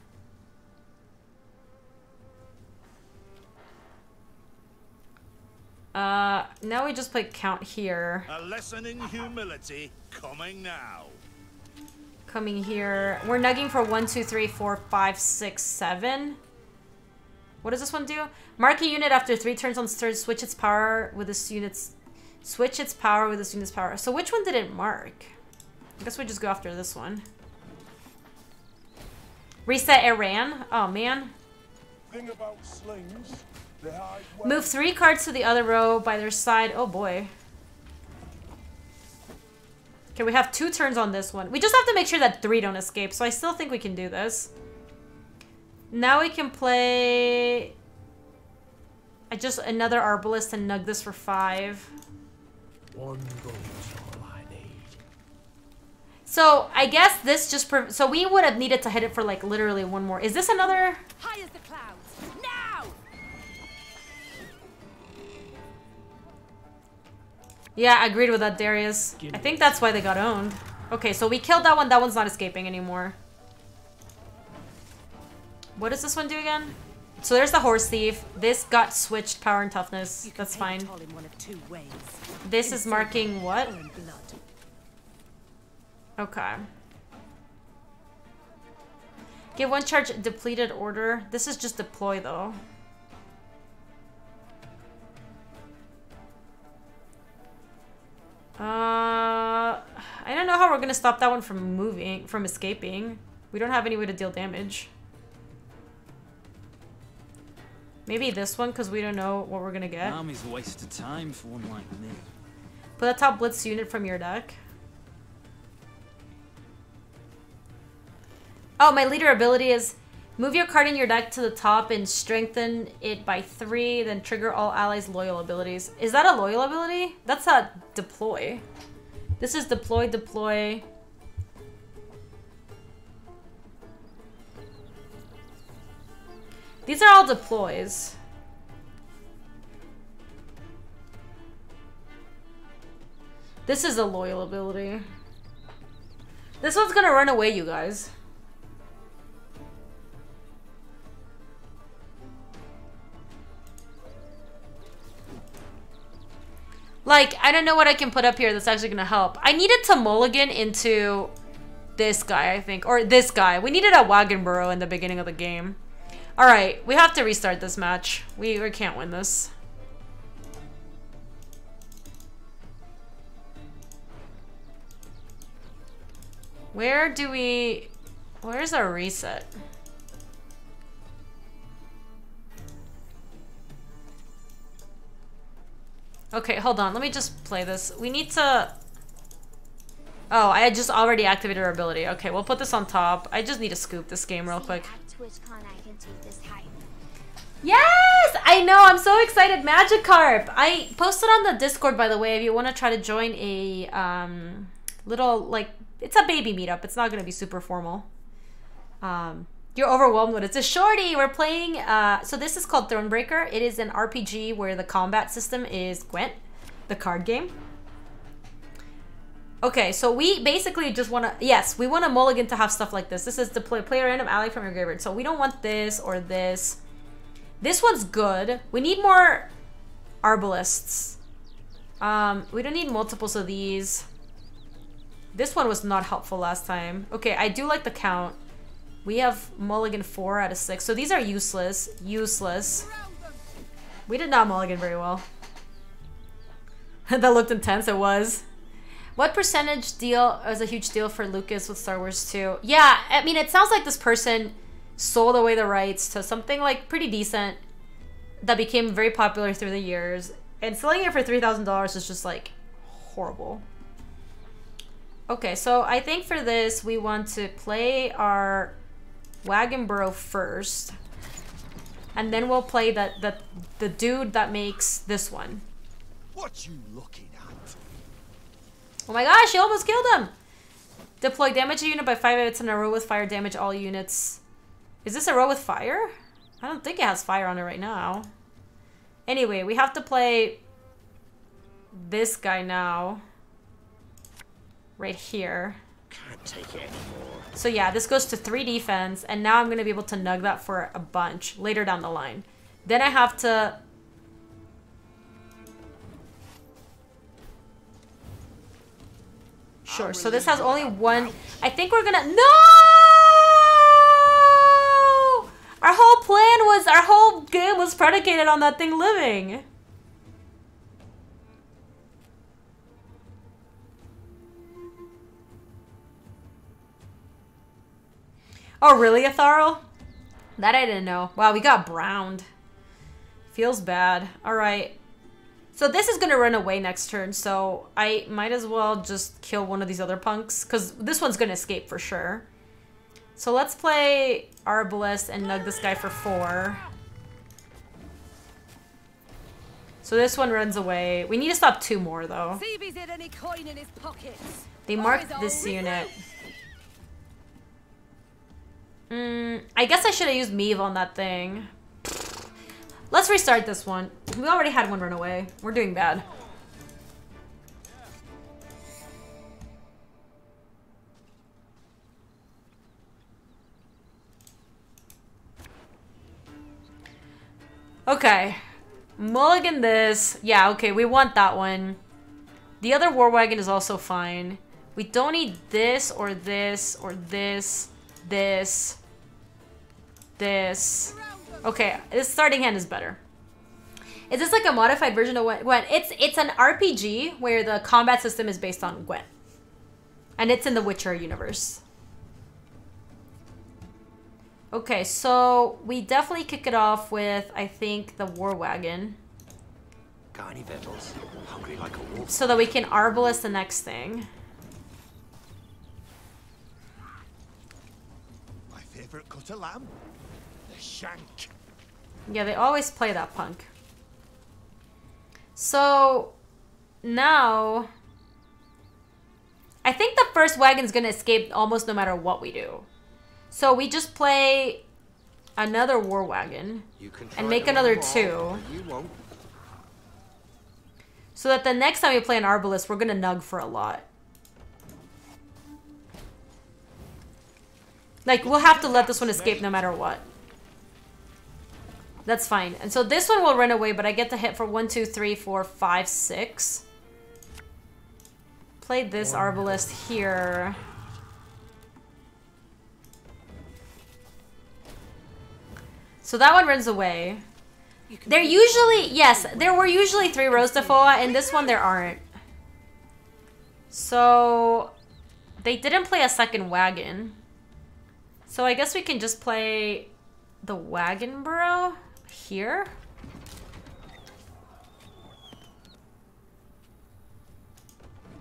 S1: Now we just play count here.
S5: A lesson in humility coming now.
S1: Coming here. We're nugging for 1, 2, 3, 4, 5, 6, 7. What does this one do? Mark a unit after 3 turns on turn. Switch its power with this unit's... Switch its power with this unit's power. So which one did it mark? I guess we just go after this one. Reset Iran. Oh, man.
S17: Thing about slings, they hide well.
S1: Move 3 cards to the other row by their side. Oh, boy. Okay, we have 2 turns on this one. We just have to make sure that 3 don't escape. So I still think we can do this. Now we can play... just another Arbalist and nug this for 5.
S11: 1 gold is all I need.
S1: So I guess this just... So we would have needed to hit it for like literally 1 more. Is this another...
S9: High as the clouds. Now!
S1: Yeah, I agreed with that, Darius. I think that's why they got owned. Okay, so we killed that one. That one's not escaping anymore. What does this one do again? So there's the Horse Thief. This got switched power and toughness. That's fine.
S9: One of 2 ways.
S1: This is marking what? Okay. Give 1 charge depleted order. This is just deploy though. I don't know how we're gonna stop that one from escaping. We don't have any way to deal damage. Maybe this one, because we don't know what we're gonna get.
S18: Army's a waste of time for one like me.
S1: Put a top blitz unit from your deck. Oh, my leader ability is move your card in your deck to the top and strengthen it by 3, then trigger all allies' loyal abilities. Is that a loyal ability? That's a deploy. This is deploy, deploy. These are all deploys. This is a loyal ability. This one's gonna run away, you guys. Like, I don't know what I can put up here that's actually gonna help. I needed to mulligan into this guy, I think. Or this guy. We needed a wagon burrow in the beginning of the game. Alright, we have to restart this match. We can't win this. Where's our reset? Okay, hold on. Let me just play this. We need to... Oh, I had just already activated our ability. Okay, we'll put this on top. I just need to scoop this game real quick. Yes! I know! I'm so excited. Magikarp! I posted on the Discord, by the way, if you want to try to join a little, like... It's a baby meetup. It's not going to be super formal. You're overwhelmed with it. It's a shorty. We're playing... so this is called Thronebreaker. It is an RPG where the combat system is GWENT, the card game. Okay, so we basically just want to... Yes, we want a mulligan to have stuff like this. This is to play a random ally from your graveyard. So we don't want this or this. This one's good. We need more arbalists. We don't need multiples of these. This one was not helpful last time. Okay, I do like the count. We have mulligan 4 out of 6. So these are useless. Useless. We did not mulligan very well. That looked intense. It was. What percentage deal is a huge deal for Lucas with Star Wars 2? Yeah, I mean, it sounds like this person sold away the rights to something like pretty decent that became very popular through the years. And selling it for $3,000 is just like horrible. Okay, so I think for this, we want to play our Wagon Burrow first. And then we'll play the dude that makes this one.
S3: What you looking at?
S1: Oh my gosh, you almost killed him! Deploy damage a unit by 5 hits in a row with fire, damage all units. Is this a row with fire? I don't think it has fire on it right now. Anyway, we have to play this guy now. Right here.
S3: Can't take it anymore.
S1: So yeah, this goes to 3 defense, and now I'm going to be able to nug that for a bunch later down the line. Then I have to... Sure, so this has only one... I think we're gonna... No! Our whole plan was... Our whole game was predicated on that thing living. Oh, really, Atharl? That I didn't know. Wow, we got browned. Feels bad. Alright. So this is going to run away next turn, so I might as well just kill one of these other punks, because this one's going to escape for sure. So let's play Arbalest and nug this guy for 4. So this one runs away. We need to stop 2 more, though.
S6: See if he's hid any coin in his pockets.
S1: They marked this unit. I guess I should have used Meave on that thing. Let's restart this one. We already had one run away. We're doing bad. Okay. Mulligan this. Yeah, okay, we want that one. The other War Wagon is also fine. We don't need this or this or this. This. Okay, this starting hand is better. Is this like a modified version of GWENT? It's an RPG where the combat system is based on GWENT. And it's in the Witcher universe. Okay, so we definitely kick it off with, I think, the War Wagon.
S3: Got any victuals? Hungry like a wolf.
S1: So that we can Arbalest the next thing.
S3: My favorite cut of lamb? The shank.
S1: Yeah, they always play that punk. So now I think the first wagon's gonna escape almost no matter what we do. So we just play another War Wagon and make another 2.
S3: You won't.
S1: So that the next time we play an Arbalest, we're gonna nug for a lot. Like, we'll have to let this one escape no matter what. That's fine. And so this one will run away, but I get to hit for 1, 2, 3, 4, 5, 6. play this arbalest here. So that one runs away. There usually, yes, there were usually 3 rows to Foa, and this one there aren't. So they didn't play a second wagon. So I guess we can just play the wagon burrow here.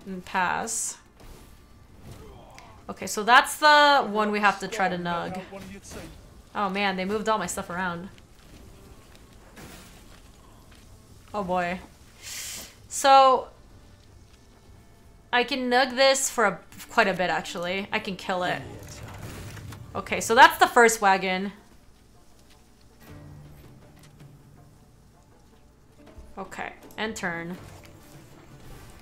S1: And pass. Okay, so that's the one we have to try to nug. Oh man, they moved all my stuff around. Oh boy. So I can nug this for quite a bit actually. I can kill it. Okay, so that's the first wagon. Okay, end turn.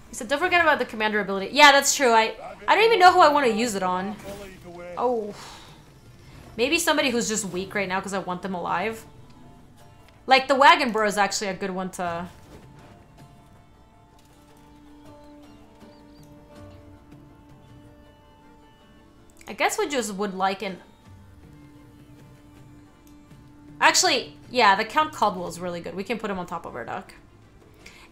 S1: He said, don't forget about the commander ability. Yeah, that's true. I don't even know who I want to use it on. Oh. Maybe somebody who's just weak right now because I want them alive. Like, the wagon bro is actually a good one to... I guess we just would like an... Actually, yeah, the Count Caldwell is really good. We can put him on top of our duck.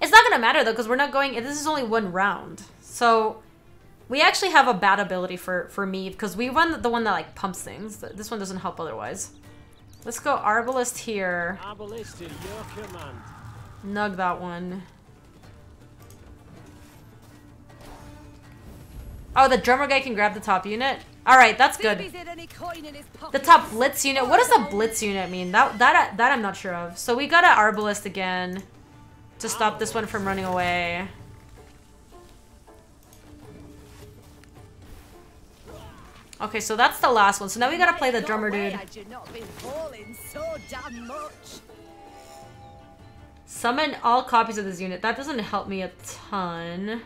S1: It's not gonna matter though, because we're not going... This is only 1 round. So, we actually have a bad ability for me, because we run the one that, like, pumps things. This one doesn't help otherwise. Let's go Arbalest here.
S11: Arbalest in your command.
S1: Nug that one. Oh, the drummer guy can grab the top unit? Alright, that's good. The top blitz unit. What does the blitz unit mean? That I'm not sure of. So we got an Arbalest again to stop this one from running away. Okay, so that's the last one. So now we gotta play the drummer dude. Summon all copies of this unit. That doesn't help me a ton.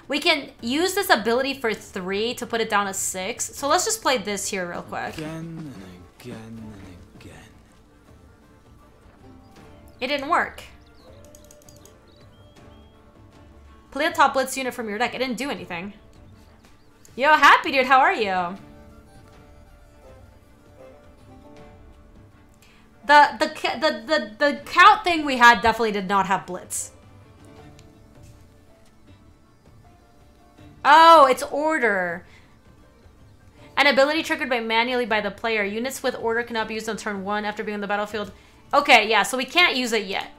S1: We can use this ability for 3 to put it down to 6. So let's just play this here real quick.
S18: Again and again and again.
S1: It didn't work. Play a top blitz unit from your deck. It didn't do anything. Yo, Happy Dude, how are you? The count thing we had definitely did not have blitz. Oh, it's order. An ability triggered manually by the player. Units with order cannot be used on turn 1 after being on the battlefield. Okay, yeah, so we can't use it yet.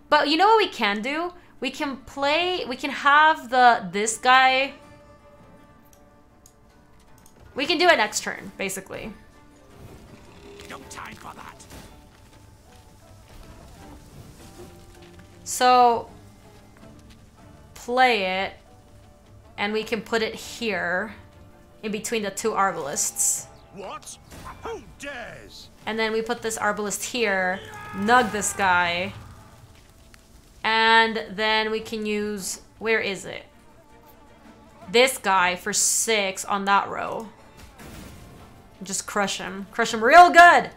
S1: But you know what we can do? We can have this guy. We can do it next turn, basically.
S3: No time for that.
S1: So play it. And we can put it here, in between the 2 Arbalists.
S3: What? Who dares?
S1: And then we put this Arbalest here, nug this guy. And then we can use, where is it? This guy for 6 on that row. Just crush him. Crush him real good!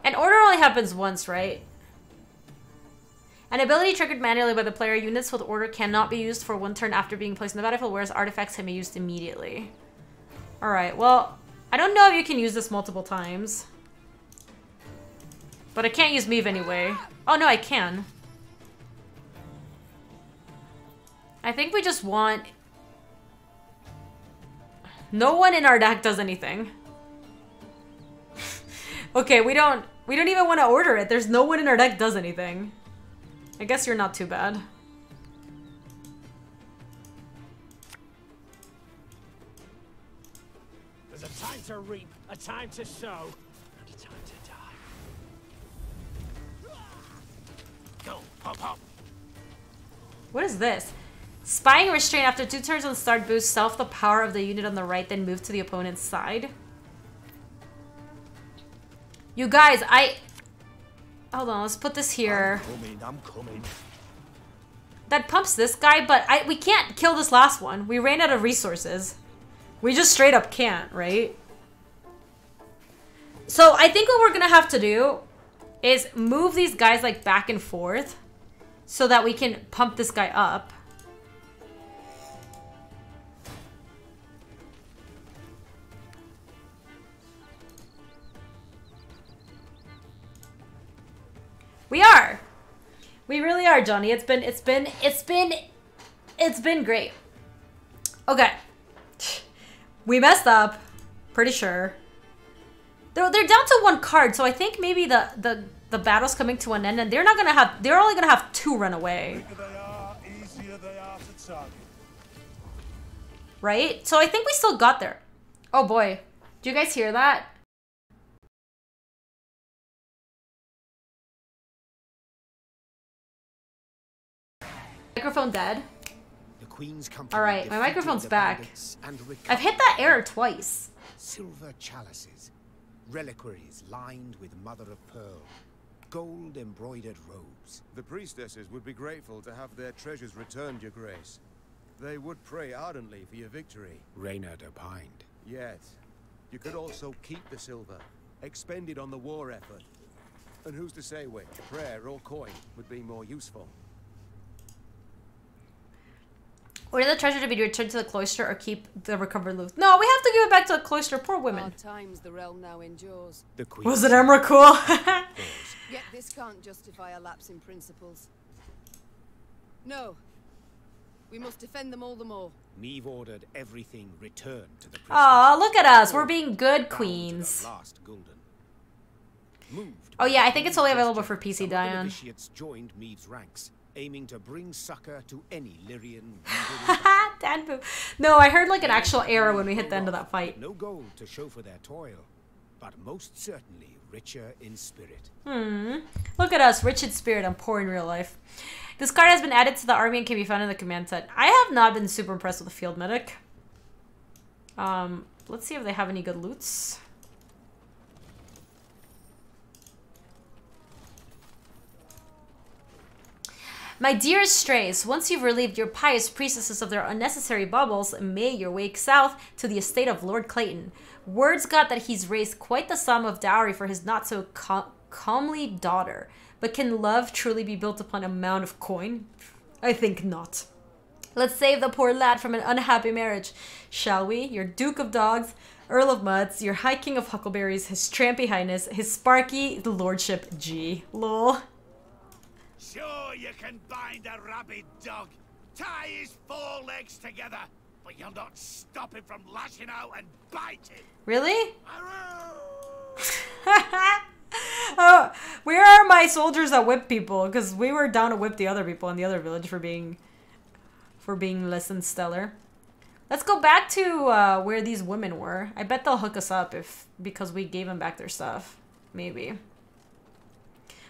S1: And order only happens once, right? An ability triggered manually by the player. Units with order cannot be used for 1 turn after being placed in the battlefield, whereas artifacts can be used immediately. Alright, well, I don't know if you can use this multiple times. But I can't use Meave anyway. Oh, no, I can. I think we just want... No one in our deck does anything. Okay, we don't even want to order it. There's no one in our deck does anything. I guess you're not too bad.
S11: There's a time to reap, a time to sow, and a time to die.
S3: Go, pop, pop.
S1: What is this? Spying and restraint. After 2 turns on start, boost self the power of the unit on the right, then move to the opponent's side. You guys, hold on, let's put this here.
S3: I'm coming.
S1: That pumps this guy, but we can't kill this last one. We ran out of resources. We just straight up can't, right? So I think what we're gonna have to do is move these guys like back and forth so that we can pump this guy up. We are. We really are, Johnny. It's been great. Okay. We messed up. Pretty sure. They're down to 1 card, so I think maybe the battle's coming to an end, and they're only gonna have 2 run away. Right? So I think we still got there. Oh boy. Do you guys hear that? Microphone dead.
S4: The Queen's company.
S1: All right, my microphone's back.
S4: And
S1: I've hit that error twice.
S4: Silver chalices, reliquaries lined with mother of pearl, gold embroidered robes.
S10: The priestesses would be grateful to have their treasures returned, Your Grace. They would pray ardently for your victory.
S4: Reynard opined.
S10: Yet, you could also keep the silver, expend it on the war effort. And who's to say which, prayer or coin, would be more useful?
S1: Order the treasure to be returned to the cloister or keep the recovered loot. No, we have to give it back to the cloister. Poor women.
S6: Hard times the realm now endures.
S4: The Queen.
S1: Was it Emrakul?
S6: Yet this can't justify a lapse in principles. No. We must defend them all the more.
S4: Neve ordered everything returned to the priestess.
S1: Aw, look at us. We're being good queens.
S4: Last Gulden. Moved.
S1: Oh yeah, I think it's only available for PC, Diane.
S4: Initiates joined Meade's ranks, aiming to bring succor to any Lyrian.
S1: Danbu. No, I heard like an actual error when we hit the end of that fight.
S4: No gold to show for their toil, but most certainly richer in spirit.
S1: Look at us, rich in spirit and poor in real life. This card has been added to the army and can be found in the command set. I have not been super impressed with the field medic. Let's see if they have any good loots. My dearest strays, once you've relieved your pious priestesses of their unnecessary baubles, may your way south to the estate of Lord Clayton. Word's got that he's raised quite the sum of dowry for his not-so-comely daughter. But can love truly be built upon a mound of coin? I think not. Let's save the poor lad from an unhappy marriage, shall we? Your Duke of Dogs, Earl of Mutts, your High King of Huckleberries, his Trampy Highness, his Sparky, the Lordship G. Lol.
S3: Sure, you can bind a rabid dog, tie his 4 legs together, but you'll not stop him from lashing out and biting.
S1: Really? Oh, where are my soldiers that whip people? Because we were down to whip the other people in the other village for being less than stellar. Let's go back to where these women were. I bet they'll hook us up because we gave them back their stuff. Maybe.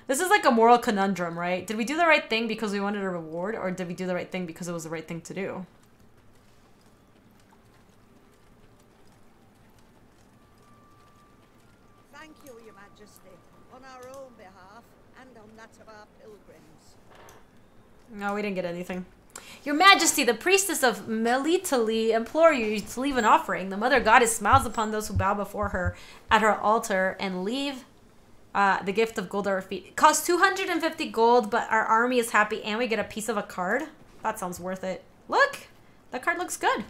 S1: This is like a moral conundrum, right? Did we do the right thing because we wanted a reward, or did we do the right thing because it was the right thing to do?
S16: Thank you, Your Majesty, on our own behalf and on that of our pilgrims.
S1: No, we didn't get anything. Your Majesty, the priestess of Melitali implore you to leave an offering. The Mother Goddess smiles upon those who bow before her at her altar and leave the gift of gold at our feet. It costs 250 gold, but our army is happy and we get a piece of a card. That sounds worth it. Look! That card looks good.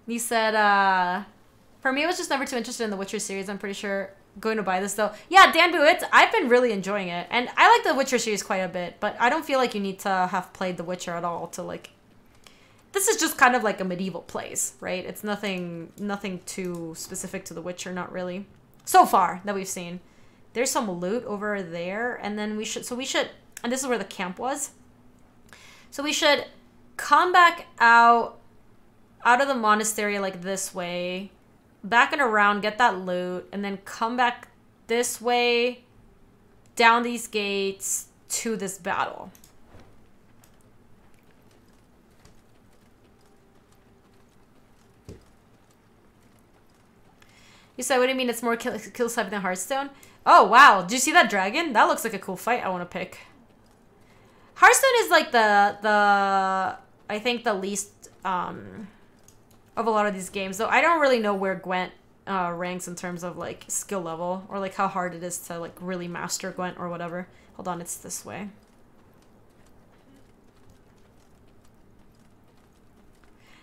S1: He said, for me, I was just never too interested in the Witcher series. I'm pretty sure going to buy this, though. Yeah, Dan Buitt, I've been really enjoying it. And I like the Witcher series quite a bit, but I don't feel like you need to have played The Witcher at all to, like... This is just kind of like a medieval place, right? It's nothing too specific to The Witcher, not really. So far, that we've seen. There's some loot over there, and then we should... And this is where the camp was. So we should come back out of the monastery, like, this way. Back and around, get that loot, and then come back this way, down these gates, to this battle. You said, what do you mean it's more kill type than Hearthstone? Oh, wow. Did you see that dragon? That looks like a cool fight I want to pick. Hearthstone is like I think the least of a lot of these games. Though I don't really know where Gwent ranks in terms of like skill level or like how hard it is to like really master Gwent or whatever. Hold on, it's this way.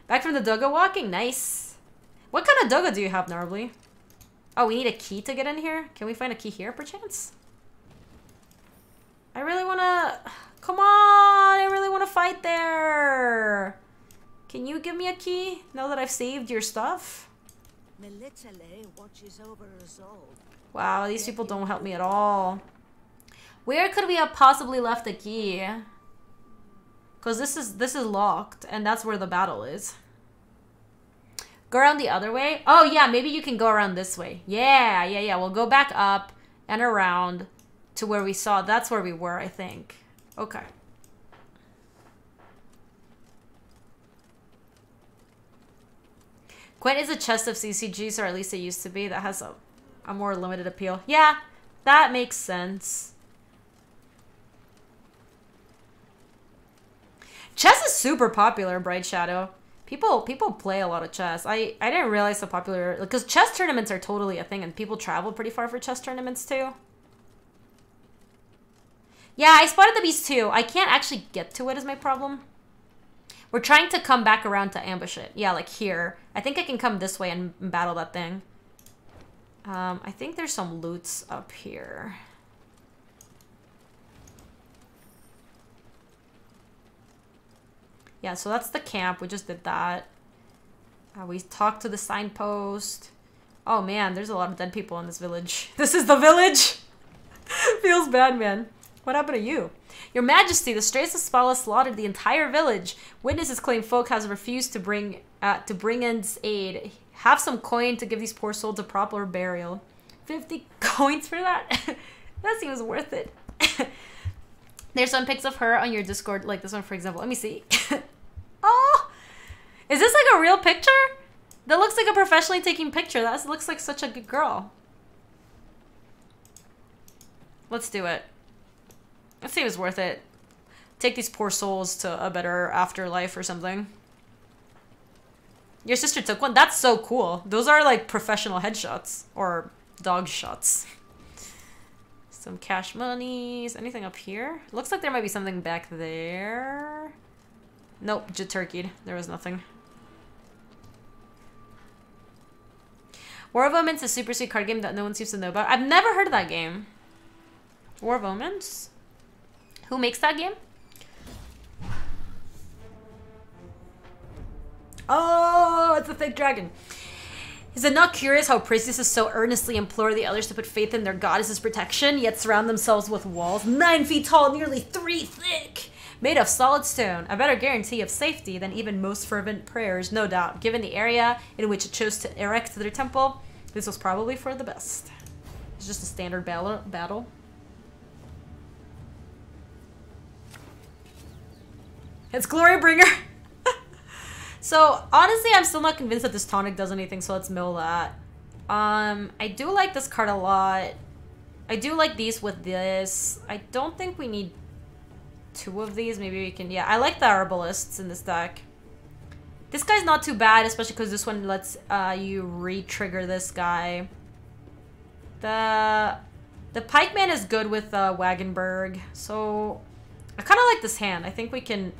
S1: Back from the doga walking? Nice. What kind of doga do you have, Gnarbly? Oh, we need a key to get in here? Can we find a key here, perchance? I really wanna... Come on! I really wanna fight there! Can you give me a key now that I've saved your stuff?
S16: Watches over us all.
S1: Wow, these people don't help me at all. Where could we have possibly left a key? Because this is locked, and that's where the battle is. Go around the other way? Oh, yeah, maybe you can go around this way. Yeah. We'll go back up and around to where we saw. That's where we were, I think. Okay. Gwent is a chest of CCGs, or at least it used to be, that has a more limited appeal. Yeah, that makes sense. Chess is super popular, Bright Shadow. People play a lot of chess. I didn't realize how popular, because chess tournaments are totally a thing, and people travel pretty far for chess tournaments too. Yeah, I spotted the beast too. I can't actually get to it is my problem. We're trying to come back around to ambush it. Yeah, like here. I think I can come this way and battle that thing. I think there's some loots up here. Yeah, so that's the camp. We just did that. We talked to the signpost. Oh man, there's a lot of dead people in this village. This is the village? Feels bad, man. What happened to you? Your Majesty, the Strays of Spala slaughtered the entire village. Witnesses claim folk has refused to bring in aid. Have some coin to give these poor souls a proper burial. 50 coins for that? That seems worth it. There's some pics of her on your Discord, like this one, for example. Let me see. Oh! Is this like a real picture? That looks like a professionally taken picture. That looks like such a good girl. Let's do it. Let's see if it's worth it. Take these poor souls to a better afterlife or something. Your sister took one? That's so cool. Those are like professional headshots. Or dog shots. Some cash monies. Anything up here? Looks like there might be something back there. Nope, turkeyed. There was nothing. War of Omens is a super sweet card game that no one seems to know about. I've never heard of that game. War of Omens? Who makes that game? Oh, it's a fake dragon. Is it not curious how priestesses so earnestly implore the others to put faith in their goddess's protection, yet surround themselves with walls 9 feet tall, nearly 3 thick, made of solid stone? A better guarantee of safety than even most fervent prayers, no doubt. Given the area in which it chose to erect their temple, this was probably for the best. It's just a standard battle. It's Glorybringer. So, honestly, I'm still not convinced that this tonic does anything, so let's mill that. I do like this card a lot. I do like these with this. I don't think we need 2 of these. Maybe we can... Yeah, I like the Herbalists in this deck. This guy's not too bad, especially because this one lets you re-trigger this guy. The Pikeman is good with Wagenberg, so I kind of like this hand. I think we can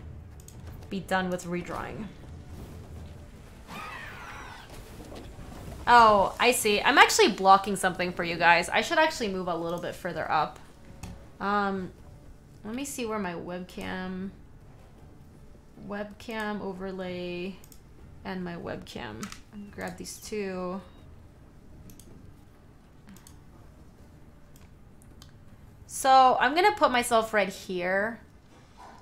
S1: be done with redrawing. Oh, I see. I'm actually blocking something for you guys. I should actually move a little bit further up. Let me see where my webcam overlay and my webcam. I'm gonna grab these 2. So I'm gonna put myself right here,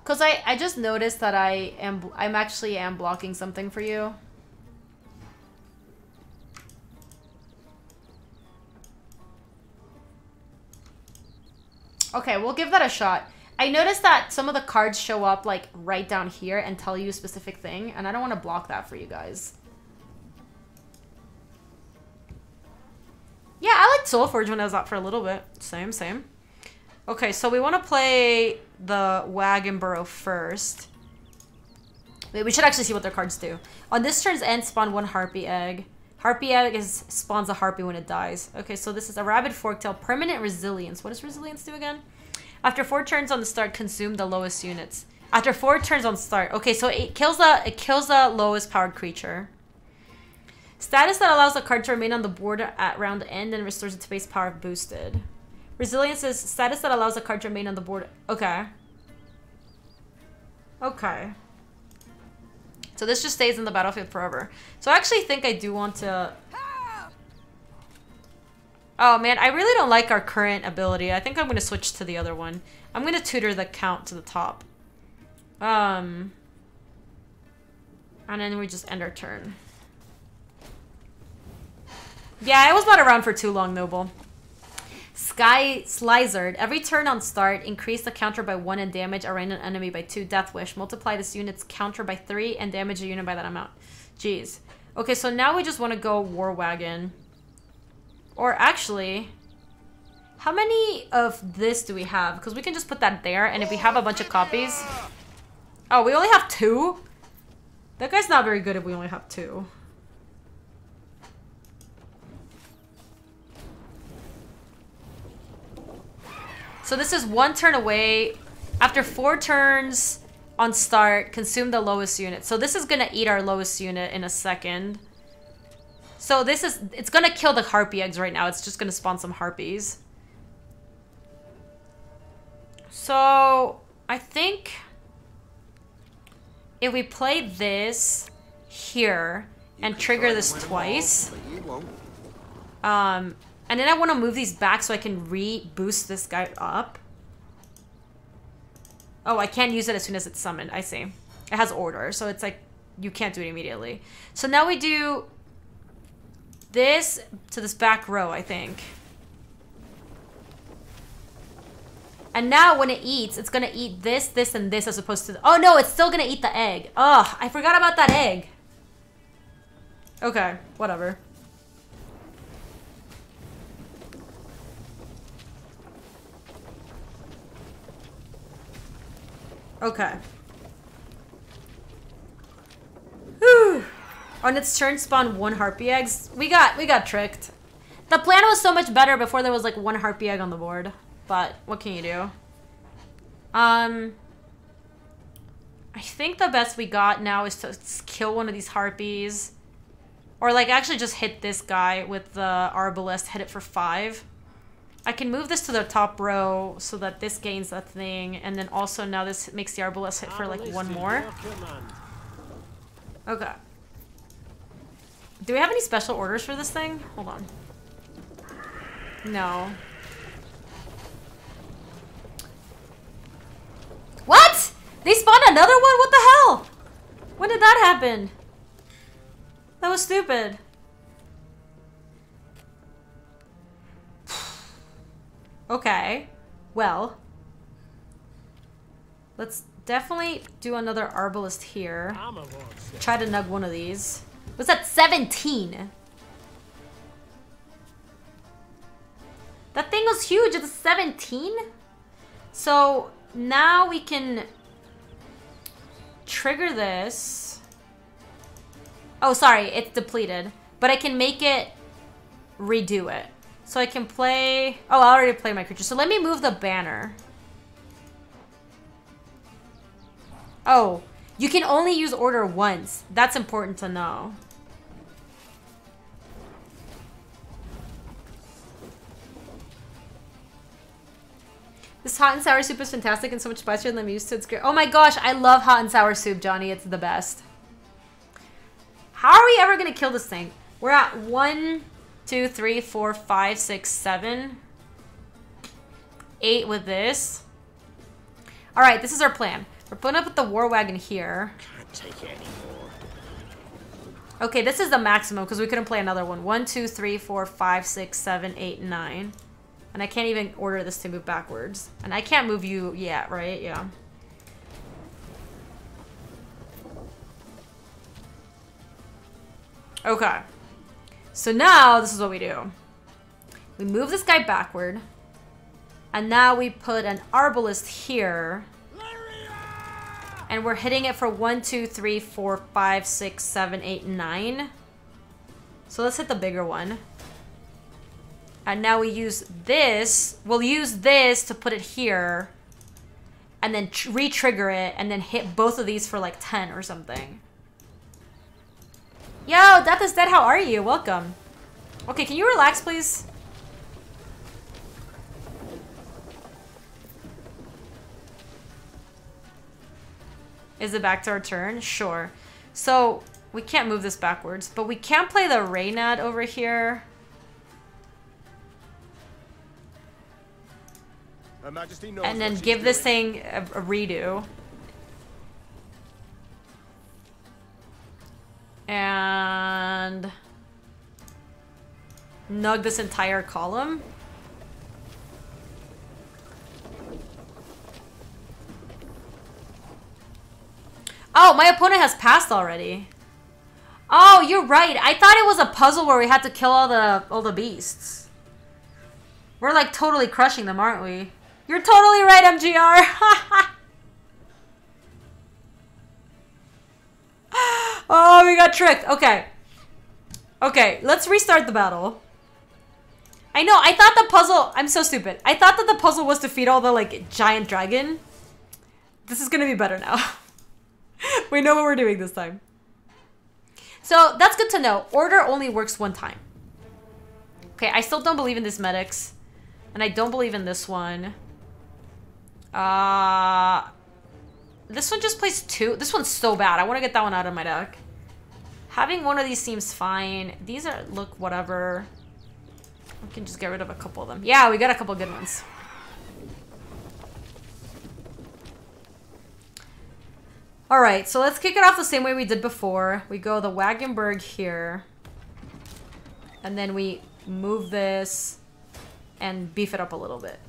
S1: because I just noticed that I'm actually blocking something for you. Okay, we'll give that a shot. I noticed that some of the cards show up like right down here and tell you a specific thing, and I don't want to block that for you guys. Yeah, I liked Soulforge when I was out for a little bit. Same. Okay, so we want to play the Wagenboro first. Wait, we should actually see what their cards do. On this turn's end, spawn 1 Harpy Egg. Harpy Egg spawns a Harpy when it dies. Okay, so this is a Rabid Forktail. Permanent Resilience. What does Resilience do again? After 4 turns on the start, consume the lowest units. After 4 turns on start. Okay, so it kills the lowest powered creature. Status that allows the card to remain on the board at round end and restores its base power if boosted. Resilience is status that allows the card to remain on the board. Okay. Okay. So this just stays in the battlefield forever. So I actually think I do want to... Oh man, I really don't like our current ability. I think I'm going to switch to the other one. I'm going to tutor the count to the top. And then we just end our turn. Yeah, I was not around for too long, Noble. Sky Slizard. Every turn on start, increase the counter by 1 and damage a random enemy by 2. Death Wish. Multiply this unit's counter by 3 and damage a unit by that amount. Jeez. Okay, so now we just want to go War Wagon. Or actually, how many of this do we have? Because we can just put that there, and if we have a bunch of copies... Oh, we only have 2? That guy's not very good if we only have 2. So this is 1 turn away. After 4 turns on start, consume the lowest unit. So this is going to eat our lowest unit in a second. So this is... It's going to kill the harpy eggs right now. It's just going to spawn some harpies. So I think... if we play this here and trigger this twice... and then I want to move these back so I can re-boost this guy up. Oh, I can't use it as soon as it's summoned. I see. It has order, so it's like you can't do it immediately. So now we do this to this back row, I think. And now when it eats, it's going to eat this, this, and this as opposed to... Oh, no, it's still going to eat the egg. Ugh, I forgot about that egg. Okay, whatever. Okay. Whew. On its turn, spawn 1 harpy eggs. We got tricked. The plan was so much better before there was like 1 harpy egg on the board. But what can you do? I think the best we got now is to kill one of these harpies. Or like actually just hit this guy with the arbalest, hit it for 5. I can move this to the top row so that this gains that thing, and then also now this makes the arbalest hit for like 1 more. Okay. Do we have any special orders for this thing? Hold on. No. What? They spawned another one? What the hell? When did that happen? That was stupid. Okay. Well. Let's definitely do another arbalest here. Try to nug one of these. What's that? 17? That thing was huge. It's 17? So now we can trigger this. Oh, sorry. It's depleted. But I can make it redo it. So I can play... Oh, I already played my creature. So let me move the banner. Oh, you can only use order once. That's important to know. This hot and sour soup is fantastic and so much spicier than I'm used to. It's great. Oh my gosh, I love hot and sour soup, Johnny. It's the best. How are we ever going to kill this thing? We're at 1, 2, 3, 4, 5, 6, 7, 8 with this. All right, this is our plan. We're putting up with the war wagon here.
S3: Can't take it anymore.
S1: Okay, this is the maximum because we couldn't play another one. 1, 2, 3, 4, 5, 6, 7, 8, 9. And I can't even order this to move backwards. And I can't move you yet, right? Yeah. Okay. So now, this is what we do. We move this guy backward. And now we put an arbalest here. And we're hitting it for 1, 2, 3, 4, 5, 6, 7, 8, 9. So let's hit the bigger one. And now we use this. We'll use this to put it here. and then re-trigger it, and then hit both of these for like 10 or something. Yo, Death is Dead, how are you? Welcome. Okay, can you relax, please? Is it back to our turn? Sure. So, we can't move this backwards, but we can play the Reynad over here.
S10: Her Majesty knows
S1: And then
S10: what she's
S1: give this
S10: doing.
S1: thing a redo. And nug this entire column. Oh, my opponent has passed already. Oh, you're right. I thought it was a puzzle where we had to kill all the beasts. We're like totally crushing them, aren't we? You're totally right, MGR. Oh, we got tricked. Okay. Okay, let's restart the battle. I know, I thought the puzzle... I'm so stupid. I thought that the puzzle was to defeat all the, like, giant dragon. This is gonna be better now. We know what we're doing this time. So, that's good to know. Order only works one time. Okay, I still don't believe in these medics. And I don't believe in this one. This one just plays 2. This one's so bad. I want to get that one out of my deck. Having one of these seems fine. These are, look, whatever. We can just get rid of a couple of them. Yeah, we got a couple good ones. Alright, so let's kick it off the same way we did before. We go the Wagenburg here. And then we move this and beef it up a little bit.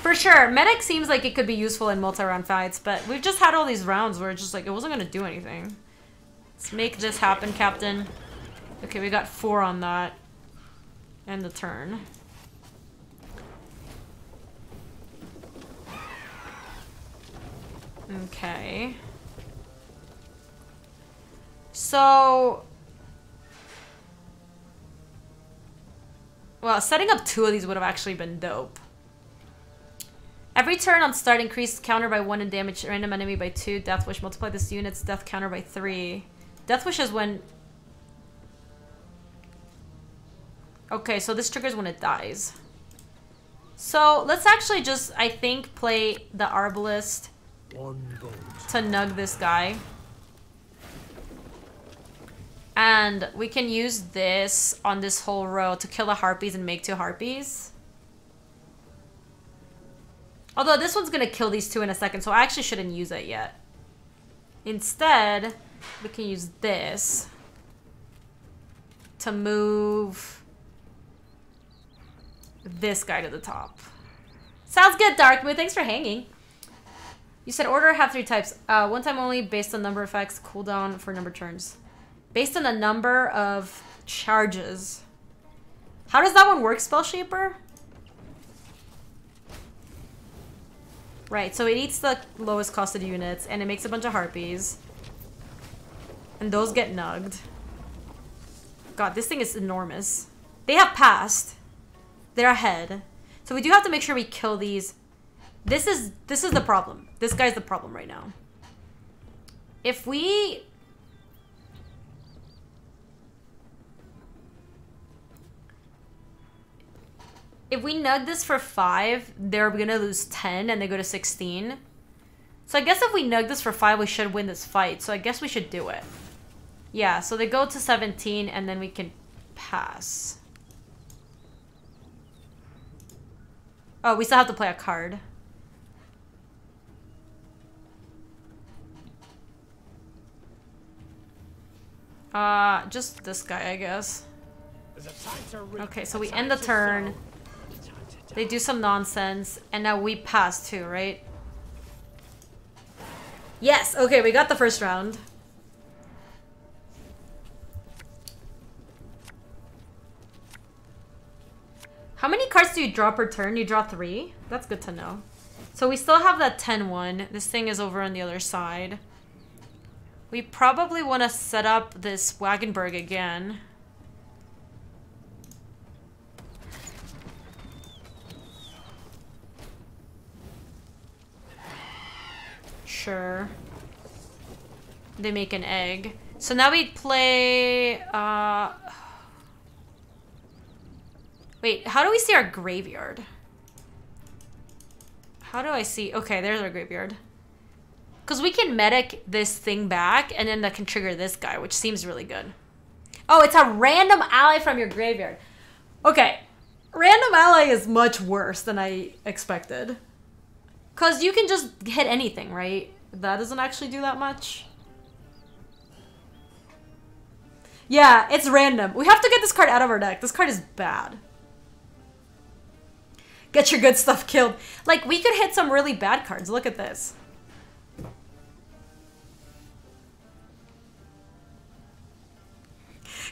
S1: For sure, medic seems like it could be useful in multi-round fights, but we've just had all these rounds where it's just like, it wasn't going to do anything. Let's make this happen, Captain. Okay, we got 4 on that. And the turn. Okay. So... well, setting up 2 of these would have actually been dope. Every turn on start, increase counter by 1 and damage random enemy by 2. Death Wish, multiply this unit's death counter by 3. Death Wish is when... okay, so this triggers when it dies. So, let's actually just, I think, play the Arbalist to nug this guy. And we can use this on this whole row to kill the Harpies and make 2 Harpies. Although this one's gonna kill these 2 in a second, so I actually shouldn't use it yet. Instead, we can use this to move this guy to the top. Sounds good, Darkmoon. Thanks for hanging. You said order have 3 types. One time only, based on number effects, cooldown for number turns. Based on the number of charges. How does that one work, Spell Shaper? Right, so it eats the lowest costed units, and it makes a bunch of Harpies. And those get nugged. God, this thing is enormous. They have passed. They're ahead. So we do have to make sure we kill these. This is the problem. This guy's the problem right now. If we... if we nug this for 5, they're gonna lose 10 and they go to 16. So I guess if we nug this for 5, we should win this fight. So I guess we should do it. Yeah, so they go to 17 and then we can pass. Oh, we still have to play a card. Just this guy, I guess. Okay, so we end the turn. They do some nonsense, and now we pass too, right? Yes, okay, we got the first round. How many cards do you draw per turn? You draw 3? That's good to know. So we still have that 10-1. This thing is over on the other side. We probably want to set up this Wagenburg again. Sure. They make an egg. So now we play, wait, how do we see our graveyard? How do I see? Okay, there's our graveyard. Because we can medic this thing back, and then that can trigger this guy, which seems really good. Oh, it's a random ally from your graveyard. Okay. Random ally is much worse than I expected. Because you can just hit anything, right? That doesn't actually do that much. Yeah, it's random. We have to get this card out of our deck. This card is bad. Get your good stuff killed. Like, we could hit some really bad cards. Look at this.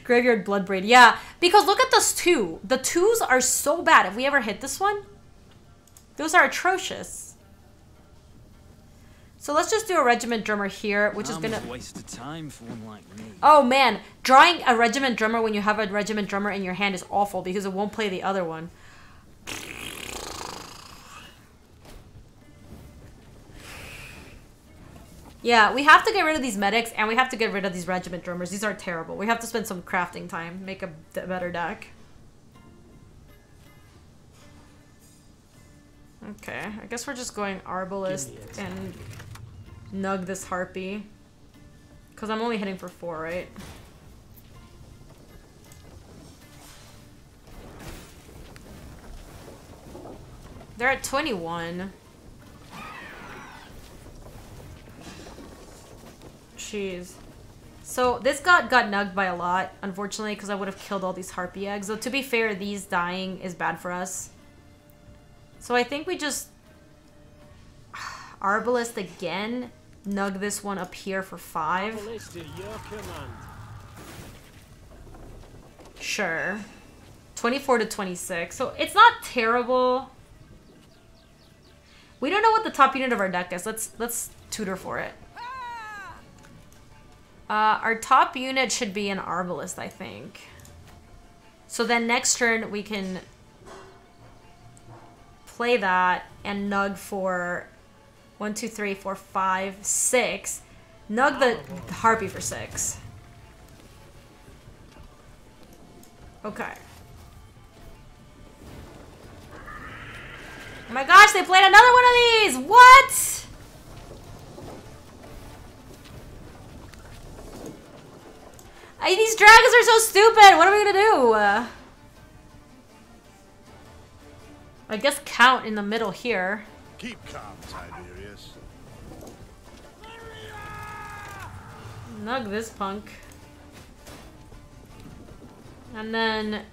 S1: Graveyard Bloodbraid. Yeah, because look at this 2. The 2s are so bad. If we ever hit this one, those are atrocious. So let's just do a Regiment Drummer here, which is gonna
S18: waste of time for one like me.
S1: Oh man, drawing a Regiment Drummer when you have a Regiment Drummer in your hand is awful because it won't play the other one. Yeah, we have to get rid of these medics and we have to get rid of these Regiment Drummers. These are terrible. We have to spend some crafting time, make a better deck. Okay, I guess we're just going Arbalist and nug this Harpy. Because I'm only hitting for 4, right? They're at 21. Jeez. So this got nugged by a lot, unfortunately, because I would have killed all these Harpy eggs. Though to be fair, these dying is bad for us. So I think we just Arbalist again, nug this one up here for 5.
S11: Arbalist at your command.
S1: Sure. 24 to 26. So it's not terrible. We don't know what the top unit of our deck is. Let's tutor for it. Our top unit should be an Arbalist, I think. So then next turn we can play that and nug for 1, 2, 3, 4, 5, 6. Nug the Harpy for 6. Okay. Oh my gosh, they played another one of these! What? These dragons are so stupid! What are we gonna do? I guess count in the middle here.
S5: Keep calm, Tiberius.
S1: Nug this punk. And then...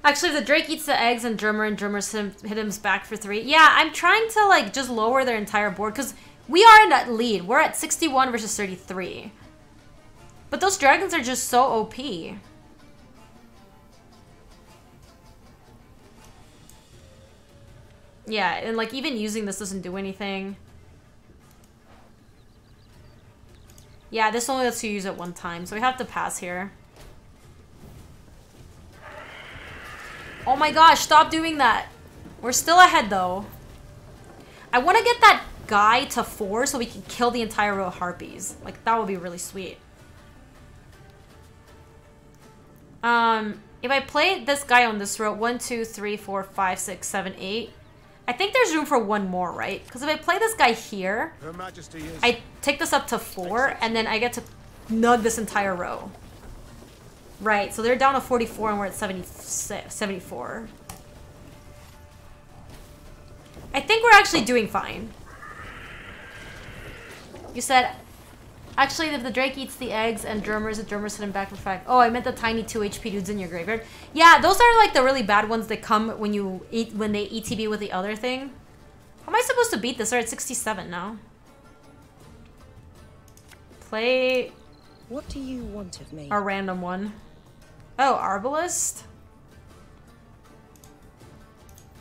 S1: Actually, if the Drake eats the eggs and Drummer hit him back for 3. Yeah, I'm trying to, like, just lower their entire board, because we are in that lead. We're at 61 versus 33. But those dragons are just so OP. Yeah, and, like, even using this doesn't do anything. Yeah, this only lets you use it one time, so we have to pass here. Oh my gosh, stop doing that. We're still ahead, though. I want to get that guy to 4 so we can kill the entire row of Harpies. Like, that would be really sweet. If I play this guy on this row, 1, 2, 3, 4, 5, 6, 7, 8. I think there's room for one more, right? Because if I play this guy here,
S3: Her Majesty is...
S1: I take this up to 4, and then I get to nug this entire row. Right, so they're down to 44 and we're at 74. I think we're actually doing fine. You said, actually, if the Drake eats the eggs and Drummers, the Drummers hit him back for 5. Oh, I meant the tiny 2 HP dudes in your graveyard. Yeah, those are like the really bad ones that come when they ETB with the other thing. How am I supposed to beat this? They're at 67 now. Play...
S19: What do you want of me?
S1: A random one. Oh, Arbalist?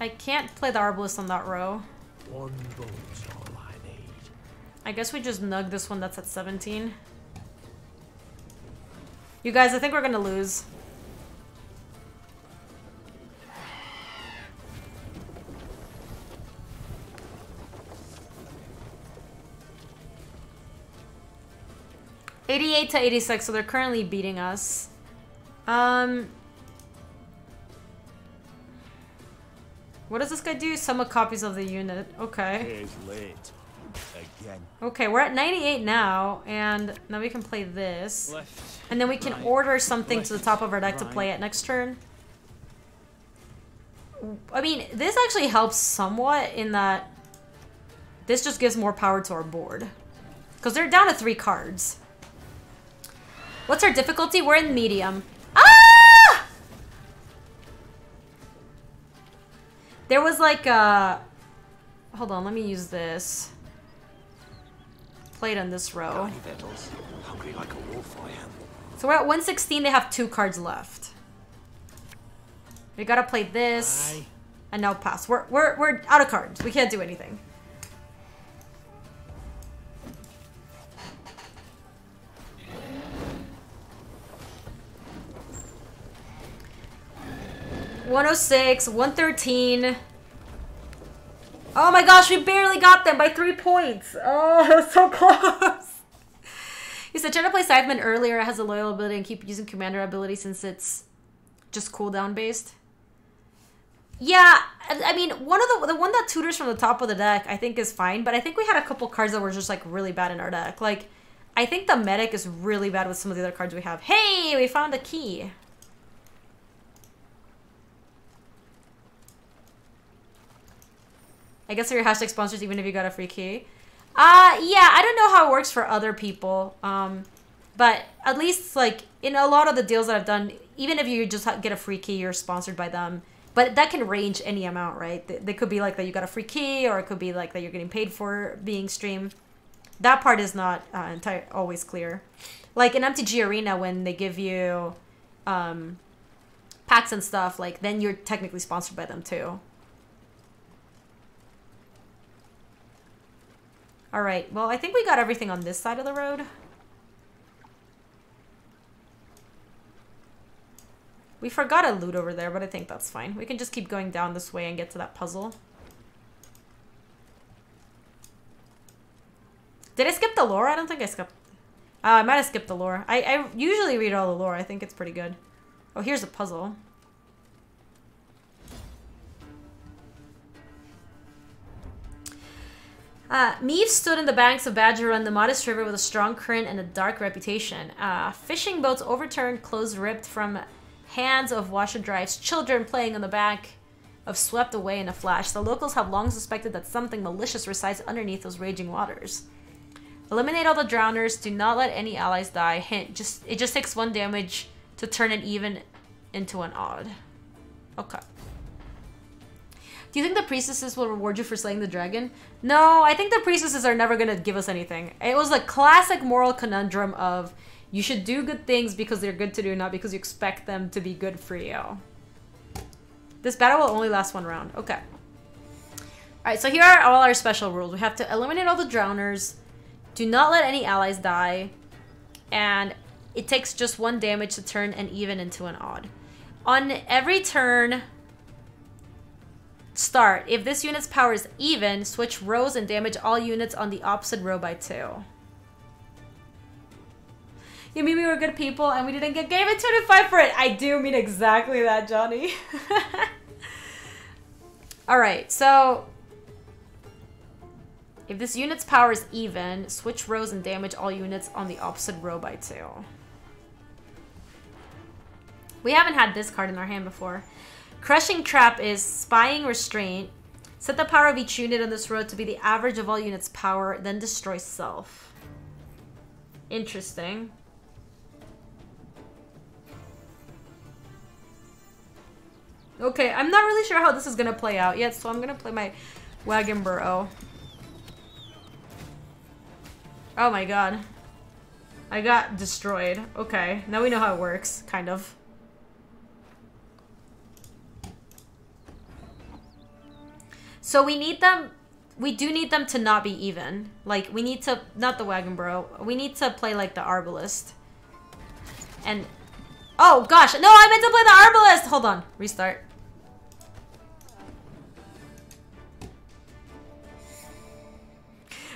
S1: I can't play the Arbalist on that row.
S11: One vote's all I need.
S1: I guess we just nug this one that's at 17. You guys, I think we're gonna lose. 88 to 86, so they're currently beating us. What does this guy do? Summon copies of the unit. Okay.
S12: He's late. Again.
S1: Okay, we're at 98 now, and now we can play this.
S18: Left,
S1: and then we can
S18: right,
S1: order something to the top of our deck to
S18: right.
S1: play it next turn. I mean, this actually helps somewhat in that this just gives more power to our board. Because they're down to 3 cards. What's our difficulty? We're in medium. Ah! There was like a... Hold on, let me use this. Play it on this row.
S3: Hungry like a wolf I am.
S1: So we're at 116, they have 2 cards left. We gotta play this. And now pass. We're out of cards. We can't do anything. $106, 113. Oh my gosh, we barely got them by 3 points. Oh, that was so close. You said try to play Scytheman earlier. It has a loyal ability and keep using commander ability since it's just cooldown based. Yeah, I mean, one of the one that tutors from the top of the deck I think is fine, but I think we had a couple cards that were just like really bad in our deck. Like, I think the medic is really bad with some of the other cards we have. Hey, we found a key. I guess your hashtag sponsors even if you got a free key. Yeah, I don't know how it works for other people. But at least like in a lot of the deals that I've done, even if you just get a free key, you're sponsored by them. But that can range any amount, right? They could be like that you got a free key, or it could be like that you're getting paid for being streamed. That part is not always clear. Like in MTG Arena, when they give you packs and stuff, like then you're technically sponsored by them too. All right, well, I think we got everything on this side of the road. We forgot a loot over there, but I think that's fine. We can just keep going down this way and get to that puzzle. Did I skip the lore? I don't think I skipped. I might have skipped the lore. I usually read all the lore. I think it's pretty good. Oh, here's a puzzle. Meave stood in the banks of Badger Run, the modest river with a strong current and a dark reputation. Fishing boats overturned, clothes ripped from hands of washer drives, children playing on the back of swept away in a flash. The locals have long suspected that something malicious resides underneath those raging waters. Eliminate all the drowners. Do not let any allies die. Hint, it just takes 1 damage to turn an even into an odd. Okay. Do you think the priestesses will reward you for slaying the dragon? No, I think the priestesses are never going to give us anything. It was a classic moral conundrum of you should do good things because they're good to do, not because you expect them to be good for you. This battle will only last 1 round. Okay. Alright, so here are all our special rules. We have to eliminate all the drowners. Do not let any allies die. And it takes just 1 damage to turn an even into an odd. On every turn... Start. If this unit's power is even, switch rows and damage all units on the opposite row by 2. You mean we were good people and we didn't get Gaby 25 for it? I do mean exactly that, Johnny. Alright, so... If this unit's power is even, switch rows and damage all units on the opposite row by 2. We haven't had this card in our hand before. Crushing Trap is Spying Restraint. Set the power of each unit on this row to be the average of all units' power, then destroy self. Interesting. Okay, I'm not really sure how this is gonna play out yet, so I'm gonna play my Wagon Burrow. Oh my god. I got destroyed. Okay, now we know how it works, kind of. So we need them, we do need them to not be even. Like, we need to, not the Wagon Burrow, we need to play like the Arbalist. And, oh gosh, no, I meant to play the Arbalist! Hold on, restart.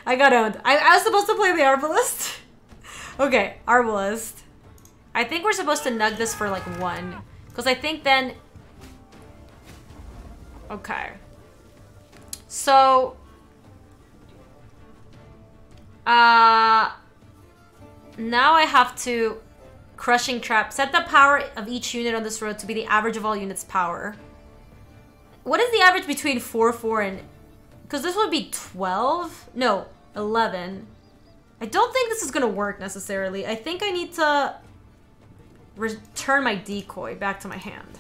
S1: I got owned. I was supposed to play the Arbalist. Okay, Arbalist. I think we're supposed to nug this for like 1. Because I think then... Okay. So... now I have to... Crushing Trap. Set the power of each unit on this road to be the average of all units' power. What is the average between 4, 4, and... Because this would be 12? No, 11. I don't think this is going to work necessarily. I think I need to return my decoy back to my hand.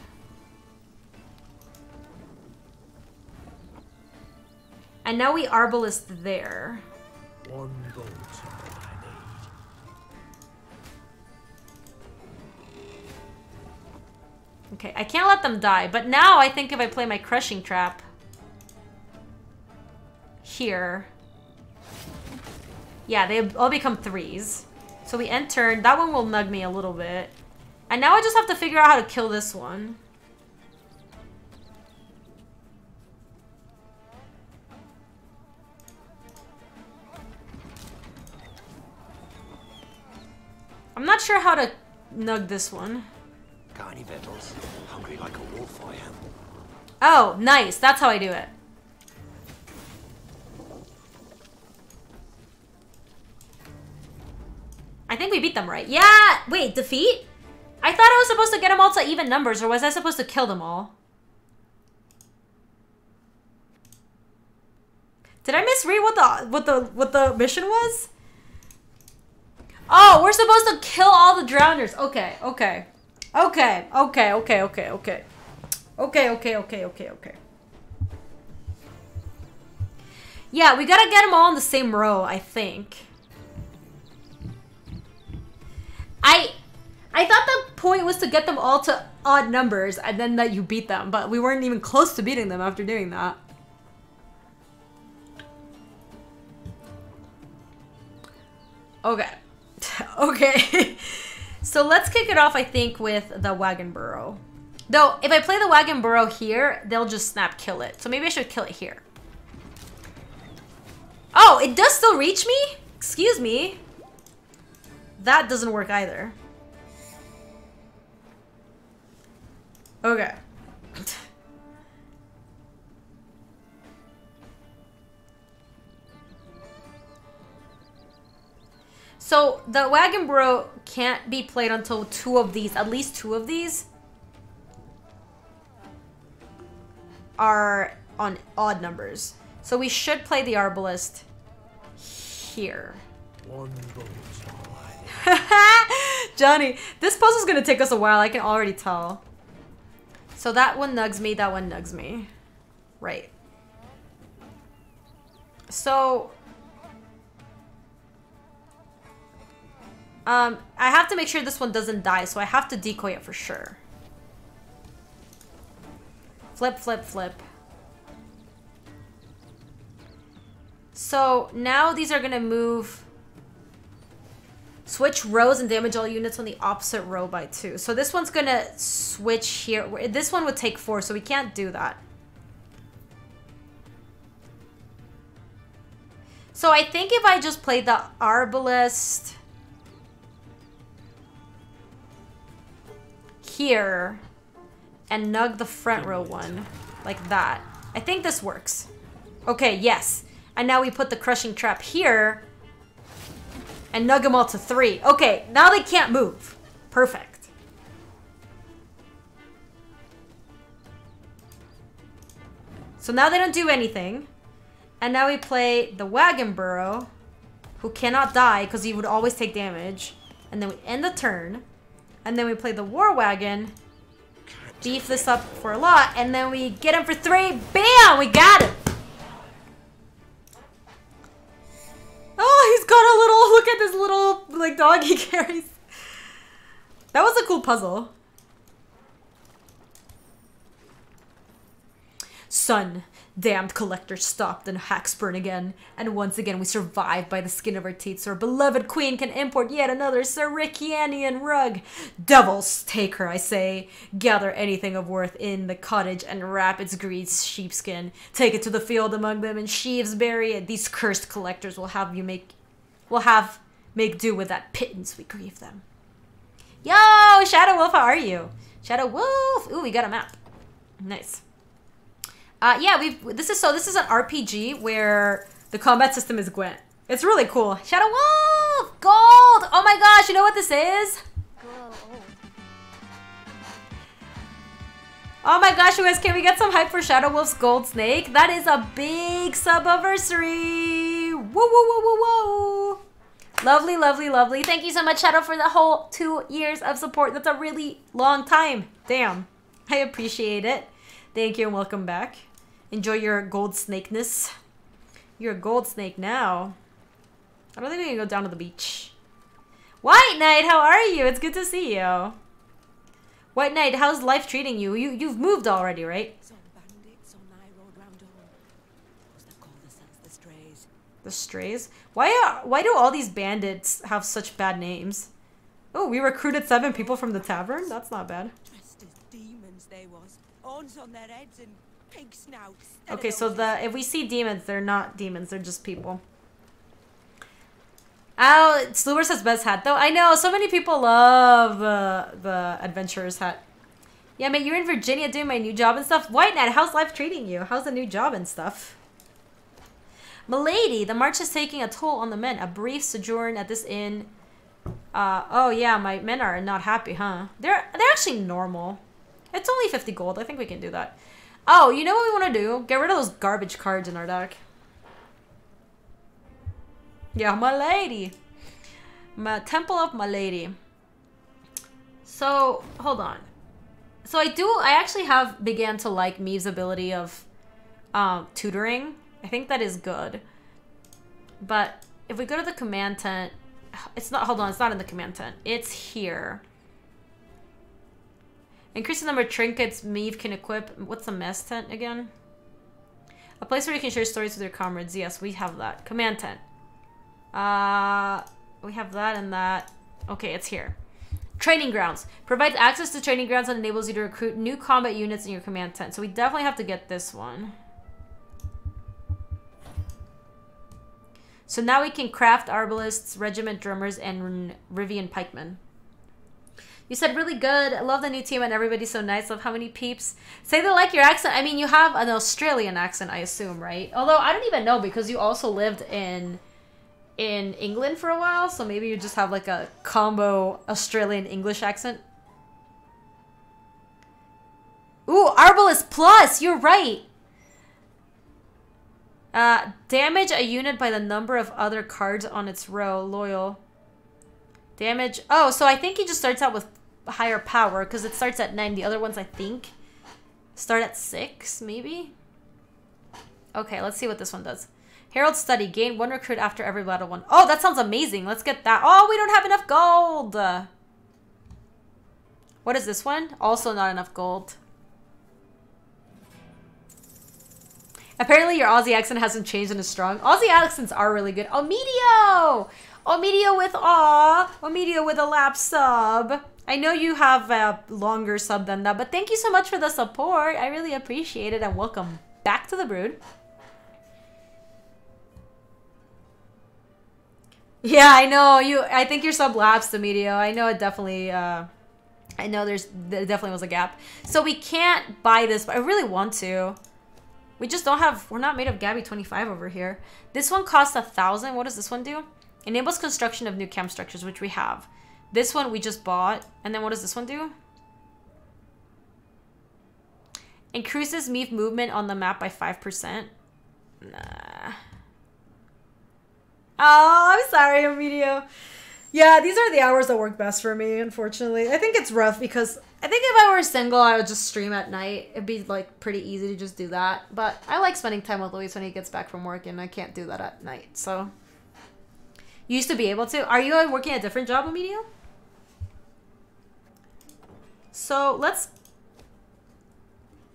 S1: And now we Arbalist there.
S11: One bolt.
S1: Okay, I can't let them die, but now I think if I play my Crushing Trap here, yeah, they all become 3s. So we end turn. That one will nug me a little bit. And now I just have to figure out how to kill this one. I'm not sure how to nug this one.
S3: Got any victuals? Hungry like a wolf, I am.
S1: Oh, nice. That's how I do it. I think we beat them, right? Yeah! Wait, defeat? I thought I was supposed to get them all to even numbers, or was I supposed to kill them all? Did I misread what the mission was? Oh, we're supposed to kill all the drowners. Okay, okay. Okay, okay, okay, okay, okay. Okay, okay, okay, okay, okay. Yeah, we gotta get them all in the same row, I think. I thought the point was to get them all to odd numbers and then that you beat them, but we weren't even close to beating them after doing that. Okay. Okay. So let's kick it off, I think, with the Wagon Burrow. Though, if I play the Wagon Burrow here, they'll just snap kill it. So maybe I should kill it here. Oh, it does still reach me? Excuse me. That doesn't work either. Okay. So the Wagon Burrow can't be played until at least two of these are on odd numbers. So we should play the Arbalist here.
S11: One bolt.
S1: Johnny, this puzzle's gonna take us a while, I can already tell. So that one nugs me, that one nugs me. Right. So... I have to make sure this one doesn't die, so I have to decoy it for sure. Flip, flip, flip. So now these are gonna move... Switch rows and damage all units on the opposite row by 2. So this one's gonna switch here. This one would take 4, so we can't do that. So I think if I just played the Arbalist here and nug the front row one like that, I think this works. Okay, yes. And now we put the Crushing Trap here and nug them all to 3. Okay, now they can't move. Perfect. So now they don't do anything. And now we play the Wagon Burrow, who cannot die because he would always take damage. And then we end the turn. And then we play the War Wagon, beef this up for a lot, and then we get him for 3. Bam! We got him! Oh, he's got a little, look at this little, like, dog he carries. That was a cool puzzle. Son, damned collector stopped and Haxburn again. And once again we survive by the skin of our teeth, so our beloved queen can import yet another Sarikanian rug. Devils, take her, I say. Gather anything of worth in the cottage and wrap its greased sheepskin. Take it to the field among them and sheaves bury it. These cursed collectors will have make do with that pittance we gave them. Yo, Shadow Wolf, how are you? Shadow Wolf. Ooh, we got a map. Nice. Yeah, this is an RPG where the combat system is Gwent. It's really cool. Shadow Wolf! Gold! Oh my gosh, you know what this is? Oh my gosh, you guys, can we get some hype for Shadow Wolf's Gold Snake? That is a big sub-anniversary! Woo, woo, woo, woo, woo! Lovely, lovely, lovely. Thank you so much, Shadow, for the whole 2 years of support. That's a really long time. Damn. I appreciate it. Thank you and welcome back. Enjoy your gold snakeness. You're a gold snake now. I don't think we can go down to the beach. White Knight, how are you? It's good to see you. White Knight, how's life treating you? You've moved already, right? The strays? Why do all these bandits have such bad names? Oh, we recruited 7 people from the tavern? That's not bad.
S16: Dressed as demons they was. Horns on their heads and pig snouts.
S1: Okay, so if we see demons, they're not demons, they're just people. Oh, Sluber says best hat though. I know, so many people love the adventurer's hat. Yeah, mate, you're in Virginia doing my new job and stuff. White Knight, how's life treating you? How's the new job and stuff? Milady, the march is taking a toll on the men. A brief sojourn at this inn. Oh yeah, my men are not happy, huh? They're actually normal. It's only 50 gold. I think we can do that. Oh, you know what we want to do? Get rid of those garbage cards in our deck. Yeah, my lady. My Temple of my lady. So, hold on. So I actually have began to like Meeve's ability of tutoring. I think that is good. But if we go to the command tent, it's not, hold on, it's not in the command tent. It's here. Increase the number of trinkets Meeve can equip. What's the mess tent again? A place where you can share stories with your comrades. Yes, we have that. Command tent. We have that and that. Okay, it's here. Training grounds. Provides access to training grounds and enables you to recruit new combat units in your command tent. So we definitely have to get this one. So now we can craft arbalists, regiment drummers, and Rivian pikemen. You said really good. I love the new team and everybody's so nice. Love how many peeps. Say they like your accent. I mean, you have an Australian accent, I assume, right? Although I don't even know because you also lived in England for a while. So maybe you just have like a combo Australian-English accent. Ooh, Arbalist Plus. You're right. Damage a unit by the number of other cards on its row. Loyal. Damage. Oh, so I think he just starts out with higher power because it starts at 9. The other ones, I think, start at 6, maybe? Okay, let's see what this one does. Herald Study. Gain 1 recruit after every battle 1. Oh, that sounds amazing. Let's get that. Oh, we don't have enough gold. What is this one? Also not enough gold. Apparently your Aussie accent hasn't changed and is strong. Aussie accents are really good. Omedio! Omedio with aw. Omedio with a lap sub. I know you have a longer sub than that, but thank you so much for the support. I really appreciate it and welcome back to the Brood. Yeah, I know. I think your sub lapsed, Omedio. I know it definitely... I know there definitely was a gap. So we can't buy this, but I really want to. We just don't have... We're not made of Gaby 25 over here. This one costs 1,000. What does this one do? Enables construction of new camp structures, which we have. This one we just bought. And then what does this one do? Increases Meeve movement on the map by 5%. Nah. Oh, I'm sorry, Omedio. Yeah, these are the hours that work best for me, unfortunately. I think it's rough because I think if I were single, I would just stream at night. It'd be like pretty easy to just do that. But I like spending time with Luis when he gets back from work and I can't do that at night. So you used to be able to. Are you working a different job, Omedio? So let's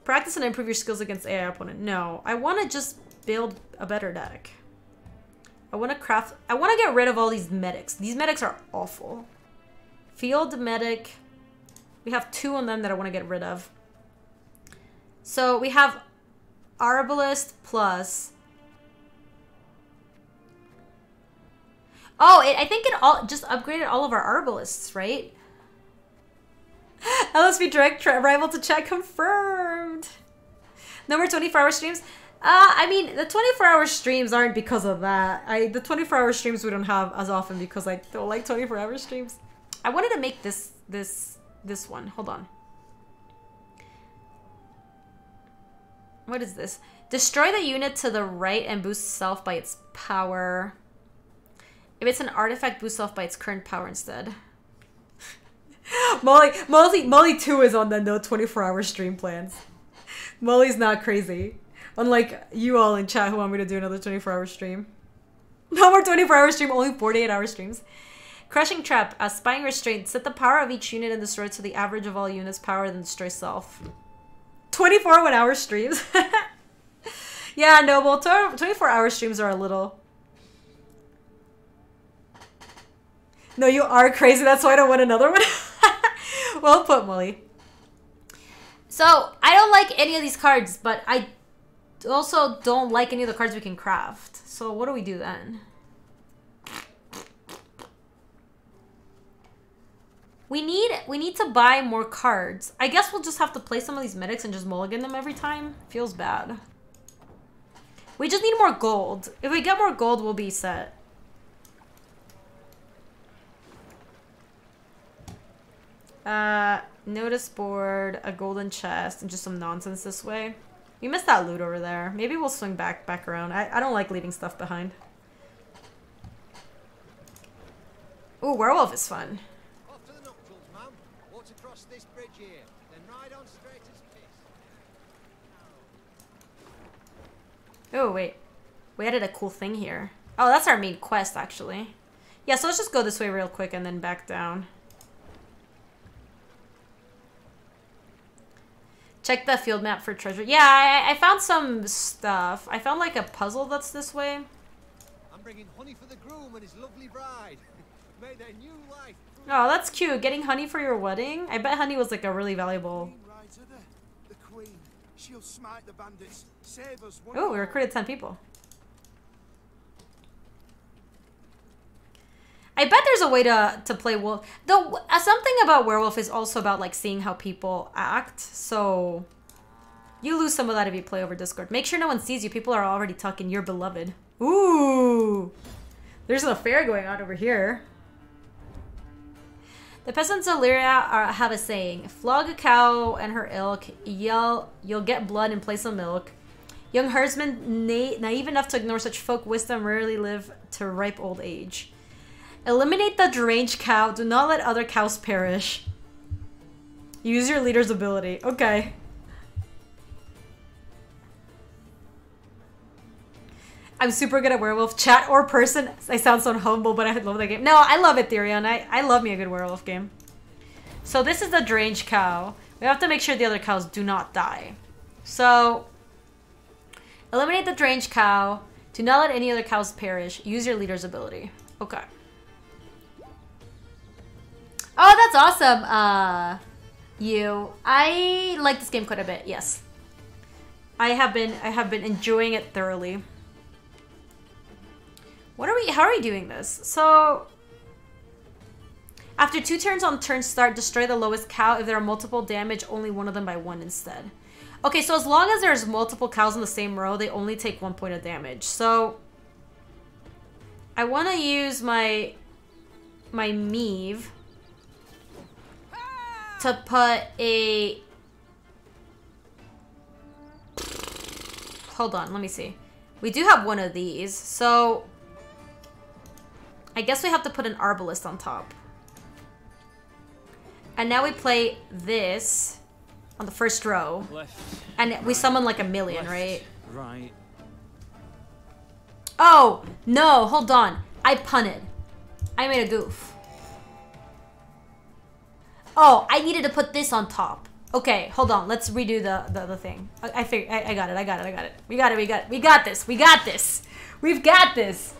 S1: practice and improve your skills against AI opponent. No, I want to just build a better deck. I want to craft... I want to get rid of all these medics. These medics are awful. Field medic. We have 2 of them that I want to get rid of. So we have Arbalist plus... Oh, I think it all just upgraded all of our arbalists, right? LSP direct rival to chat confirmed. No more 24-hour streams. I mean, the 24-hour streams aren't because of that. The 24-hour streams we don't have as often because I don't like 24-hour streams. I wanted to make this one. Hold on. What is this? Destroy the unit to the right and boost self by its power. If it's an artifact, boost self by its current power instead. Molly 2 is on the no 24-hour stream plans. Molly's not crazy. Unlike you all in chat who want me to do another 24-hour stream. No more 24-hour stream, only 48-hour streams. Crushing Trap, a spying restraint. Set the power of each unit in the sword to the average of all units' power, then destroy self. 24 1-hour streams. Yeah, Noble, 24-hour streams are a little... No, you are crazy. That's why I don't want another one. Well put, Molly. So, I don't like any of these cards, but I also don't like any of the cards we can craft. So, what do we do then? We need to buy more cards. I guess we'll just have to play some of these medics and just mulligan them every time. Feels bad. We just need more gold. If we get more gold, we'll be set. Notice board, a golden chest, and just some nonsense this way. We missed that loot over there. Maybe we'll swing back around. I don't like leaving stuff behind. Ooh, werewolf is fun.
S15: Off to the nuptials, ma'am. Walk across this bridge here, then ride on straight as piss.
S1: Oh, wait. We added a cool thing here. Oh, that's our main quest, actually. Yeah, so let's just go this way real quick and then back down. Check the field map for treasure. Yeah, I found some stuff. I found like a puzzle that's this way.
S15: I'm bringing honey for the groom and his lovely bride. May their new life.
S1: Oh, that's cute. Getting honey for your wedding? I bet honey was like a really valuable...
S17: The queen. She'll smite the bandits. Save us.
S1: Oh, we recruited 10 people. I bet there's a way to play wolf. Though something about werewolf is also about like seeing how people act. So you lose some of that if you play over Discord. Make sure no one sees you. People are already talking. You're beloved. Ooh, there's an affair going on over here. The peasants of Lyria have a saying: flog a cow and her ilk, yell, you'll get blood in place of milk. Young herdsmen naive enough to ignore such folk wisdom rarely live to ripe old age. Eliminate the deranged cow. Do not let other cows perish. Use your leader's ability. Okay. I'm super good at werewolf. Chat or person. I sound so humble, but I love that game. No, I love it, Therion. I love me a good werewolf game. So this is the deranged cow. We have to make sure the other cows do not die. So, eliminate the deranged cow. Do not let any other cows perish. Use your leader's ability. Okay. Oh, that's awesome. I like this game quite a bit. Yes, I have been enjoying it thoroughly. How are we doing this? So, after 2 turns on turn start, destroy the lowest cow. If there are multiple damage, only one of them by 1 instead. Okay, so as long as there's multiple cows in the same row, they only take 1 point of damage. So, I want to use my Meave to put a... Hold on, let me see. We do have one of these, so... I guess we have to put an arbalist on top. And now we play this on the first row.
S18: Left,
S1: and we summon like a million,
S18: left,
S1: right?
S18: Right.
S1: Oh, no, hold on. I punted. I made a goof. Oh, I needed to put this on top. Okay, hold on. Let's redo the thing. I got it. We got this. We've got this.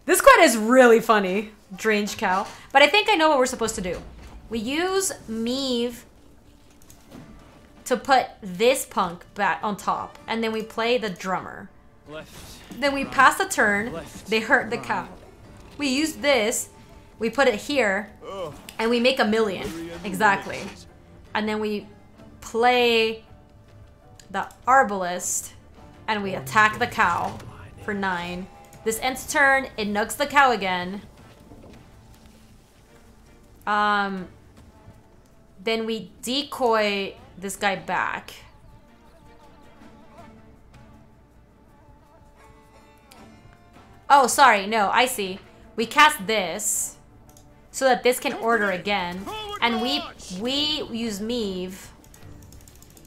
S1: This quest is really funny. Deranged cow. But I think I know what we're supposed to do. We use Meave to put this punk back on top. And then we play the drummer.
S18: Left.
S1: Then we pass the turn.
S18: Left,
S1: they hurt the
S18: right.
S1: cow. We use this, we put it here, and we make 1,000,000. Exactly. And then we play the Arbalest, and we attack the cow for 9. This ends turn, it nugs the cow again. Then we decoy this guy back. Oh, sorry, no, I see. We cast this so that this can order again. And we use Meave.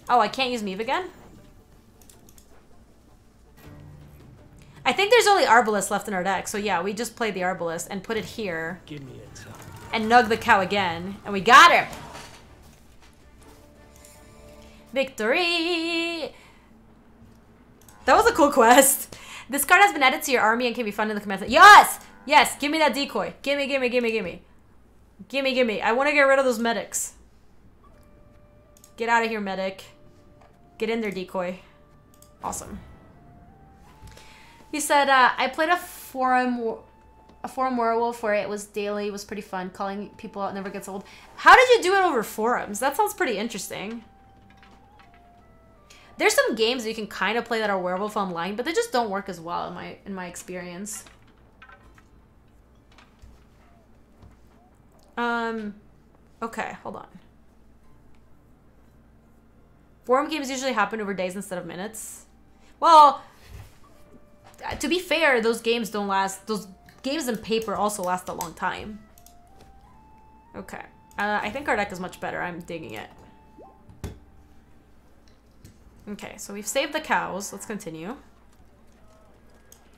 S1: Oh, I can't use Meave again? I think there's only Arbalest left in our deck, so yeah, we just play the Arbalest and put it here.
S11: Give me a time.
S1: And nug the cow again. And we got him! Victory! That was a cool quest. This card has been added to your army and can be found in the command center. Yes! Yes! Give me that decoy. Gimme, gimme, gimme, gimme. Gimme, gimme. I want to get rid of those medics. Get out of here, medic. Get in there, decoy. Awesome. He said, I played a forum werewolf where it was daily. It was pretty fun. Calling people out never gets old. How did you do it over forums? That sounds pretty interesting. There's some games that you can kind of play that are werewolf online, but they just don't work as well in my experience. Okay, hold on. Forum games usually happen over days instead of minutes. Well, to be fair, those games don't last. Those games in paper also last a long time. Okay. I think our deck is much better. I'm digging it. Okay, so we've saved the cows. Let's continue.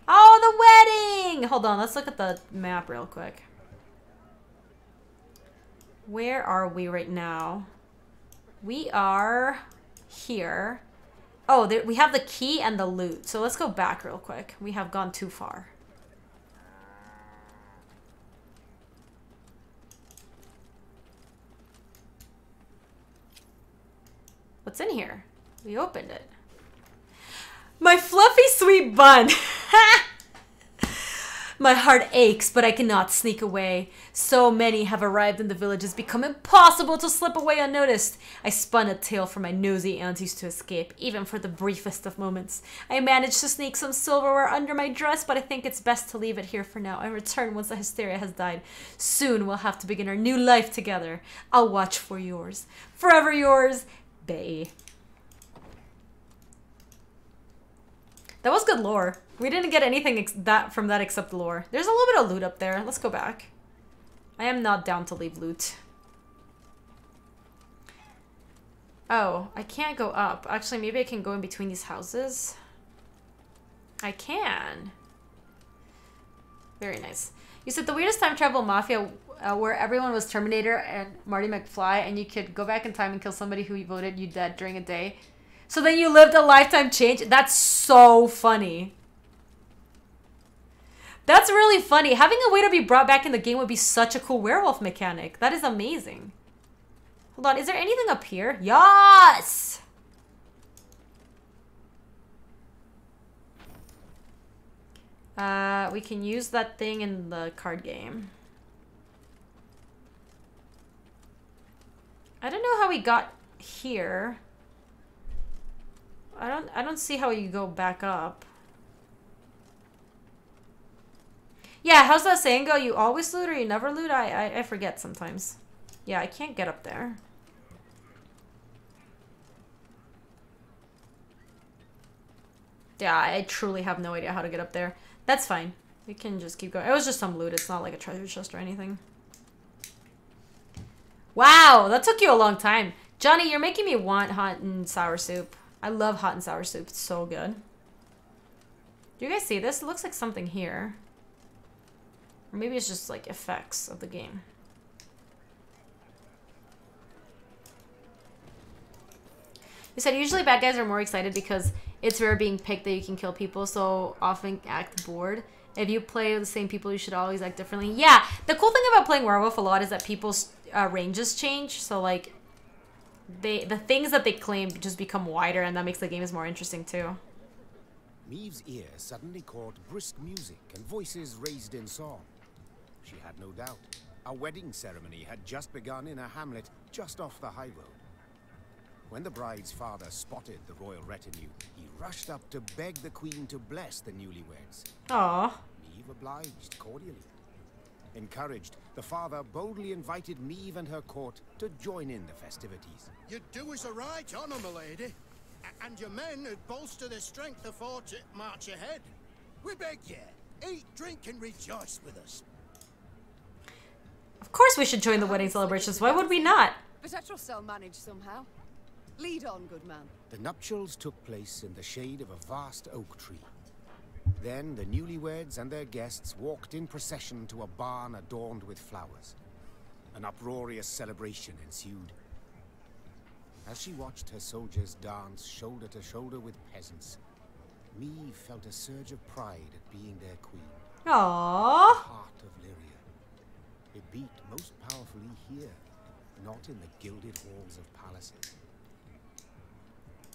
S1: Oh, the wedding! Hold on, let's look at the map real quick. Where are we right now? We are here. Oh, there, we have the key and the loot. So let's go back real quick. We have gone too far. What's in here? We opened it. My fluffy sweet bun. My heart aches, but I cannot sneak away. So many have arrived in the village, it's become impossible to slip away unnoticed. I spun a tale for my nosy aunties to escape, even for the briefest of moments. I managed to sneak some silverware under my dress, but I think it's best to leave it here for now and return once the hysteria has died. Soon we'll have to begin our new life together. I'll watch for yours. Forever yours, Bay. That was good lore. We didn't get anything from that except lore. There's a little bit of loot up there. Let's go back. I am not down to leave loot. Oh, I can't go up. Actually, maybe I can go in between these houses. I can. Very nice. You said the weirdest time travel mafia where everyone was Terminator and Marty McFly, and you could go back in time and kill somebody who voted you dead during a day. So then you lived a lifetime change? That's so funny. That's really funny. Having a way to be brought back in the game would be such a cool werewolf mechanic. That is amazing. Hold on, is there anything up here? Yes! We can use that thing in the card game. I don't know how we got here. I don't see how you go back up. Yeah, how's that saying go? You always loot or you never loot? I forget sometimes. Yeah, I can't get up there. Yeah, I truly have no idea how to get up there. That's fine. We can just keep going. It was just some loot. It's not like a treasure chest or anything. Wow, that took you a long time. Johnny, you're making me want hot and sour soup. I love hot and sour soup. It's so good. Do you guys see this? It looks like something here. Or maybe it's just like effects of the game. You said usually bad guys are more excited because it's rare being picked that you can kill people, so often act bored. If you play with the same people, you should always act differently. Yeah, the cool thing about playing werewolf a lot is that people's ranges change. So like, the things that they claim just become wider, and that makes the games more interesting too.
S4: Maeve's ear suddenly caught brisk music and voices raised in song. She had no doubt. A wedding ceremony had just begun in a hamlet just off the high road. When the bride's father spotted the royal retinue, he rushed up to beg the queen to bless the newlyweds.
S1: Aww.
S4: Maeve obliged cordially. Encouraged, the father boldly invited Maeve and her court to join in the festivities.
S17: You do us a right honor, my lady. And your men would bolster their strength afore to march ahead. We beg ye, eat, drink, and rejoice with us.
S1: Of course we should join the wedding celebrations. Why would we not?
S6: But I trust I'll manage somehow. Lead on, good man.
S4: The nuptials took place in the shade of a vast oak tree. Then the newlyweds and their guests walked in procession to a barn adorned with flowers. An uproarious celebration ensued. As she watched her soldiers dance shoulder to shoulder with peasants, Maeve felt a surge of pride at being their queen.
S1: Aww.
S4: The heart of Lyria. It beat most powerfully here, not in the gilded halls of palaces.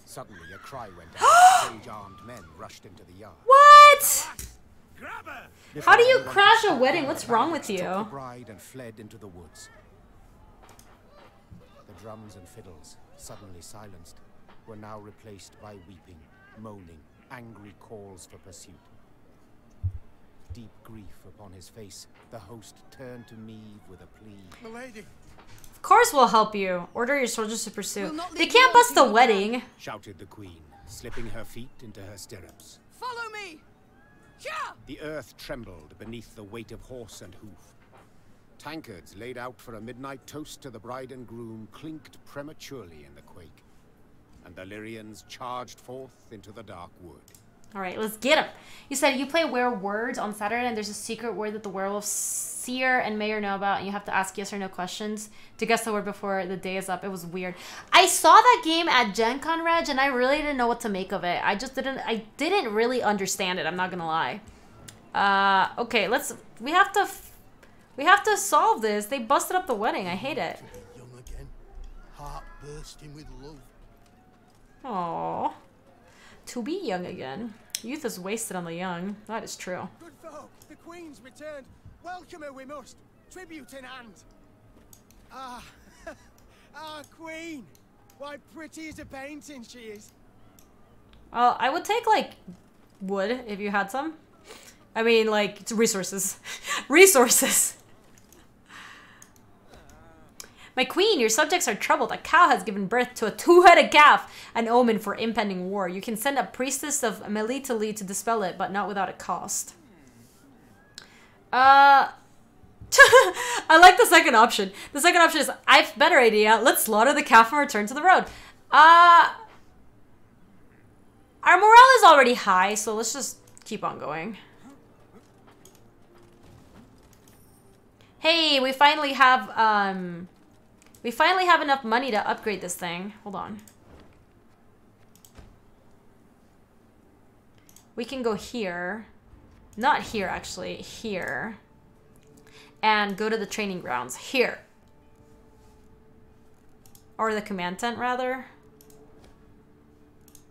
S4: Suddenly, a cry went out. Stage-armed men rushed into the yard.
S1: What?
S5: Grab her!
S1: How do you crash a wedding? What's wrong with you?
S4: Took the bride and fled into the woods. The drums and fiddles, suddenly silenced, were now replaced by weeping, moaning, angry calls for pursuit. Deep grief upon his face, the host turned to Maeve with a plea.
S17: Milady.
S1: Of course we'll help you. Order your soldiers to pursue.
S6: We'll
S1: They can't bust the wedding.
S4: Shouted the queen, slipping her feet into her stirrups.
S6: Follow me! Yeah!
S4: The earth trembled beneath the weight of horse and hoof. Tankards laid out for a midnight toast to the bride and groom clinked prematurely in the quake. And the Lyrians charged forth into the dark wood.
S1: All right, let's get him. You said you play Were Words on Saturday, and there's a secret word that the werewolves seer and mayor know about, and you have to ask yes or no questions to guess the word before the day is up. It was weird. I saw that game at Gen Con, Reg, and I really didn't know what to make of it. I didn't really understand it. I'm not gonna lie. Okay, we have to solve this. They busted up the wedding. I hate it.
S17: Young again, heart bursting with love.
S1: Aww. To be young again. Youth is wasted on the young. That is true.
S15: Good folk, the Queen's returned. Welcome her we must. Tribute in hand. Ah, our Queen. Why, pretty as a painting she is.
S1: Well, I would take, like, wood if you had some. I mean, like, it's resources. Resources! My queen, your subjects are troubled. A cow has given birth to a two-headed calf, an omen for impending war. You can send a priestess of Melitele to dispel it, but not without a cost. I like the second option. The second option is, I've a better idea. Let's slaughter the calf and return to the road. Our morale is already high, so let's just keep on going. Hey, we finally have enough money to upgrade this thing. Hold on. We can go here. Not here, actually. Here. And go to the training grounds. Here. Or the command tent, rather.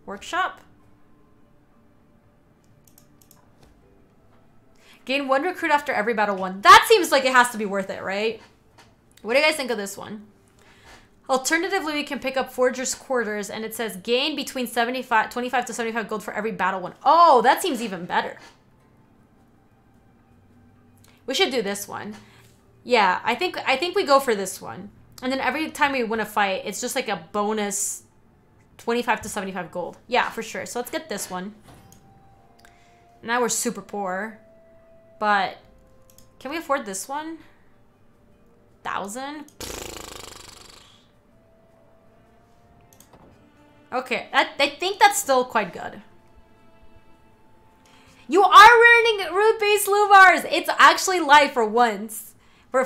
S1: Workshop. Gain 1 recruit after every battle won. That seems like it has to be worth it, right? What do you guys think of this one? Alternatively, we can pick up Forger's Quarters, and it says gain between 25 to 75 gold for every battle won. Oh, that seems even better. We should do this one. Yeah, I think we go for this one. And then every time we win a fight, it's just like a bonus 25 to 75 gold. Yeah, for sure. So let's get this one. Now we're super poor. But can we afford this one? 1,000? Okay, I think that's still quite good. You are earning rupee slew bars. It's actually live for once. We're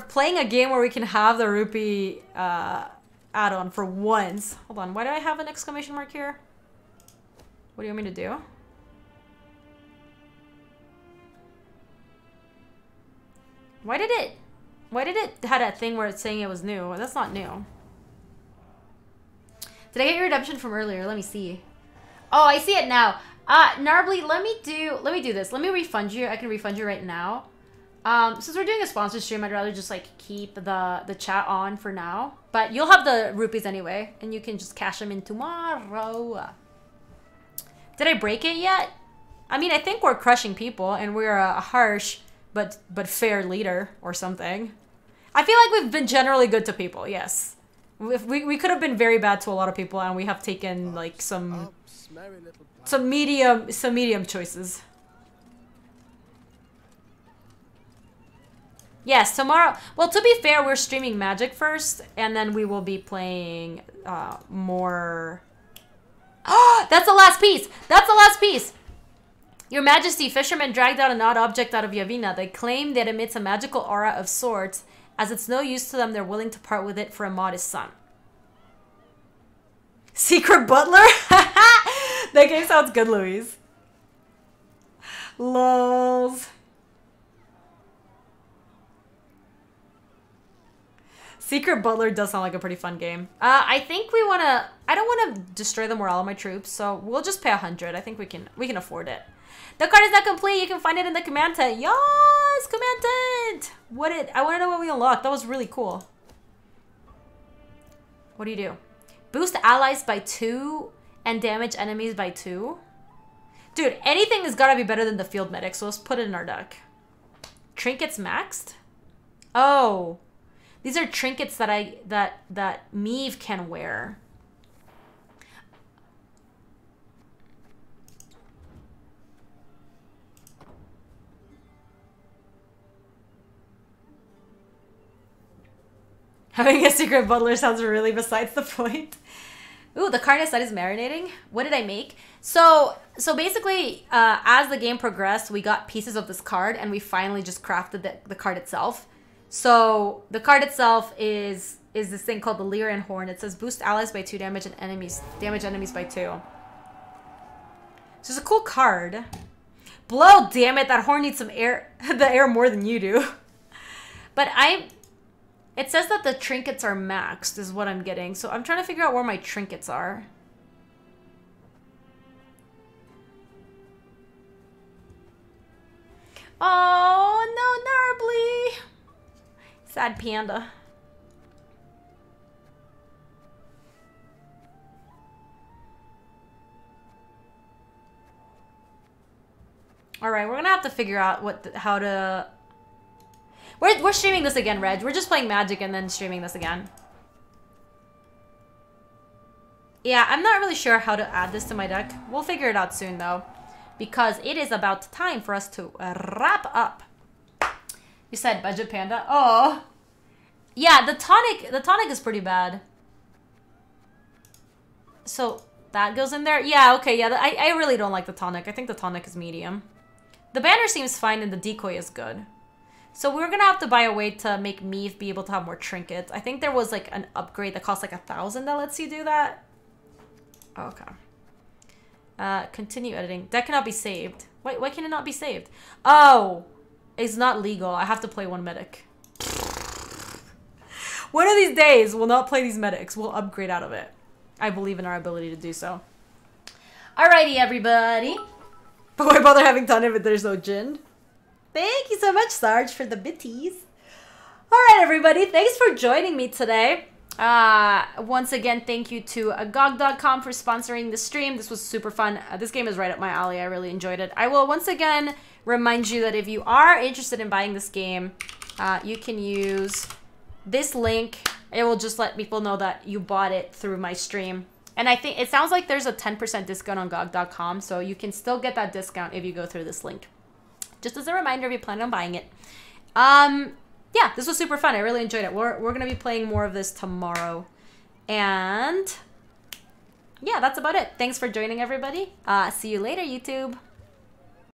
S1: playing a game where we can have the rupee add-on for once. Hold on, why do I have an exclamation mark here? What do you want me to do? Why did it had a thing where it's saying it was new? That's not new. Did I get your redemption from earlier? Let me see. Oh, I see it now. Narbly, let me do this. Let me refund you. I can refund you right now. Since we're doing a sponsored stream, I'd rather just like keep the chat on for now. But you'll have the rupees anyway, and you can just cash them in tomorrow. Did I break it yet? I mean, I think we're crushing people, and we're a harsh but fair leader or something. I feel like we've been generally good to people. Yes, we could have been very bad to a lot of people, and we have taken like some medium choices. Yes, tomorrow. Well, to be fair, we're streaming Magic first, and then we will be playing more. Oh, that's the last piece. That's the last piece. Your Majesty, fishermen dragged out an odd object out of Yavina. They claim that it emits a magical aura of sorts. As it's no use to them, they're willing to part with it for a modest sum. Secret Butler? That game sounds good, Louise. Lols. Secret Butler does sound like a pretty fun game. I think we want to... I don't want to destroy the morale of my troops, so we'll just pay 100. I think we can afford it. The card is not complete. You can find it in the command tent. Yes! Command tent! I want to know what we unlocked. That was really cool. What do you do? Boost allies by 2 and damage enemies by 2. Dude, anything has got to be better than the field medic, so let's put it in our deck. Trinkets maxed? Oh... These are trinkets that Meave can wear. Having a secret butler sounds really besides the point. Ooh, the carnage that is marinating. What did I make? So basically, as the game progressed, we got pieces of this card, and we finally just crafted the card itself. So the card itself is this thing called the Lyran Horn. It says boost allies by 2 damage and damage enemies by 2. So it's a cool card. Blow, damn it, that horn needs some air, the air more than you do. But it says that the trinkets are maxed is what I'm getting. So I'm trying to figure out where my trinkets are. Oh, no, Narbly. Sad panda. All right, we're gonna have to figure out how to. We're streaming this again, Reg. We're just playing Magic and then streaming this again. Yeah, I'm not really sure how to add this to my deck. We'll figure it out soon though, because it is about time for us to wrap up. You said budget panda? Oh. Yeah, the tonic is pretty bad. So that goes in there? Yeah, okay, yeah. I really don't like the tonic. I think the tonic is medium. The banner seems fine and the decoy is good. So we're gonna have to buy a way to make Meave be able to have more trinkets. I think there was like an upgrade that costs like 1,000 that lets you do that. Okay. Continue editing. That cannot be saved. Why can it not be saved? Oh! It's not legal. I have to play one medic. One of these days, we'll not play these medics. We'll upgrade out of it. I believe in our ability to do so. Alrighty, everybody. But why bother having ton if there's no gin? Thank you so much, Sarge, for the bitties. Alright, everybody. Thanks for joining me today. Once again, thank you to GOG.com for sponsoring the stream. This was super fun. This game is right up my alley. I really enjoyed it. I will once again remind you that if you are interested in buying this game, you can use this link. It will just let people know that you bought it through my stream. And I think it sounds like there's a 10% discount on GOG.com, so you can still get that discount if you go through this link. Just as a reminder, if you plan on buying it. Yeah, this was super fun. I really enjoyed it. We're going to be playing more of this tomorrow. And yeah, that's about it. Thanks for joining, everybody. See you later, YouTube.